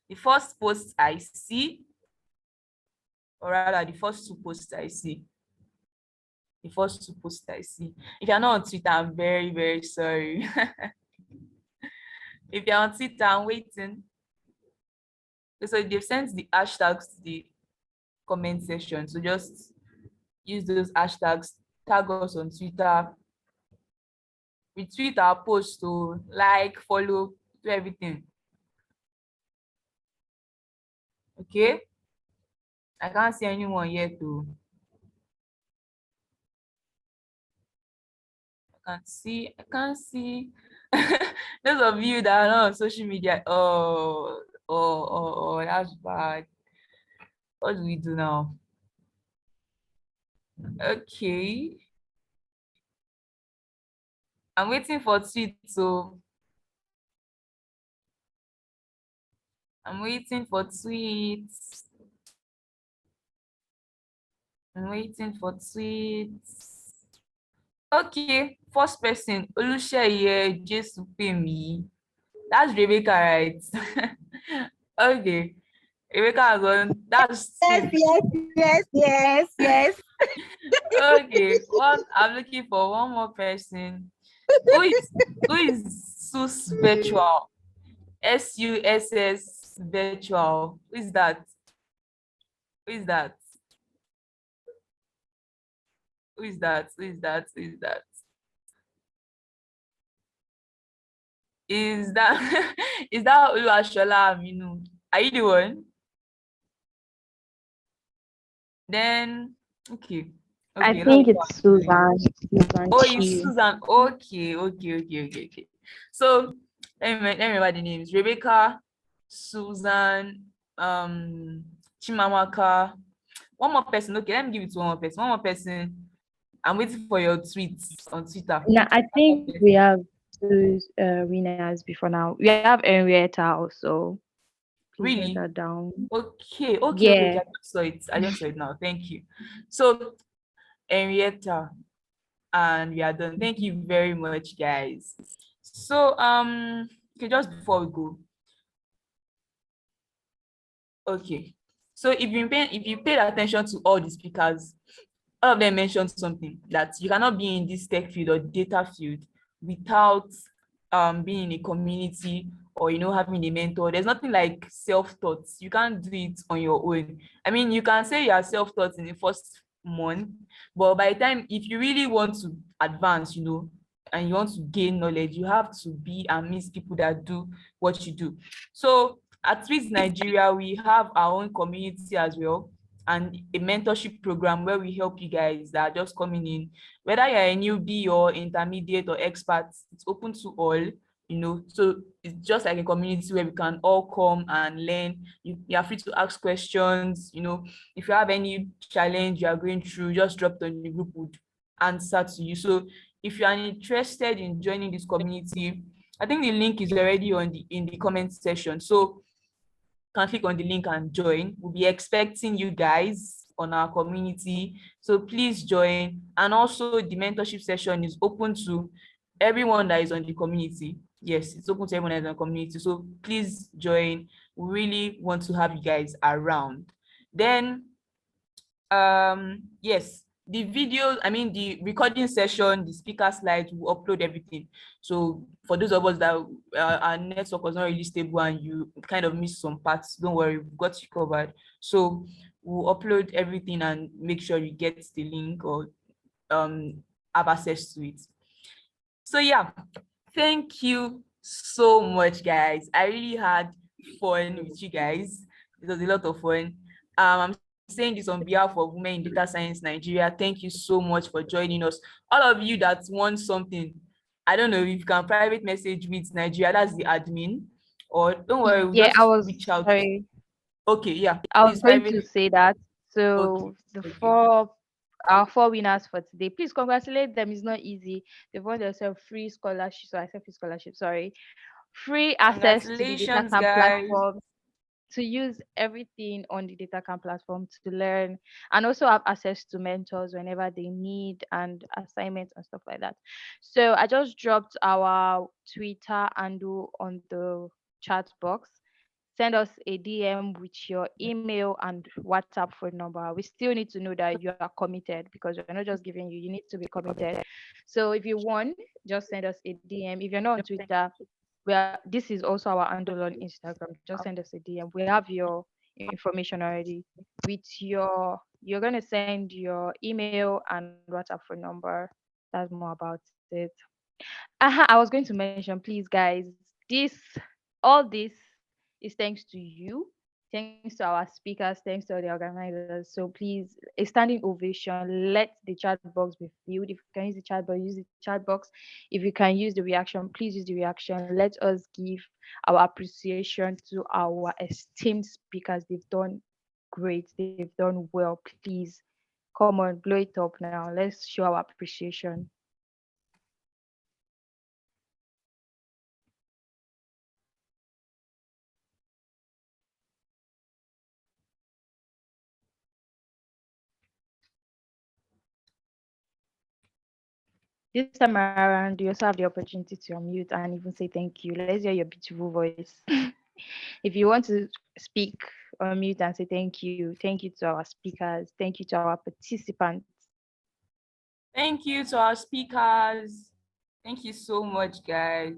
The first post I see, or rather the first 2 posts I see, The first two posts I see. If you're not on Twitter, I'm very, very sorry. If you're on Twitter, I'm waiting. So they've sent the hashtags to the comment section. So just use those hashtags, tag us on Twitter, retweet our post, to like, follow, do everything. Okay? I can't see anyone yet though. I can't see. Those of you that are not on social media, oh, that's bad. What do we do now? Okay. I'm waiting for tweets, so I'm waiting for tweets. I'm waiting for tweets. Okay, first person, Olusheye Jesupemi. That's Rebecca, right? Okay. Rebecca has on. That's
Yes, yes, yes, yes, yes.
okay. What I'm looking for one more person. Who is who is Sus Virtual? SUSS Virtual. Who is that? Who is that? Who is that? Who is that? Who is that? Is that is that Oluwashola Aminu? Are you the one? Then okay.
I
Okay, a lot of
think
people
it's
are answering.
Susan
Oh, it's
Chi.
Susan. Okay. So let me remember the names. Rebecca, Susan, Chimamaka. One more person. Okay, let me give it to one more person. One more person. I'm waiting for your tweets on Twitter.
Now, I think we have two winners before now. We have Henrietta also. Please write
Really?
that down.
Okay.
Yeah.
I just saw it now. Thank you. So Henrietta, and we are done. Thank you very much, guys. So okay, just before we go, okay. So if you paid attention to all the speakers, all of them mentioned something that you cannot be in this tech field or data field without being in a community, or having a mentor. There's nothing like self-taught. You can't do it on your own. I mean, you can say you are self-taught in the first month, but by the time, if you really want to advance, and you want to gain knowledge, you have to be amidst people that do what you do. So at least Nigeria, we have our own community as well, and a mentorship program where we help you guys that are just coming in. Whether you're a newbie or intermediate or expert, it's open to all. So it's just like a community where we can all come and learn. You are free to ask questions. If you have any challenge you are going through, just drop it on the group, would answer to you. So if you are interested in joining this community, I think the link is already in the comment section. So can click on the link and join. We'll be expecting you guys on our community, so please join. And also, the mentorship session is open to everyone that is on the community. Yes, it's open to everyone that is on the community, so please join. We really want to have you guys around. Then yes, the videos, I mean the recording session, the speaker slides, will upload everything. So for those of us that our network was not really stable and you kind of missed some parts, don't worry, we've got you covered. So we'll upload everything and make sure you get the link or have access to it. So yeah, thank you so much, guys. I really had fun with you guys. It was a lot of fun. I'm saying this on behalf of Women in Data Science Nigeria. Thank you so much for joining us. All of you that want something, I don't know if you can private message with Nigeria, that's the admin, or don't worry, we'll
Yeah, I
just
was
reach out.
sorry.
Okay, yeah,
I was
please
going to
private.
say that.
Okay,
So our four winners for today, please congratulate them. It's not easy. They've won themselves free scholarship. So I said free scholarship. Sorry, free access to the
congratulations,
DataCamp
guys.
platform, to use everything on the DataCamp platform to learn, and also have access to mentors whenever they need, and assignments and stuff like that. So I just dropped our Twitter handle on the chat box. send us a DM with your email and WhatsApp phone number. We still need to know that you are committed, because we're not just giving you, you need to be committed. So if you want, just send us a DM. If you're not on Twitter, this is also our handle on Instagram. Just send us a DM. We have your information already. With you're gonna send your email and WhatsApp phone number. That's more about it. I was going to mention, please, guys, this all this is thanks to you, thanks to our speakers, thanks to all the organizers. So please, a standing ovation. Let the chat box be filled. If you can use the chat box, use the chat box. If you can use the reaction, please use the reaction. Let us give our appreciation to our esteemed speakers. They've done great. They've done well. Please, come on, blow it up now. Let's show our appreciation. This time around, you also have the opportunity to unmute and even say thank you. Let's hear your beautiful voice. If you want to speak, unmute and say thank you. Thank you to our speakers. Thank you to our participants.
Thank you to our speakers. Thank you so much, guys.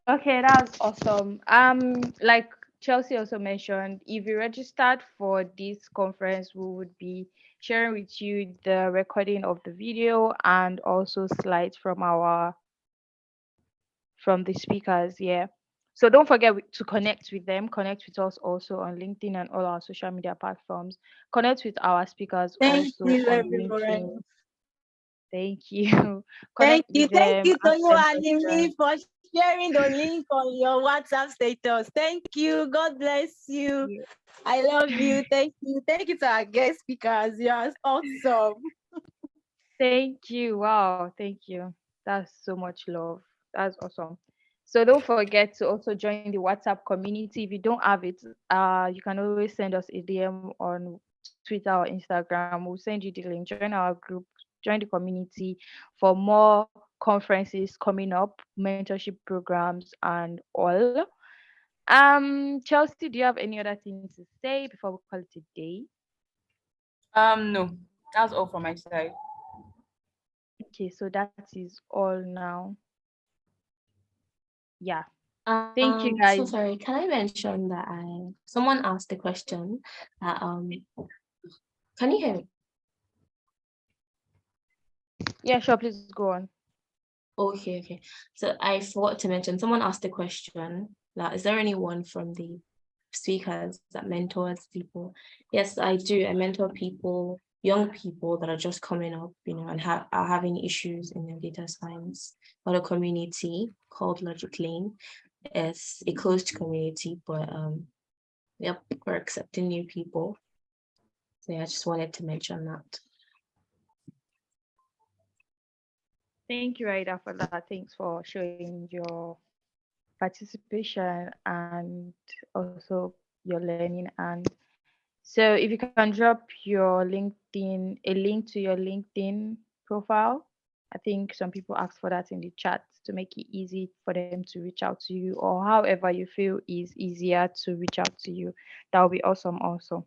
Okay, that's awesome. Like Chelsea also mentioned, if you registered for this conference, we would be sharing with you the recording of the video and also slides from the speakers. Yeah. So don't forget to connect with them. Connect with us also on LinkedIn and all our social media platforms. Connect with our speakers
Thank
also
you,
on
everyone.
LinkedIn. Thank you.
Thank
Connect with
you. Thank
them.
you,
Ask them
Toluwani,
questions.
for sharing the link on your WhatsApp status. Thank you. God bless you.
Yeah.
I love you. Thank you. Thank you to our guest speakers. You are awesome.
Thank you. Wow. Thank you. That's so much love. That's awesome. So don't forget to also join the WhatsApp community. If you don't have it, you can always send us a DM on Twitter or Instagram. We'll send you the link. Join our group, join the community for more conferences coming up, mentorship programs, and all. Chelsea, do you have any other things to say before we call it a day?
No, that's all from my side.
Okay, so that is all now. Yeah. Thank you, guys.
So sorry, can I mention that someone asked the question that can you hear me?
Yeah, sure. Please go on.
Okay. So I forgot to mention, someone asked the question that is there anyone from the speakers that mentors people? Yes, I do. I mentor people, young people that are just coming up, and are having issues in their data science or a community called Logic Lane. It's a closed community, but yep, we're accepting new people. So yeah, I just wanted to mention that.
Thank you, Raaidah, for that. Thanks for showing your participation and also your learning. And so, if you can drop your LinkedIn, a link to your LinkedIn profile. I think some people ask for that in the chat to make it easy for them to reach out to you, or however you feel is easier to reach out to you. That would be awesome, also.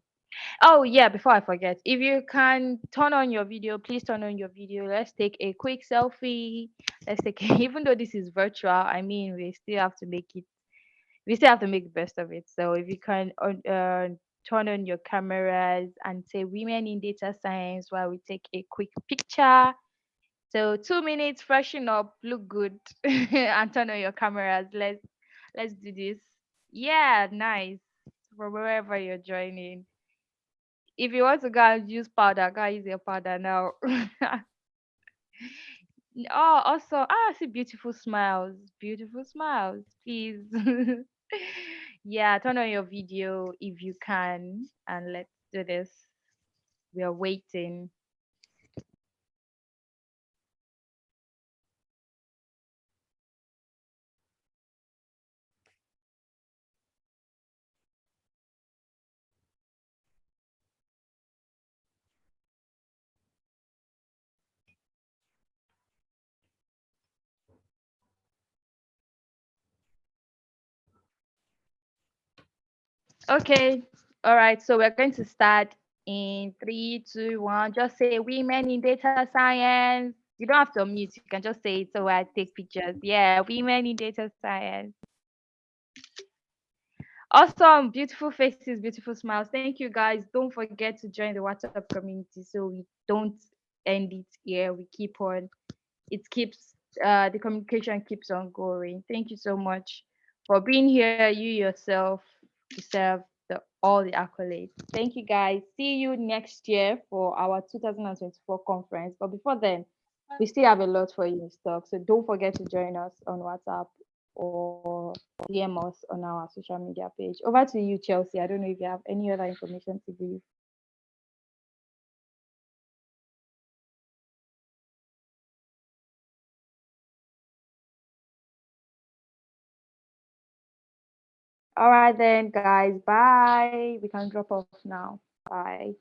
Oh yeah, before I forget, if you can turn on your video, please turn on your video. Let's take a quick selfie. Let's take even though this is virtual, I mean we still have to make the best of it. So if you can turn on your cameras and say women in data science while we take a quick picture. So 2 minutes, freshen up, look good, and turn on your cameras. Let's do this. Yeah, nice. From wherever you're joining. If you want to go and use powder, go and use your powder now. Oh, also, I see beautiful smiles. Beautiful smiles, please. Yeah, turn on your video if you can, and let's do this. We are waiting. Okay. All right. So we're going to start in 3, 2, 1. Just say women in data science. You don't have to mute. You can just say it so I take pictures. Yeah, women in data science. Awesome. Beautiful faces, beautiful smiles. Thank you guys. Don't forget to join the WhatsApp community so we don't end it here. We keep on. It keeps the communication keeps on going. Thank you so much for being here. You yourself deserve all the accolades. Thank you guys. See you next year for our 2024 conference. But before then, we still have a lot for you in stock. So don't forget to join us on WhatsApp or DM us on our social media page. Over to you, Chelsea. I don't know if you have any other information to give. All right then, guys. Bye. We can drop off now. Bye.